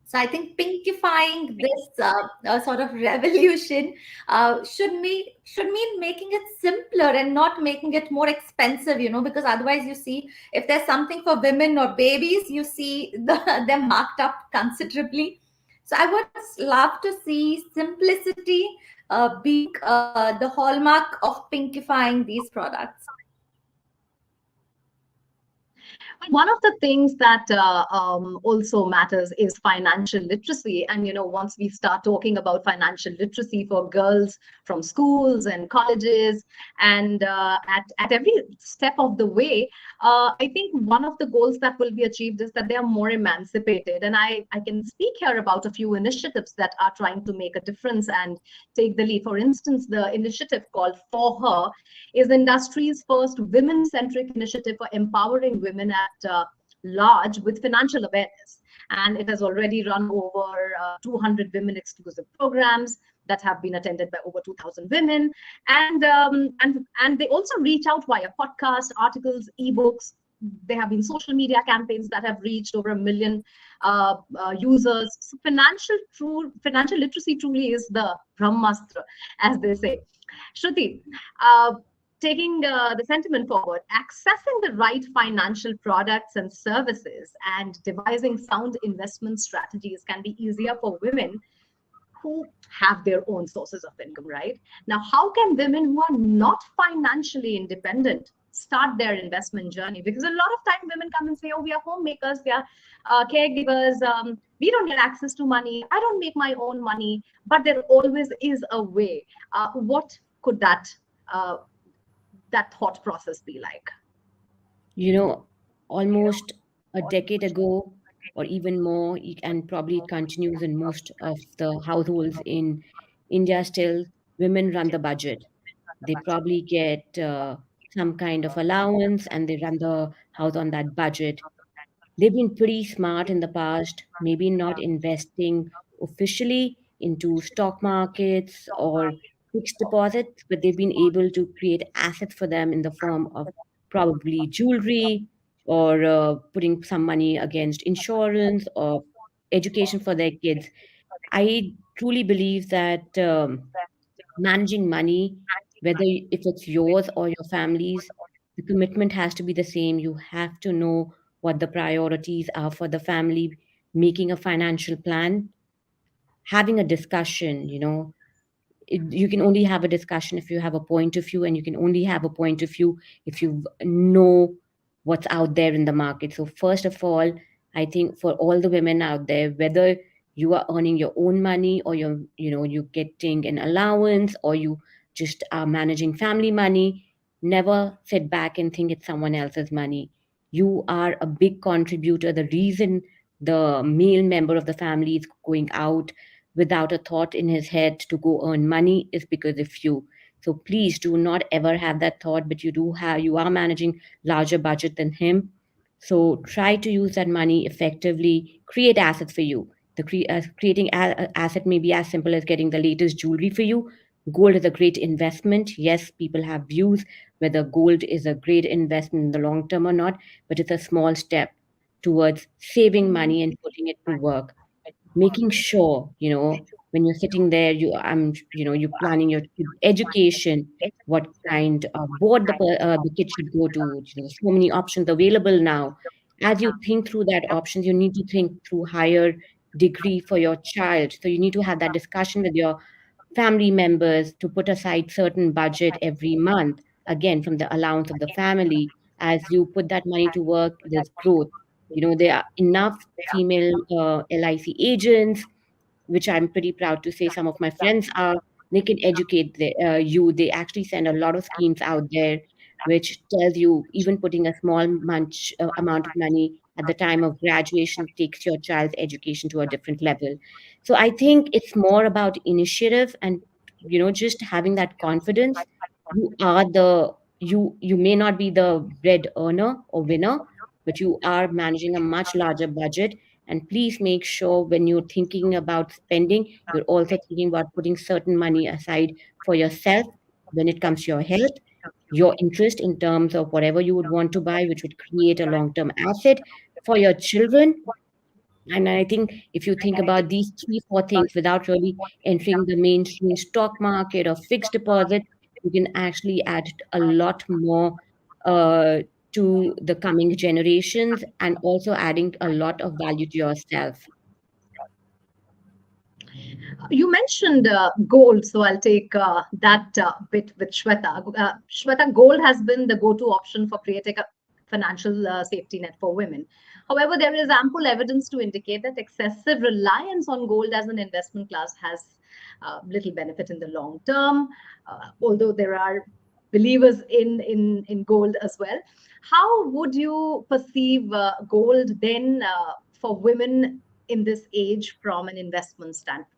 So I think pinkifying this sort of revolution should mean making it simpler and not making it more expensive, because otherwise you see, if there's something for women or babies, you see them marked up considerably. So I would love to see simplicity being the hallmark of pinkifying these products. One of the things that also matters is financial literacy. And, once we start talking about financial literacy for girls from schools and colleges and at every step of the way, I think one of the goals that will be achieved is that they are more emancipated. And I can speak here about a few initiatives that are trying to make a difference and take the lead. For instance, the initiative called For Her is the industry's first women-centric initiative for empowering women at large with financial awareness. And it has already run over 200 women-exclusive programs that have been attended by over 2,000 women. And they also reach out via podcasts, articles, ebooks. There have been social media campaigns that have reached over 1 million users. So financial literacy truly is the Brahmastra, as they say. Shruti, taking the sentiment forward, accessing the right financial products and services and devising sound investment strategies can be easier for women who have their own sources of income, right? Now, how can women who are not financially independent start their investment journey? Because a lot of time women come and say, oh, we are homemakers, we are caregivers, we don't get access to money, I don't make my own money, but there always is a way. What could that thought process be like? Almost a decade ago, or even more, and probably it continues in most of the households in India still, women run the budget. They probably get some kind of allowance and they run the house on that budget. They've been pretty smart in the past, maybe not investing officially into stock markets or fixed deposits, but they've been able to create assets for them in the form of probably jewelry or putting some money against insurance or education for their kids. I truly believe that managing money, whether if it's yours or your family's, the commitment has to be the same. You have to know what the priorities are for the family, making a financial plan, having a discussion, you can only have a discussion if you have a point of view, and you can only have a point of view if you know what's out there in the market. So first of all, I think for all the women out there, whether you are earning your own money or you're getting an allowance or you just are managing family money, never sit back and think it's someone else's money. You are a big contributor. The reason the male member of the family is going out without a thought in his head to go earn money is because of you. So please do not ever have that thought, but you are managing larger budget than him. So try to use that money effectively, create assets for you. Creating asset may be as simple as getting the latest jewelry for you. Gold is a great investment. Yes, people have views whether gold is a great investment in the long term or not, but it's a small step towards saving money and putting it to work, making sure when you're sitting there, you're planning your education, what kind of board the kid should go to. So many options available now. As you think through that options, you need to think through higher degree for your child. So you need to have that discussion with your family members to put aside certain budget every month, again from the allowance of the family. As you put that money to work, there's growth. There are enough female LIC agents, which I'm pretty proud to say some of my friends are. They can educate you. They actually send a lot of schemes out there which tells you even putting a small amount of money at the time of graduation takes your child's education to a different level. So I think it's more about initiative and, just having that confidence. You may not be the bread earner or winner, but you are managing a much larger budget. And please make sure when you're thinking about spending, you're also thinking about putting certain money aside for yourself when it comes to your health, your interest in terms of whatever you would want to buy, which would create a long term asset for your children. And I think if you think about these three, four things without really entering the mainstream stock market or fixed deposit, you can actually add a lot more uh, to the coming generations and also adding a lot of value to yourself. You mentioned gold, so I'll take that bit with Shweta. Shweta, gold has been the go-to option for creating a financial safety net for women. However, there is ample evidence to indicate that excessive reliance on gold as an investment class has little benefit in the long term, although there are believers in gold as well. How would you perceive gold then for women in this age from an investment standpoint?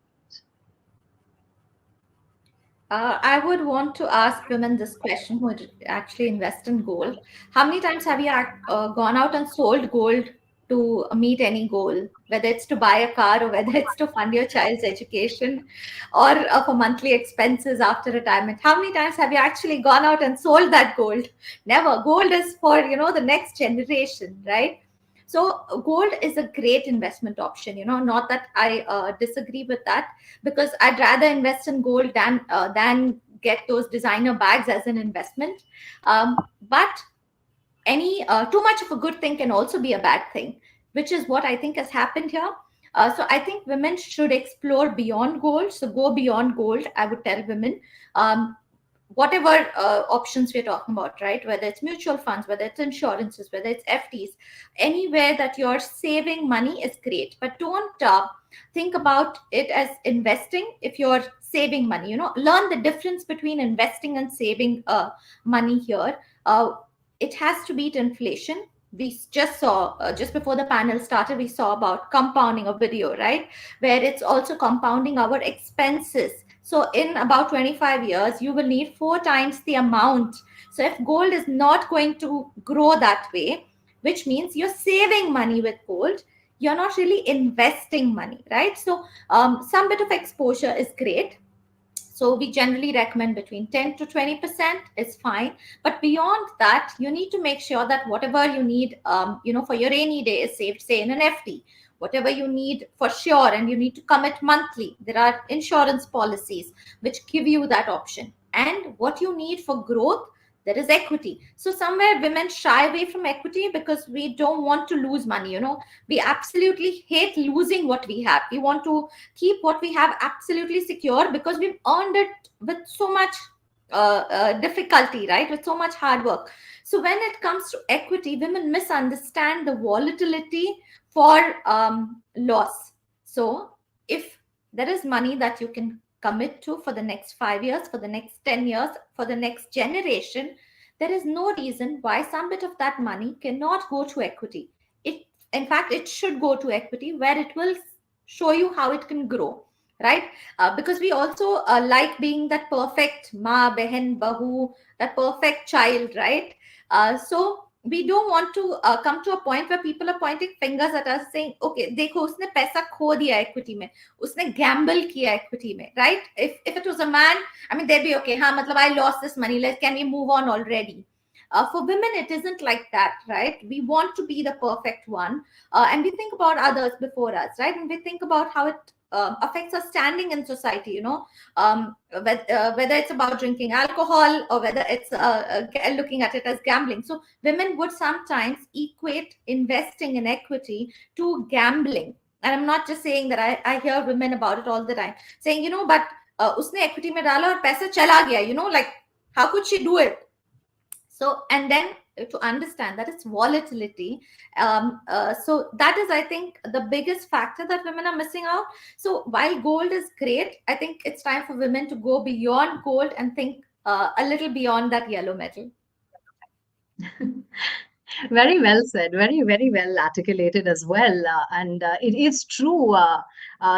I would want to ask women this question who actually invest in gold. How many times have you gone out and sold gold to meet any goal, whether it's to buy a car or whether it's to fund your child's education or for monthly expenses after retirement? How many times have you actually gone out and sold that gold? Never. Gold is for, the next generation, right? So gold is a great investment option, not that I disagree with that, because I'd rather invest in gold than get those designer bags as an investment. But any too much of a good thing can also be a bad thing, which is what I think has happened here. So I think women should explore beyond gold. So go beyond gold, I would tell women. Whatever options we're talking about, right? Whether it's mutual funds, whether it's insurances, whether it's FDs, anywhere that you're saving money is great. But don't think about it as investing if you're saving money. Learn the difference between investing and saving money here. It has to beat inflation. We just saw, just before the panel started, we saw about compounding a video, right? Where it's also compounding our expenses. So in about 25 years, you will need 4 times the amount. So if gold is not going to grow that way, which means you're saving money with gold, you're not really investing money, right? So some bit of exposure is great. So we generally recommend between 10 to 20% is fine. But beyond that, you need to make sure that whatever you need, for your rainy day is saved, say in an FD. Whatever you need for sure, and you need to commit monthly. There are insurance policies which give you that option. And what you need for growth, there is equity. So somewhere women shy away from equity because we don't want to lose money. We absolutely hate losing what we have. We want to keep what we have absolutely secure because we've earned it with so much difficulty, right? With so much hard work. So when it comes to equity, women misunderstand the volatility for loss. So if there is money that you can commit to for the next 5 years, for the next 10 years, for the next generation, there is no reason why some bit of that money cannot go to equity. In fact, it should go to equity where it will show you how it can grow, right? Because we also like being that perfect ma, behen, bahu, that perfect child, right? So we don't want to come to a point where people are pointing fingers at us saying, okay, देखो उसने पैसा खो दिया equity में, उसने gamble किया equity में, right? If it was a man, I mean, they'd be okay, हाँ, मतलब I lost this money, can we move on already? For women, it isn't like that, right? We want to be the perfect one. And we think about others before us, right? And we think about how it affects our standing in society, whether it's about drinking alcohol or whether it's looking at it as gambling. So women would sometimes equate investing in equity to gambling. And I'm not just saying that. I hear women about it all the time saying, but usne equity mein dala aur paisa chala gaya, like how could she do it? So, and then to understand that it's volatility. So that is, I think, the biggest factor that women are missing out. So while gold is great, I think it's time for women to go beyond gold and think a little beyond that yellow metal. Very well said. Very, very well articulated as well. And it is true.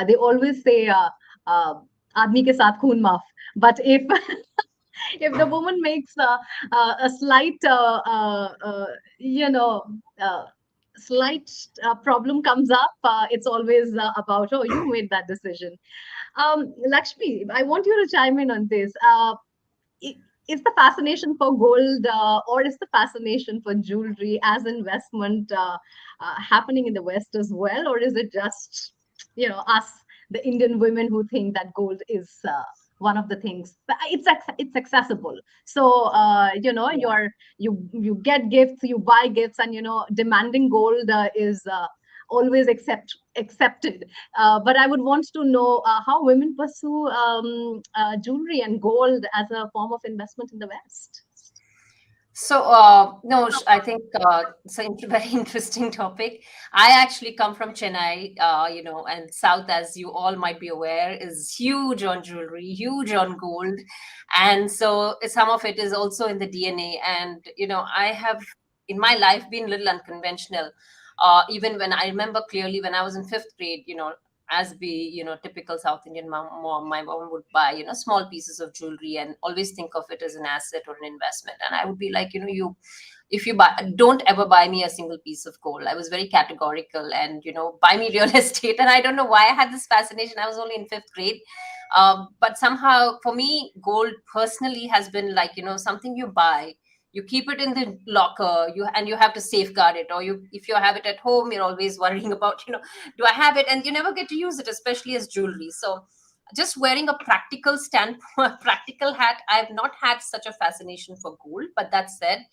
They always say, "Aadmi ke saath khoon maaf." But if if the woman makes a slight, you know, uh, slight problem comes up, it's always about, oh, you made that decision. Lakshmi, I want you to chime in on this. I- is the fascination for gold or is the fascination for jewelry as investment happening in the West as well, or is it just us, the Indian women, who think that gold is one of the things? But it's accessible, so Yeah. you get gifts, you buy gifts, and demanding gold is always accepted. But I would want to know how women pursue jewelry and gold as a form of investment in the West. So, no, I think it's a very interesting topic. I actually come from Chennai, and South, as you all might be aware, is huge on jewelry, huge on gold. And so some of it is also in the DNA. And, I have in my life been a little unconventional. Even when I remember clearly when I was in fifth grade, as be typical South Indian mom, my mom would buy small pieces of jewelry and always think of it as an asset or an investment. And I would be like, you if you buy, don't ever buy me a single piece of gold. I was very categorical, and buy me real estate. And I don't know why I had this fascination. I was only in fifth grade. But somehow for me, gold personally has been like something you buy, you keep it in the locker, you have to safeguard it, or you if you have it at home, you're always worrying about do I have it, and you never get to use it, especially as jewelry. So just wearing a practical practical hat, I've not had such a fascination for gold. But that said,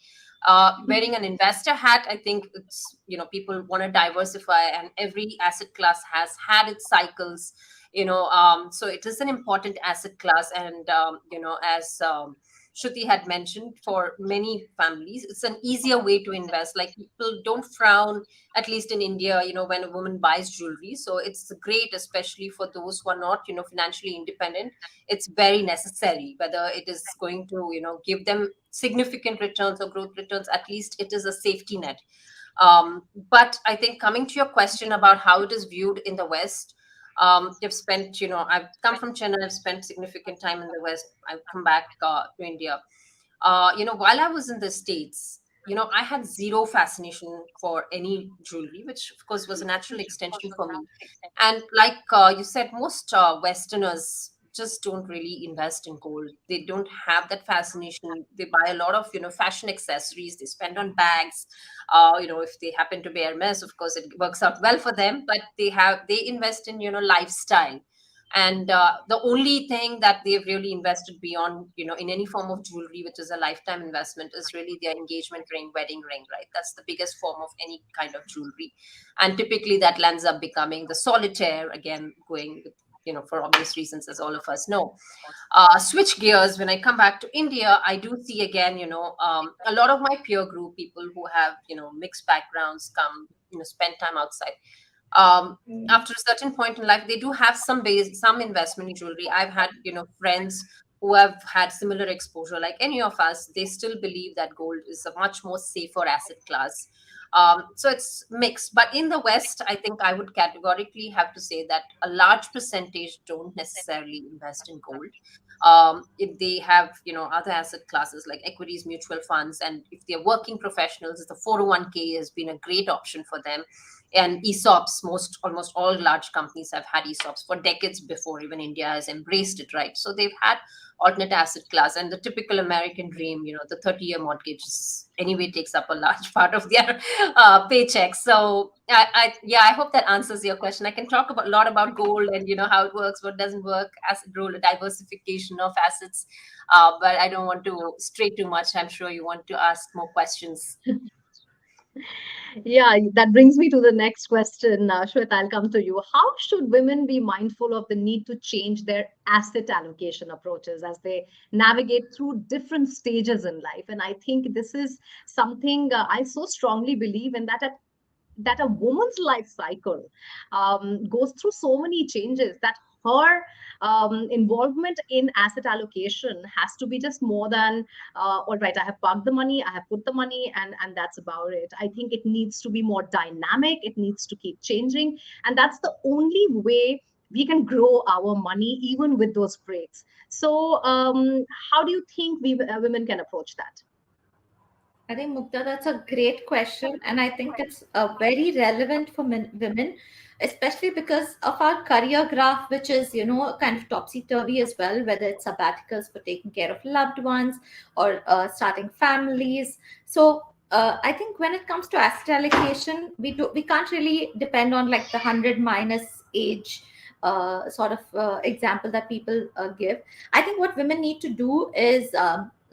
wearing an investor hat, I think it's people want to diversify, and every asset class has had its cycles. So it is an important asset class. And as Shruti had mentioned, for many families, it's an easier way to invest. Like, people don't frown, at least in India, when a woman buys jewelry. So it's great, especially for those who are not, financially independent. It's very necessary, whether it is going to, give them significant returns or growth returns, at least it is a safety net. But I think, coming to your question about how it is viewed in the West, you've spent, I've come from China, I've spent significant time in the West, I've come back to India. While I was in the States, I had zero fascination for any jewelry, which of course was a natural extension for me. And like you said, most Westerners just don't really invest in gold. They don't have that fascination. They buy a lot of, fashion accessories. They spend on bags. If they happen to be Hermes, of course, it works out well for them. But they invest in, lifestyle. And the only thing that they've really invested beyond, in any form of jewelry, which is a lifetime investment, is really their engagement ring, wedding ring, right? That's the biggest form of any kind of jewelry. And typically that lands up becoming the solitaire, again, going with, for obvious reasons, as all of us know. Switch gears, when I come back to India, I do see again, a lot of my peer group, people who have, mixed backgrounds, come, spend time outside. After a certain point in life, they do have some investment in jewelry. I've had friends who have had similar exposure like any of us. They still believe that gold is a much more safer asset class. So it's mixed. But in the West, I think I would categorically have to say that a large percentage don't necessarily invest in gold. If they have other asset classes like equities, mutual funds, and if they're working professionals, the 401k has been a great option for them. And ESOPs, almost all large companies have had ESOPs for decades before even India has embraced it, right? So they've had alternate asset class. And the typical American dream, the 30-year mortgage anyway takes up a large part of their paycheck. So I hope that answers your question. I can talk a lot about gold and how it works, what doesn't work, asset role, diversification of assets, but I don't want to stray too much. I'm sure you want to ask more questions. Yeah, that brings me to the next question. Shweta, I'll come to you. How should women be mindful of the need to change their asset allocation approaches as they navigate through different stages in life? And I think this is something I so strongly believe in, that a woman's life cycle goes through so many changes that her involvement in asset allocation has to be just more than all right, I have parked the money, I have put the money, and that's about it. I think it needs to be more dynamic, it needs to keep changing, and that's the only way we can grow our money even with those breaks. So how do you think we women can approach that? I think, Mukta, that's a great question. And I think it's very relevant for women, especially because of our career graph, which is, kind of topsy-turvy as well, whether it's sabbaticals for taking care of loved ones or starting families. So I think when it comes to asset allocation, we can't really depend on like the 100 minus age sort of example that people give. I think what women need to do is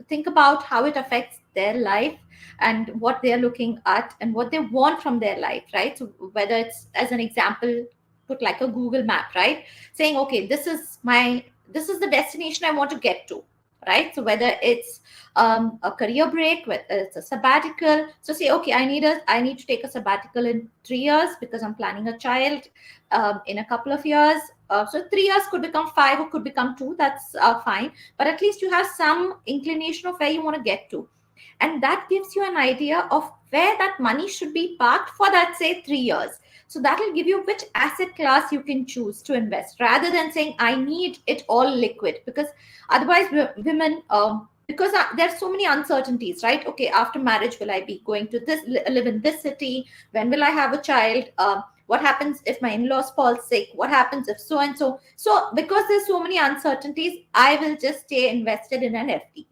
think about how it affects their life and what they're looking at and what they want from their life, right? So whether it's, as an example, put like a Google map, right? Saying, okay, this is the destination I want to get to, right? So whether it's a career break, whether it's a sabbatical, so say, okay, I need to take a sabbatical in 3 years because I'm planning a child in a couple of years. So 3 years could become 5 or could become 2. That's fine, but at least you have some inclination of where you want to get to, and that gives you an idea of where that money should be parked for that, say, 3 years. So that will give you which asset class you can choose to invest, rather than saying I need it all liquid, because otherwise women because there's so many uncertainties, right? Okay, after marriage, will I be going to live in this city? When will I have a child? What happens if my in-laws fall sick? What happens if so and so? So because there's so many uncertainties, I will just stay invested in an FD.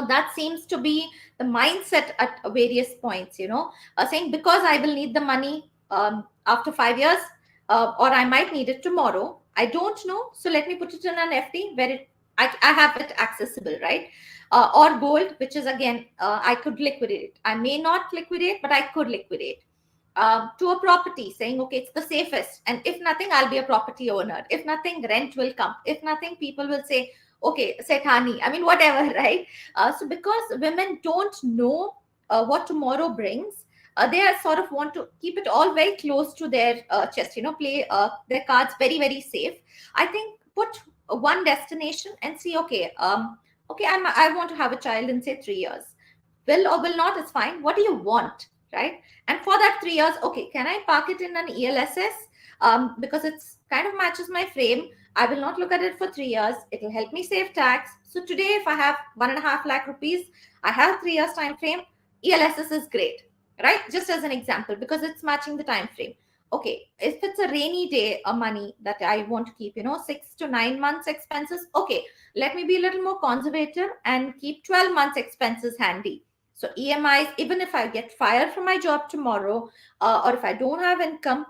That seems to be the mindset at various points, saying because I will need the money after 5 years, or I might need it tomorrow, I don't know, so let me put it in an FD where I have it accessible, right? Or gold, which is again, I could liquidate. I may not liquidate, but I could liquidate. To a property, saying, okay, it's the safest, and if nothing, I'll be a property owner. If nothing, rent will come. If nothing, people will say, okay, Sethani, I mean, whatever, right? So because women don't know what tomorrow brings, they are sort of want to keep it all very close to their chest, play their cards very, very safe. I think put one destination and see, okay, I want to have a child in, say, 3 years. Will or will not is fine. What do you want, right? And for that 3 years, okay, can I park it in an ELSS? Because it's kind of matches my frame. I will not look at it for 3 years. It will help me save tax. So today, if I have 1.5 lakh rupees, I have 3 years time frame. ELSS is great, right? Just as an example, because it's matching the time frame. Okay, if it's a rainy day, money that I want to keep, 6 to 9 months expenses. Okay, let me be a little more conservative and keep 12 months expenses handy. So EMIs, even if I get fired from my job tomorrow, or if I don't have income,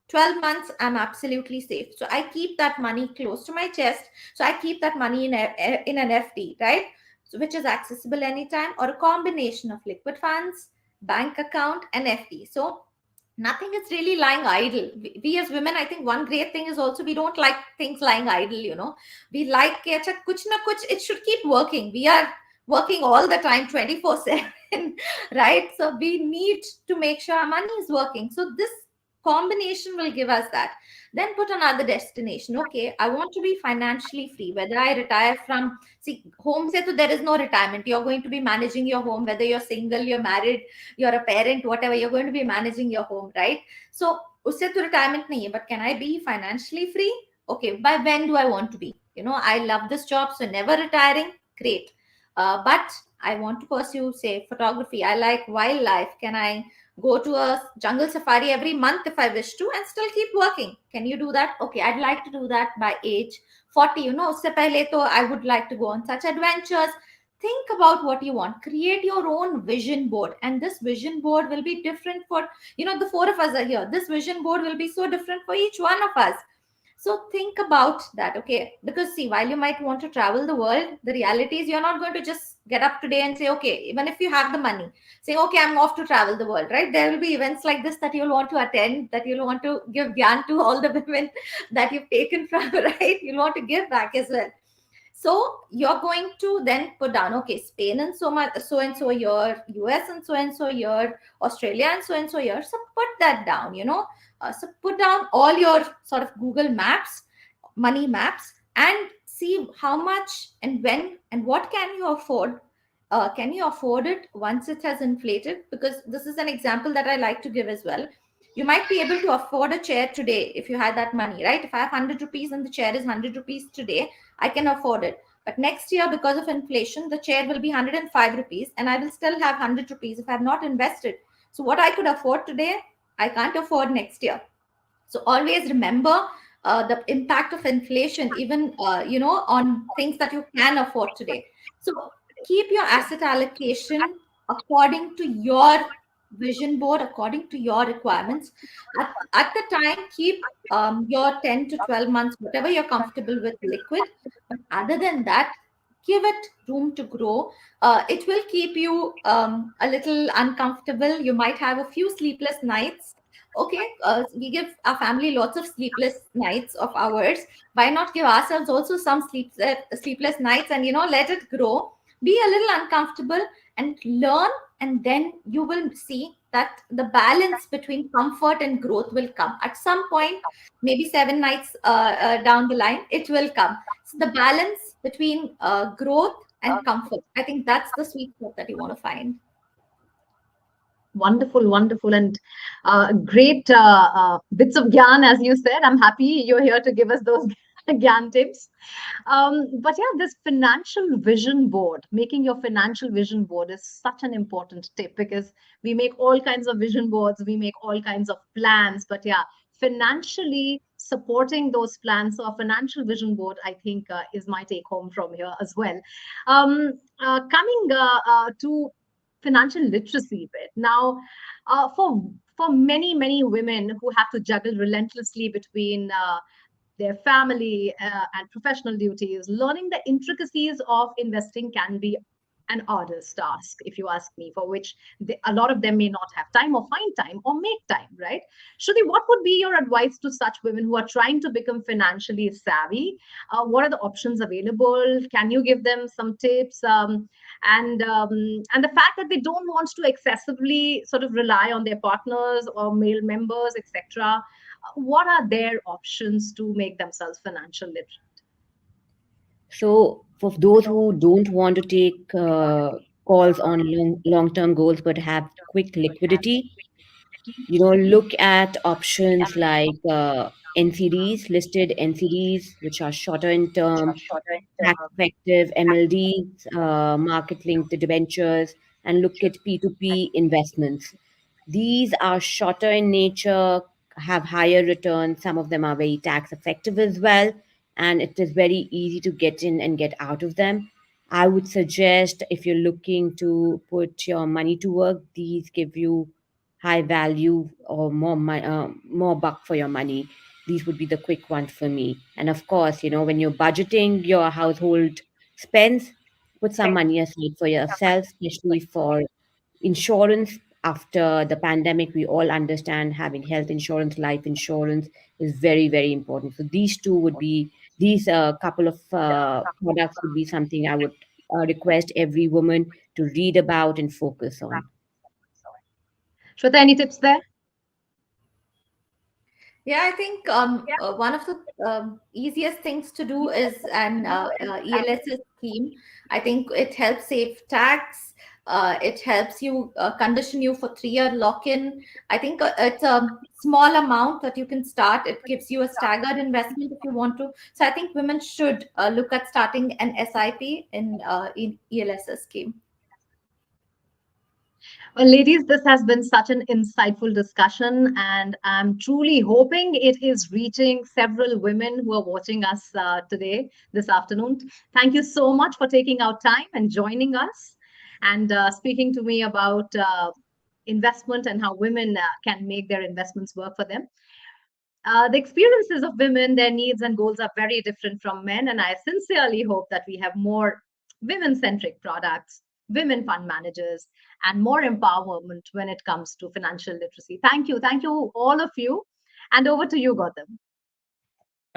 12 months, I'm absolutely safe. So I keep that money close to my chest. So I keep that money in an FD, right? So which is accessible anytime, or a combination of liquid funds, bank account, and FD. So nothing is really lying idle. We as women, I think one great thing is also we don't like things lying idle. We like kuch na kuch, it should keep working. We are working all the time 24/7, right? So we need to make sure our money is working. So this combination will give us that. Then put another destination. Okay, I want to be financially free, whether I retire from, see, home se to there is no retirement. You're going to be managing your home, whether you're single, you're married, you're a parent, whatever, you're going to be managing your home, right? So usse to retirement nahi hai, but can I be financially free? Okay, by when do I want to be? I love this job, so never retiring. Great. But I want to pursue, say, photography. I like wildlife. Can I go to a jungle safari every month if I wish to and still keep working? Can you do that? Okay, I'd like to do that by age 40. Usse pehle to I would like to go on such adventures. Think about what you want. Create your own vision board. And this vision board will be different for, the four of us are here. This vision board will be so different for each one of us. So think about that, okay? Because see, while you might want to travel the world, the reality is you're not going to just get up today and say, okay, even if you have the money, say, okay, I'm off to travel the world, right? There will be events like this that you'll want to attend, that you'll want to give gyan to all the women that you've taken from, right? You'll want to give back as well. So you're going to then put down, okay, Spain and so and so year, US and so year, Australia and so year. So put that down, so put down all your sort of Google Maps, money maps and see how much and when and what can you afford. Can you afford it once it has inflated? Because this is an example that I like to give as well. You might be able to afford a chair today if you had that money, right? If I have 100 rupees and the chair is 100 rupees today, I can afford it. But next year, because of inflation, the chair will be 105 rupees and I will still have 100 rupees if I have not invested. So, what I could afford today, I can't afford next year. So always remember the impact of inflation, even on things that you can afford today. So keep your asset allocation according to your vision board, according to your requirements. At the time, keep your 10 to 12 months, whatever you're comfortable with, liquid. But other than that, give it room to grow. It will keep you a little uncomfortable. You might have a few sleepless nights. Okay, we give our family lots of sleepless nights of ours. Why not give ourselves also some sleepless nights, and let it grow, be a little uncomfortable and learn, and then you will see that the balance between comfort and growth will come at some point. Maybe 7 nights down the line it will come. So the balance between growth and comfort, I think that's the sweet spot that you want to find. Wonderful, wonderful, and great bits of gyan, as you said. I'm happy you're here to give us those gyan tips. But yeah, this financial vision board, making your financial vision board is such an important tip, because we make all kinds of vision boards, we make all kinds of plans, but yeah, financially supporting those plans. So a financial vision board, I think, is my take home from here as well. Coming to financial literacy bit now, for many women who have to juggle relentlessly between their family and professional duties, learning the intricacies of investing can be an arduous task, if you ask me, for which a lot of them may not have time or find time or make time, right? Shruti, what would be your advice to such women who are trying to become financially savvy? What are the options available? Can you give them some tips? And the fact that they don't want to excessively sort of rely on their partners or male members, etc., what are their options to make themselves financial literate? So, for those who don't want to take calls on long-term goals but have quick liquidity, look at options like NCDs, listed NCDs, which are shorter in term, tax effective MLDs, market linked debentures, and look at P2P investments. These are shorter in nature, have higher returns. Some of them are very tax effective as well, and it is very easy to get in and get out of them. I would suggest, if you're looking to put your money to work, these give you high value or more buck for your money. These would be the quick ones for me. And of course, when you're budgeting your household spends, put some money aside for yourself, especially for insurance. After the pandemic, we all understand having health insurance, life insurance is very, very important. So these couple of products would be something I would request every woman to read about and focus on. Shweta, any tips there? Yeah, I think one of the easiest things to do is an ELSS scheme. I think it helps save tax. It helps you condition you for 3-year lock-in. I think it's a small amount that you can start. It gives you a staggered investment if you want to. So I think women should look at starting an SIP in ELSS scheme. Well, ladies, this has been such an insightful discussion, and I'm truly hoping it is reaching several women who are watching us today, this afternoon. Thank you so much for taking out time and joining us and speaking to me about investment and how women can make their investments work for them. The experiences of women, their needs and goals are very different from men, and I sincerely hope that we have more women-centric products, women fund managers, and more empowerment when it comes to financial literacy. Thank you, all of you, and over to you, Gautam.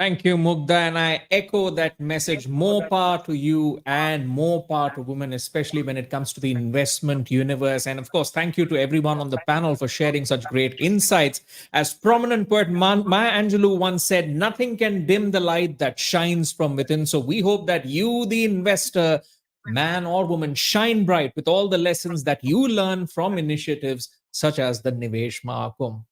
Thank you, Mugdha. And I echo that message. More power to you and more power to women, especially when it comes to the investment universe. And of course, thank you to everyone on the panel for sharing such great insights. As prominent poet Maya Angelou once said, nothing can dim the light that shines from within. So we hope that you, the investor, man or woman, shine bright with all the lessons that you learn from initiatives such as the Nivesh Mahakumbh.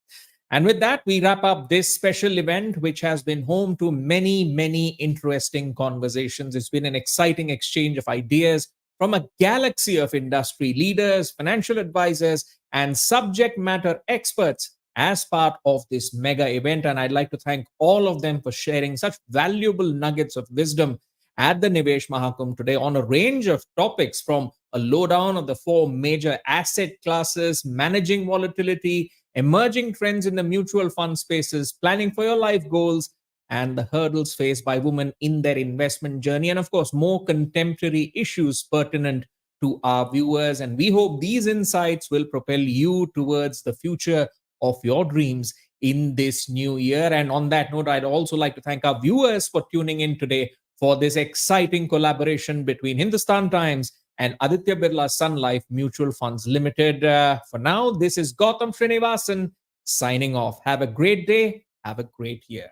And with that, we wrap up this special event, which has been home to many, many interesting conversations. It's been an exciting exchange of ideas from a galaxy of industry leaders, financial advisors, and subject matter experts as part of this mega event. And I'd like to thank all of them for sharing such valuable nuggets of wisdom at the Nivesh Mahakumbh today on a range of topics, from a lowdown of the four major asset classes, managing volatility, emerging trends in the mutual fund spaces, planning for your life goals, and the hurdles faced by women in their investment journey, and of course, more contemporary issues pertinent to our viewers. And we hope these insights will propel you towards the future of your dreams in this new year. And on that note, I'd also like to thank our viewers for tuning in today for this exciting collaboration between Hindustan Times and Aditya Birla Sun Life Mutual Funds Limited. For now, this is Gautam Srinivasan signing off. Have a great day. Have a great year.